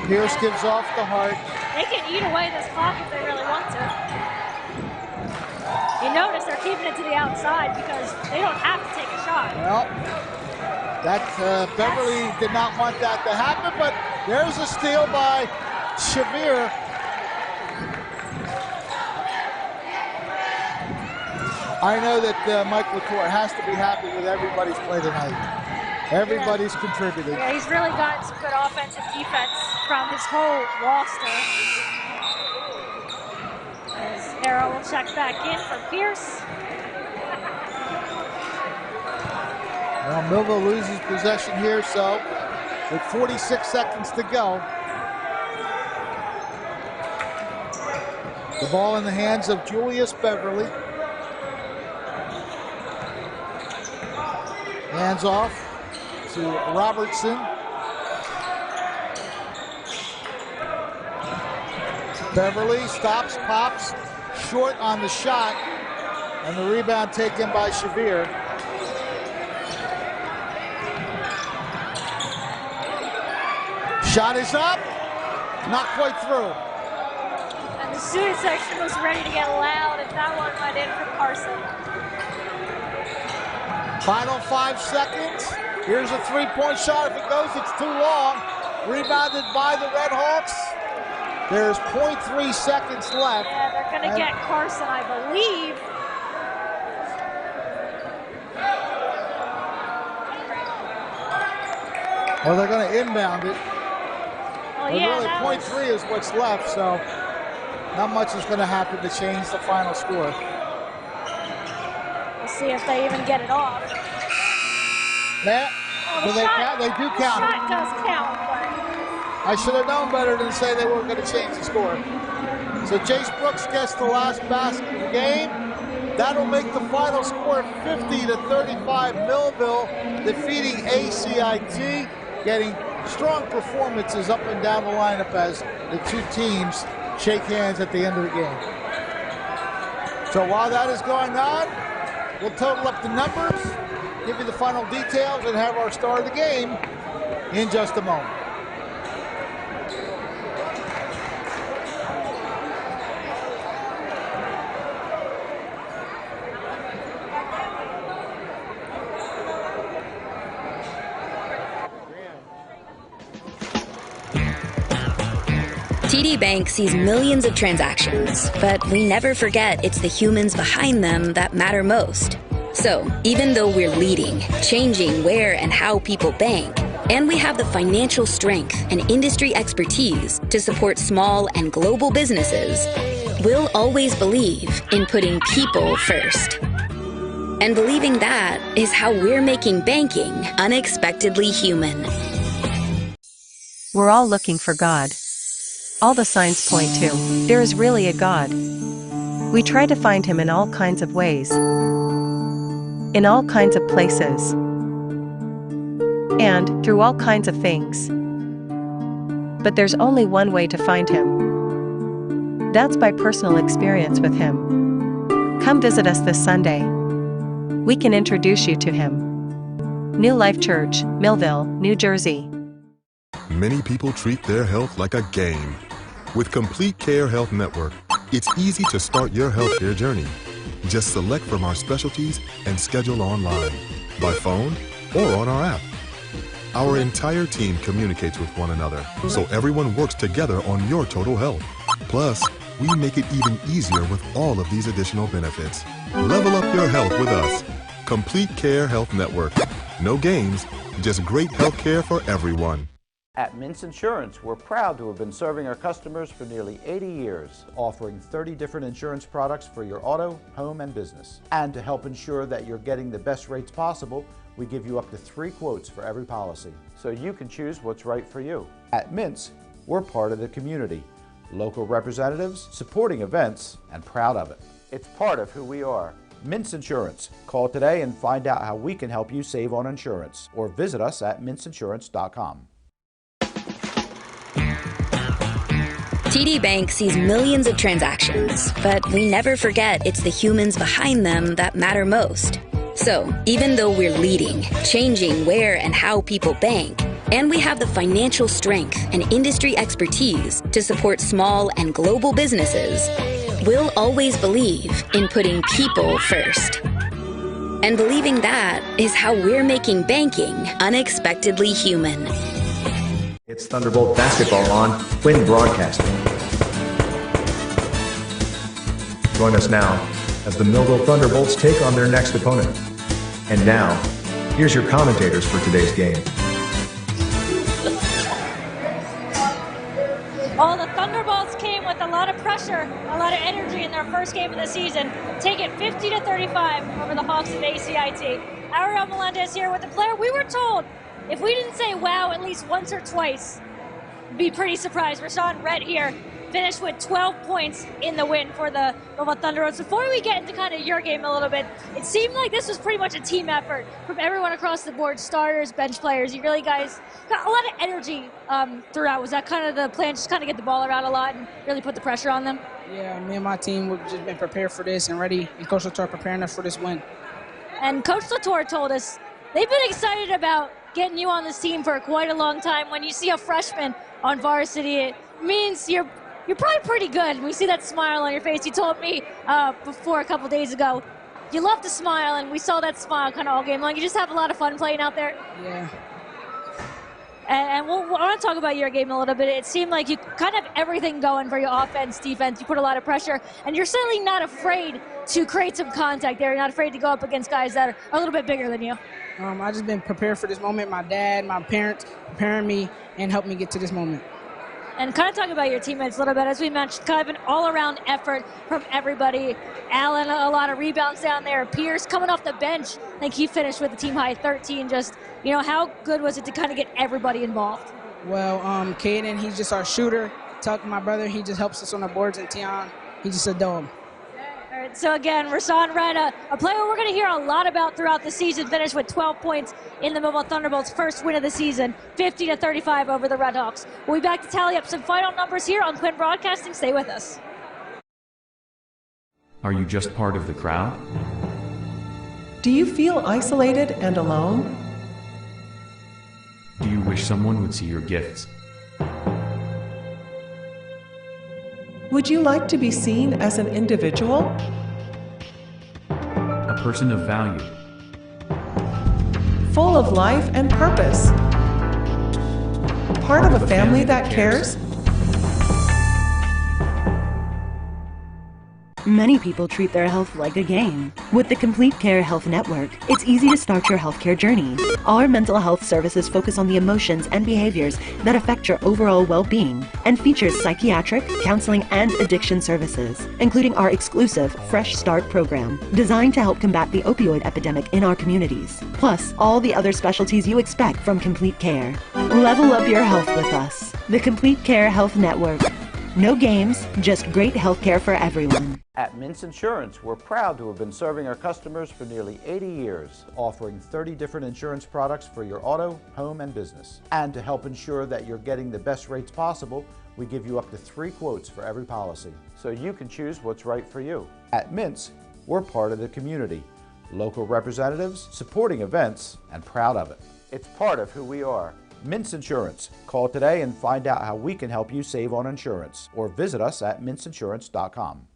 S15: Pierce gives off to Hart.
S3: They can eat away this clock if they really want to. You notice they're keeping it to the outside because they don't have to take a shot.
S15: Well, Beverly did not want that to happen, but there's a steal by Shavir. I know that Mike Lator has to be happy with everybody's play tonight. Everybody's contributed.
S3: Yeah, he's really gotten some good offensive defense from his whole roster. As Arrow will check back in for Pierce.
S15: Well, Millville loses possession here, so with 46 seconds to go. The ball in the hands of Julius Beverly. Hands off to Robertson. Beverly stops, pops, short on the shot, and the rebound taken by Shavir. Shot is up, not quite through.
S3: And the student section was ready to get loud if that one went in for Carson.
S15: Final 5 seconds. Here's a three-point shot. If it goes, it's too long. Rebounded by the Red Hawks. There's 0.3 seconds left.
S3: Yeah, they're going to get Carson, I believe.
S15: Well, they're going to inbound it.
S3: Well,
S15: but
S3: yeah,
S15: really, 0.3 is what's left, so not much is going to happen to change the final score.
S3: We'll see if they even get it off.
S15: Yeah,
S3: the shot,
S15: they do
S3: the
S15: count it.
S3: shot does count, but
S15: I should have known better than say they weren't going to change the score. So Jace Brooks gets the last basket of the game. That'll make the final score 50-35. Millville defeating ACIT, getting strong performances up and down the lineup as the two teams shake hands at the end of the game. So while that is going on, we'll total up the numbers, give you the final details, and have our star of the game in just a moment.
S10: TD Bank sees millions of transactions, but we never forget it's the humans behind them that matter most. So, even though we're leading, changing where and how people bank, and we have the financial strength and industry expertise to support small and global businesses, we'll always believe in putting people first. And believing that is how we're making banking unexpectedly human.
S12: We're all looking for God. All the signs point to, there is really a God. We try to find him in all kinds of ways, in all kinds of places, and through all kinds of things. But there's only one way to find him. That's by personal experience with him. Come visit us this Sunday. We can introduce you to him. New Life Church, Millville, New Jersey.
S4: Many people treat their health like a game. With Complete Care Health Network, it's easy to start your healthcare journey. Just select from our specialties and schedule online, by phone, or on our app. Our entire team communicates with one another, so everyone works together on your total health. Plus, we make it even easier with all of these additional benefits. Level up your health with us. Complete Care Health Network. No games, just great healthcare for everyone.
S5: At Mintz Insurance, we're proud to have been serving our customers for nearly 80 years, offering 30 different insurance products for your auto, home, and business. And to help ensure that you're getting the best rates possible, we give you up to 3 quotes for every policy, so you can choose what's right for you. At Mintz, we're part of the community, local representatives, supporting events, and proud of it. It's part of who we are. Mintz Insurance. Call today and find out how we can help you save on insurance, or visit us at mintzinsurance.com.
S10: TD Bank sees millions of transactions, but we never forget it's the humans behind them that matter most. So, even though we're leading, changing where and how people bank, and we have the financial strength and industry expertise to support small and global businesses, we'll always believe in putting people first. And believing that is how we're making banking unexpectedly human.
S2: It's Thunderbolt basketball on Quinn Broadcasting. Join us now as the Millville Thunderbolts take on their next opponent. And now, here's your commentators for today's game.
S3: Oh, the Thunderbolts came with a lot of pressure, a lot of energy in their first game of the season. Take it 50-35 over the Hawks of ACIT. Ariel Melendez here with the player. We were told if we didn't say wow at least once or twice, we'd be pretty surprised. Rashawn Rhett here finished with 12 points in the win for the Millville Thunderbolts. Before we get into kind of your game a little bit, it seemed like this was pretty much a team effort from everyone across the board, starters, bench players. You really guys got a lot of energy throughout. Was that kind of the plan, just kind of get the ball around a lot and really put the pressure on them?
S17: Yeah, me and my team, we've just been prepared for this and ready, and Coach Lator preparing us for this win. And Coach Lator told us they've been excited about getting you on this team for quite a long time. When you see a freshman on varsity, it means you're probably pretty good. We see that smile on your face. You told me before a couple days ago, you love to smile, and we saw that smile kind of all game long. You just have a lot of fun playing out there. Yeah. And I want to talk about your game a little bit. It seemed like you kind of have everything going for your offense, defense. You put a lot of pressure, and you're certainly not afraid to create some contact there. You're not afraid to go up against guys that are a little bit bigger than you. I just been prepared for this moment. My dad, my parents preparing me and helped me get to this moment. And kind of talk about your teammates a little bit. As we mentioned, kind of an all-around effort from everybody. Allen, a lot of rebounds down there. Pierce coming off the bench. I think he finished with a team-high 13. Just, how good was it to kind of get everybody involved? Well, Caden, he's just our shooter. Tuck, my brother, he just helps us on the boards. And Tion, he's just a dome. All right, so again, Rashawn Rhett, a player we're going to hear a lot about throughout the season, finished with 12 points in the Millville Thunderbolts' first win of the season, 50-35 over the Redhawks. We'll be back to tally up some final numbers here on Quinn Broadcasting. Stay with us.
S11: Are you just part of the crowd?
S12: Do you feel isolated and alone?
S11: Do you wish someone would see your gifts?
S12: Would you like to be seen as an individual?
S11: A person of value.
S12: Full of life and purpose. Part of a family that cares?
S13: Many people treat their health like a game. With the Complete Care Health Network, it's easy to start your healthcare journey. Our mental health services focus on the emotions and behaviors that affect your overall well-being and features psychiatric, counseling, and addiction services, including our exclusive Fresh Start program, designed to help combat the opioid epidemic in our communities, plus all the other specialties you expect from Complete Care. Level up your health with us. The Complete Care Health Network. No games, just great healthcare for everyone.
S5: At Mintz Insurance, we're proud to have been serving our customers for nearly 80 years, offering 30 different insurance products for your auto, home, and business. And to help ensure that you're getting the best rates possible, we give you up to 3 quotes for every policy, so you can choose what's right for you. At Mintz, we're part of the community, local representatives, supporting events, and proud of it. It's part of who we are. Mintz Insurance. Call today and find out how we can help you save on insurance, or visit us at mintzinsurance.com.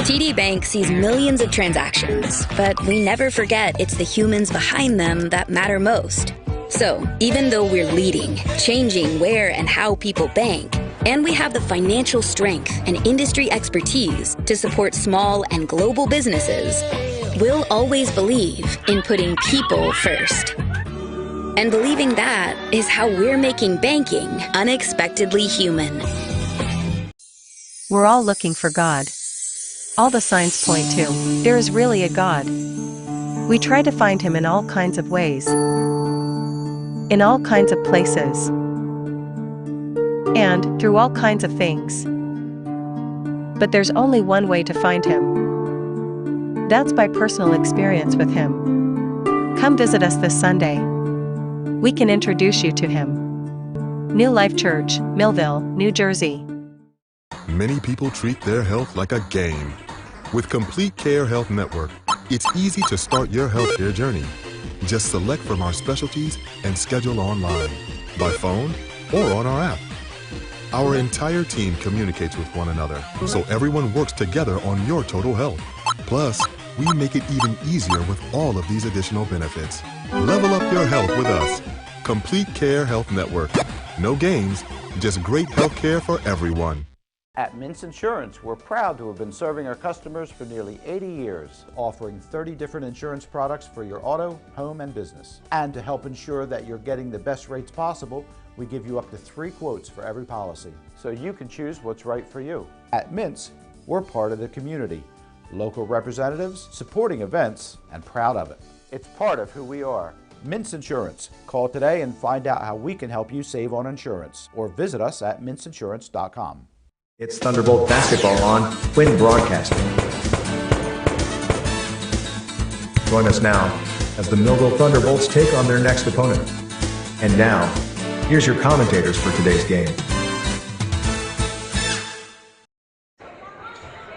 S10: TD Bank sees millions of transactions, but we never forget it's the humans behind them that matter most. So, even though we're leading, changing where and how people bank, and we have the financial strength and industry expertise to support small and global businesses, we'll always believe in putting people first. And believing that is how we're making banking unexpectedly human.
S12: We're all looking for God. All the signs point to, there is really a God. We try to find him in all kinds of ways, in all kinds of places, and through all kinds of things. But there's only one way to find him. That's by personal experience with him. Come visit us this Sunday. We can introduce you to him. New Life Church, Millville, New Jersey.
S4: Many people treat their health like a game. With Complete Care Health Network, it's easy to start your healthcare journey. Just select from our specialties and schedule online, by phone, or on our app. Our entire team communicates with one another, so everyone works together on your total health. Plus, we make it even easier with all of these additional benefits. Level up your health with us. Complete Care Health Network. No games, just great health care for everyone.
S5: At Mintz Insurance, we're proud to have been serving our customers for nearly 80 years, offering 30 different insurance products for your auto, home, and business. And to help ensure that you're getting the best rates possible, we give you up to 3 quotes for every policy, so you can choose what's right for you. At Mintz, we're part of the community, local representatives, supporting events, and proud of it. It's part of who we are. Mintz Insurance. Call today and find out how we can help you save on insurance, or visit us at mintzinsurance.com.
S2: It's Thunderbolt basketball on Quinn Broadcasting. Join us now as the Millville Thunderbolts take on their next opponent. And now, here's your commentators for today's game.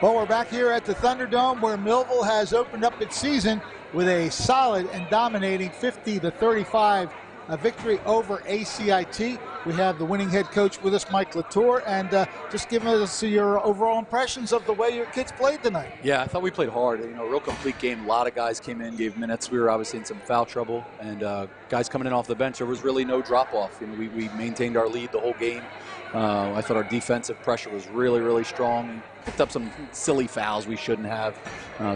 S15: Well, we're back here at the Thunderdome where Millville has opened up its season with a solid and dominating 50-35 victory over ACIT. We have the winning head coach with us, Mike Lator, and just give us your overall impressions of the way your kids played tonight.
S6: Yeah, I thought we played hard. You know, real complete game. A lot of guys came in, gave minutes. We were obviously in some foul trouble, and guys coming in off the bench, there was really no drop-off. You know, we maintained our lead the whole game. I thought our defensive pressure was really, really strong. Picked up some silly fouls we shouldn't have,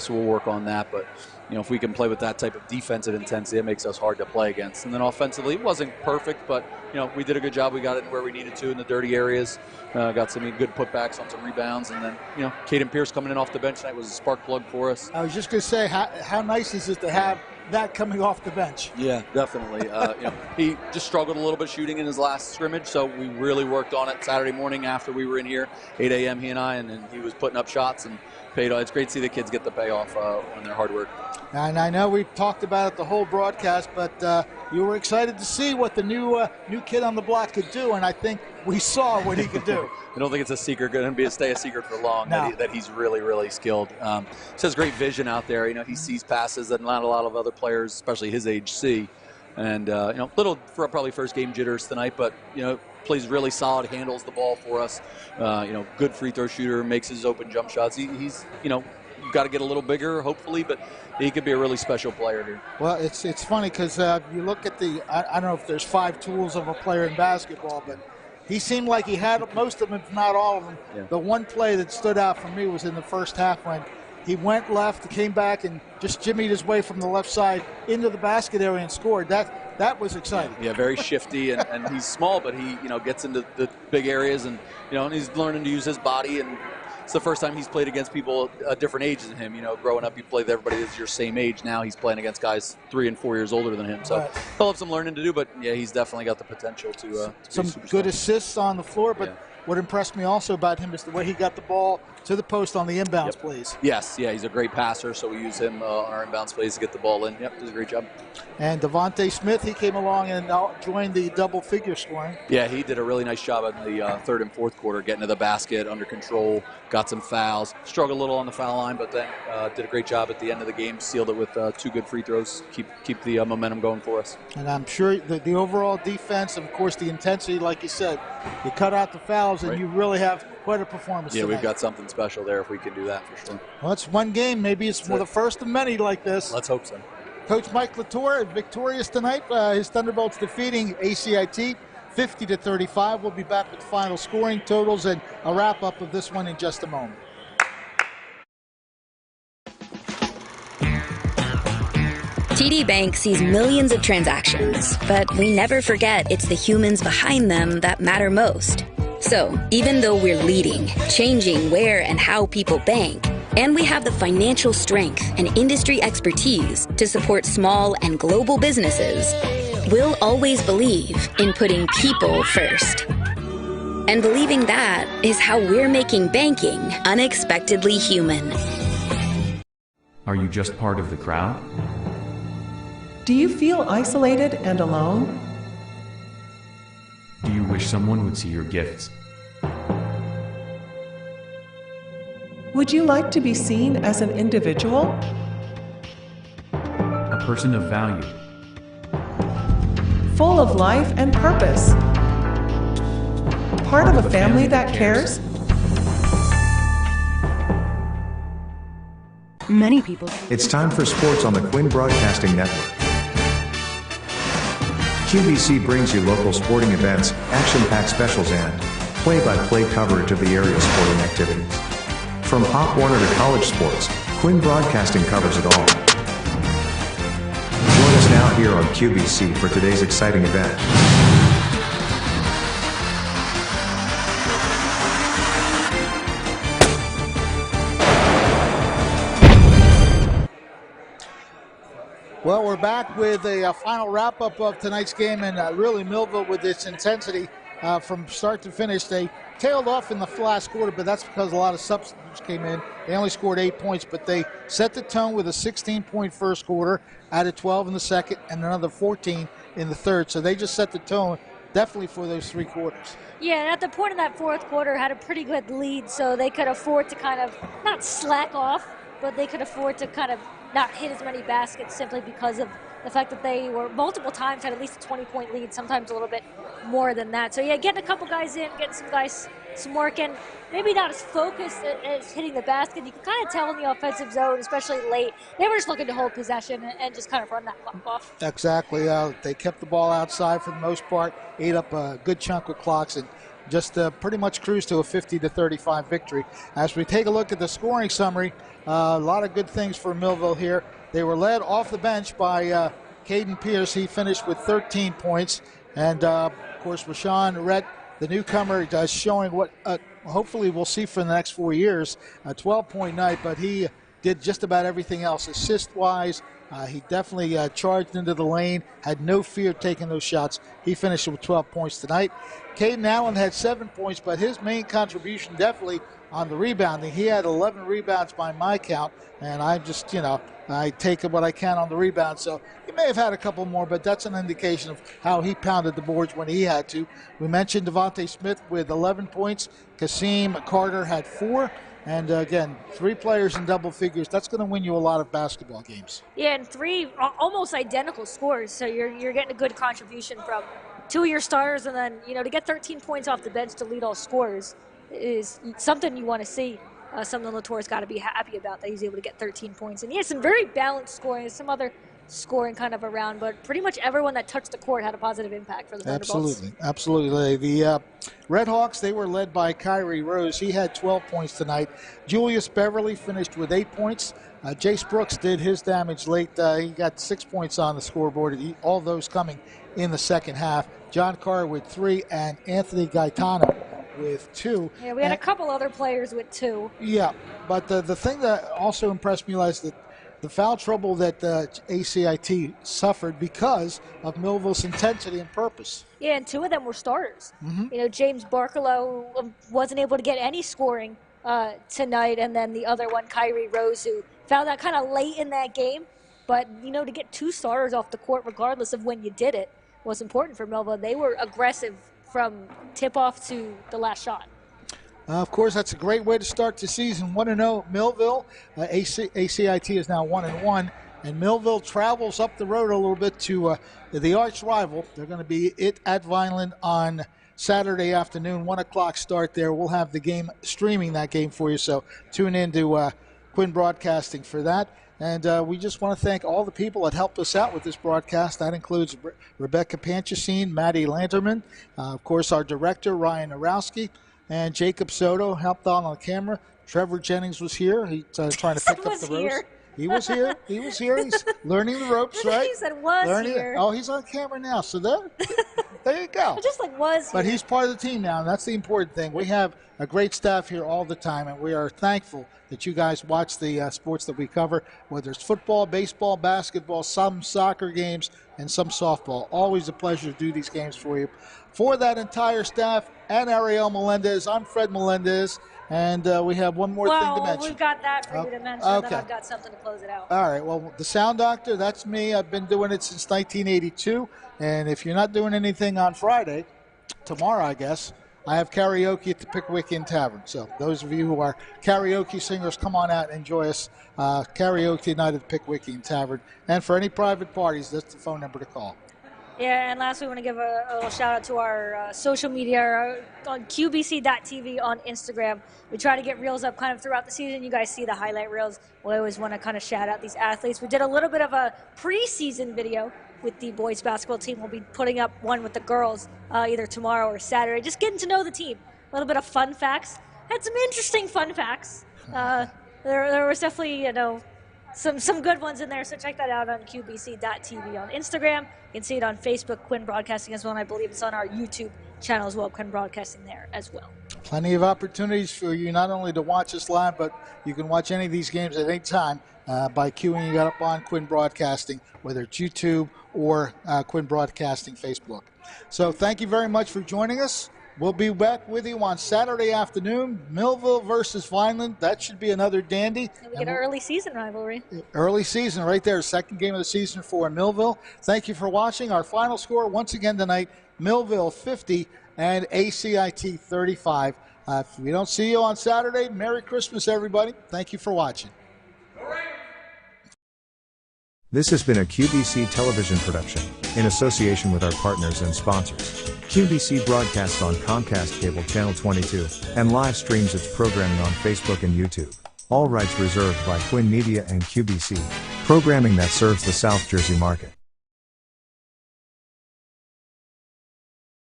S6: so we'll work on that. But you know, if we can play with that type of defensive intensity, it makes us hard to play against. And then offensively, it wasn't perfect, but you know, we did a good job. We got it where we needed to in the dirty areas. Got some good putbacks on some rebounds, and then you know, Caden Pierce coming in off the bench tonight was a spark plug for us.
S15: I was just going to say, how nice is it to have that coming off the bench?
S6: Yeah, definitely. You know, he just struggled a little bit shooting in his last scrimmage, so we really worked on it Saturday morning after we were in here, 8 a.m. he and I, and he was putting up shots and paid off. It's great to see the kids get the payoff on their hard work.
S15: And I know we've talked about it the whole broadcast, but you were excited to see what the new kid on the block could do, and I think we saw what he could do.
S6: I don't think it's a secret, going to stay a secret for long,
S15: no.
S6: that he's really, really skilled. He has great vision out there. You know, he sees passes that not a lot of other players, especially his age, see. And, you know, little probably first game jitters tonight, but, you know, plays really solid, handles the ball for us. You know, good free throw shooter, makes his open jump shots. He's, you know, got to get a little bigger, hopefully, but he could be a really special player here.
S15: Well, it's funny because you look at the, I don't know if there's 5 tools of a player in basketball, but he seemed like he had most of them, if not all of them. Yeah. The one play that stood out for me was in the first half when he went left, came back, and just jimmied his way from the left side into the basket area and scored. That was exciting.
S6: Yeah, very shifty, and he's small, but he, you know, gets into the big areas, and you know, and he's learning to use his body. And it's the first time he's played against people different ages than him. You know, growing up, you played with everybody that's your same age. Now he's playing against guys 3 and 4 years older than him. So
S15: right.
S6: He'll have some learning to do, but yeah, he's definitely got the potential to
S15: some good assists on the floor. But yeah. What impressed me also about him is the way he got the ball to the post on the inbounds plays.
S6: Yes, yeah, he's a great passer, so we use him on our inbounds plays to get the ball in. Yep, does a great job.
S15: And Devontae Smith, he came along and joined the double-figure scoring.
S6: Yeah, he did a really nice job in the third and fourth quarter, getting to the basket, under control, got some fouls. Struggled a little on the foul line, but then did a great job at the end of the game, sealed it with 2 good free throws, keep the momentum going for us.
S15: And I'm sure the overall defense, and of course the intensity, like you said, you cut out the fouls and you really have quite a performance
S6: Yeah,
S15: tonight.
S6: We've got something special there if we can do that for sure.
S15: Well, it's one game. Maybe it's the first of many like this.
S6: Let's hope so.
S15: Coach Mike Lator victorious tonight. His Thunderbolts defeating ACIT 50-35. We'll be back with final scoring totals and a wrap-up of this one in just a moment.
S10: TD Bank sees millions of transactions, but we never forget it's the humans behind them that matter most. So, even though we're leading, changing where and how people bank, and we have the financial strength and industry expertise to support small and global businesses, we'll always believe in putting people first. And believing that is how we're making banking unexpectedly human.
S11: Are you just part of the crowd?
S12: Do you feel isolated and alone?
S11: Do you wish wish someone would see your gifts.
S18: Would you like to be seen as an individual?
S11: A person of value.
S18: Full of life and purpose. Part of a family that cares?
S13: Many people.
S2: It's time for sports on the Quinn Broadcasting Network. QVC brings you local sporting events, action-packed specials, and play-by-play coverage of the area sporting activities. From Pop Warner to college sports, Quinn Broadcasting covers it all. Join us now here on QVC for today's exciting event.
S15: Well, we're back with a final wrap-up of tonight's game, and really Millville with its intensity from start to finish. They tailed off in the last quarter, but that's because a lot of substitutes came in. They only scored 8 points, but they set the tone with a 16-point first quarter, added 12 in the second, and another 14 in the third. So they just set the tone definitely for those 3 quarters.
S3: Yeah, and at the point of that fourth quarter, had a pretty good lead, so they could afford to kind of not slack off, but they could afford to kind of not hit as many baskets simply because of the fact that they were multiple times had at least a 20-point lead, sometimes a little bit more than that. So yeah, getting a couple guys in, getting some guys some work in, maybe not as focused as hitting the basket. You can kind of tell in the offensive zone, especially late, they were just looking to hold possession and just kind of run that clock off.
S15: Exactly. They kept the ball outside for the most part, ate up a good chunk of clocks, and just pretty much cruised to a 50-35 victory. As we take a look at the scoring summary, a lot of good things for Millville here. They were led off the bench by Caden Pierce. He finished with 13 points. And, of course, Rashawn Rhett, the newcomer, showing what hopefully we'll see for the next 4 years. A 12-point night, but he did just about everything else. Assist-wise, he definitely charged into the lane, had no fear taking those shots. He finished with 12 points tonight. Caden Allen had 7 points, but his main contribution definitely on the rebounding. He had 11 rebounds by my count, and I just, I take what I can on the rebound. So he may have had a couple more, but that's an indication of how he pounded the boards when he had to. We mentioned Devontae Smith with 11 points. Kasim Carter had 4. And again, 3 players in double figures. That's going to win you a lot of basketball games.
S3: Yeah, and 3 almost identical scores. So you're getting a good contribution from 2 of your starters, and then to get 13 points off the bench to lead all scorers is something you want to see. Something Lator's got to be happy about, that he's able to get 13 points. And he has some very balanced scoring, some other scoring kind of around, but pretty much everyone that touched the court had a positive impact for the Thunderbolts.
S15: Absolutely. The Red Hawks, they were led by Kyrie Rose. He had 12 points tonight. Julius Beverly finished with 8 points. Jace Brooks did his damage late. He got 6 points on the scoreboard, all those coming in the second half. John Carr with 3, and Anthony Gaetano with 2.
S3: Yeah, we had a couple other players with 2.
S15: Yeah, but the thing that also impressed me was that the foul trouble that ACIT suffered because of Millville's intensity and purpose.
S3: Yeah, and 2 of them were starters.
S15: Mm-hmm.
S3: James Barkalow wasn't able to get any scoring tonight, and then the other one, Kyrie Rose, who found that kind of late in that game. But, to get 2 starters off the court, regardless of when you did it, was important for Millville. They were aggressive from tip-off to the last shot.
S15: Of course, that's a great way to start the season. 1-0 Millville. ACIT is now 1-1, and Millville travels up the road a little bit to the arch rival. They're going to be at Vineland on Saturday afternoon, 1 o'clock start there. We'll have the game streaming that game for you, so tune in to Quinn Broadcasting for that. And we just want to thank all the people that helped us out with this broadcast. That includes Rebecca Panchasine, Maddie Lanterman, of course our director, Ryan Arowski, and Jacob Soto helped out on the camera. Trevor Jennings was here. He's trying to pick up the ropes. He was here. He's learning the ropes, right?
S3: He said was here.
S15: Oh, he's on camera now. So there you go.
S3: Just was here.
S15: But he's part of the team now, and that's the important thing. We have a great staff here all the time, and we are thankful that you guys watch the sports that we cover, whether it's football, baseball, basketball, some soccer games, and some softball. Always a pleasure to do these games for you. For that entire staff and Ariel Melendez, I'm Fred Melendez, and we have one more thing to mention.
S3: Well, we've got that for you to mention, then I've got something to close it out.
S15: All right, well, the Sound Doctor, that's me. I've been doing it since 1982, and if you're not doing anything on Friday, tomorrow, I guess, I have karaoke at the Pickwick Inn Tavern. So those of you who are karaoke singers, come on out and enjoy us. Karaoke night at the Pickwick Inn Tavern. And for any private parties, that's the phone number to call.
S3: Yeah, and lastly, we want to give a little shout out to our social media on QBC.TV on Instagram. We try to get reels up kind of throughout the season. You guys see the highlight reels. We always want to kind of shout out these athletes. We did a little bit of a preseason video with the boys basketball team. We'll be putting up one with the girls either tomorrow or Saturday, just getting to know the team. A little bit of fun facts. Had some interesting fun facts. There was definitely, some good ones in there, so check that out on QBC.TV on Instagram. You can see it on Facebook, Quinn Broadcasting as well, and I believe it's on our YouTube channel as well, Quinn Broadcasting there as well.
S15: Plenty of opportunities for you not only to watch us live, but you can watch any of these games at any time by queuing you up on Quinn Broadcasting, whether it's YouTube or Quinn Broadcasting Facebook. So thank you very much for joining us. We'll be back with you on Saturday afternoon, Millville versus Vineland. That should be another dandy.
S3: And we get an early season rivalry.
S15: Early season right there, second game of the season for Millville. Thank you for watching. Our final score once again tonight, Millville 50 and ACIT 35. If we don't see you on Saturday, Merry Christmas, everybody. Thank you for watching.
S2: This has been a QBC television production, in association with our partners and sponsors. QBC broadcasts on Comcast Cable Channel 22, and live streams its programming on Facebook and YouTube. All rights reserved by Quinn Media and QBC, programming that serves the South Jersey market.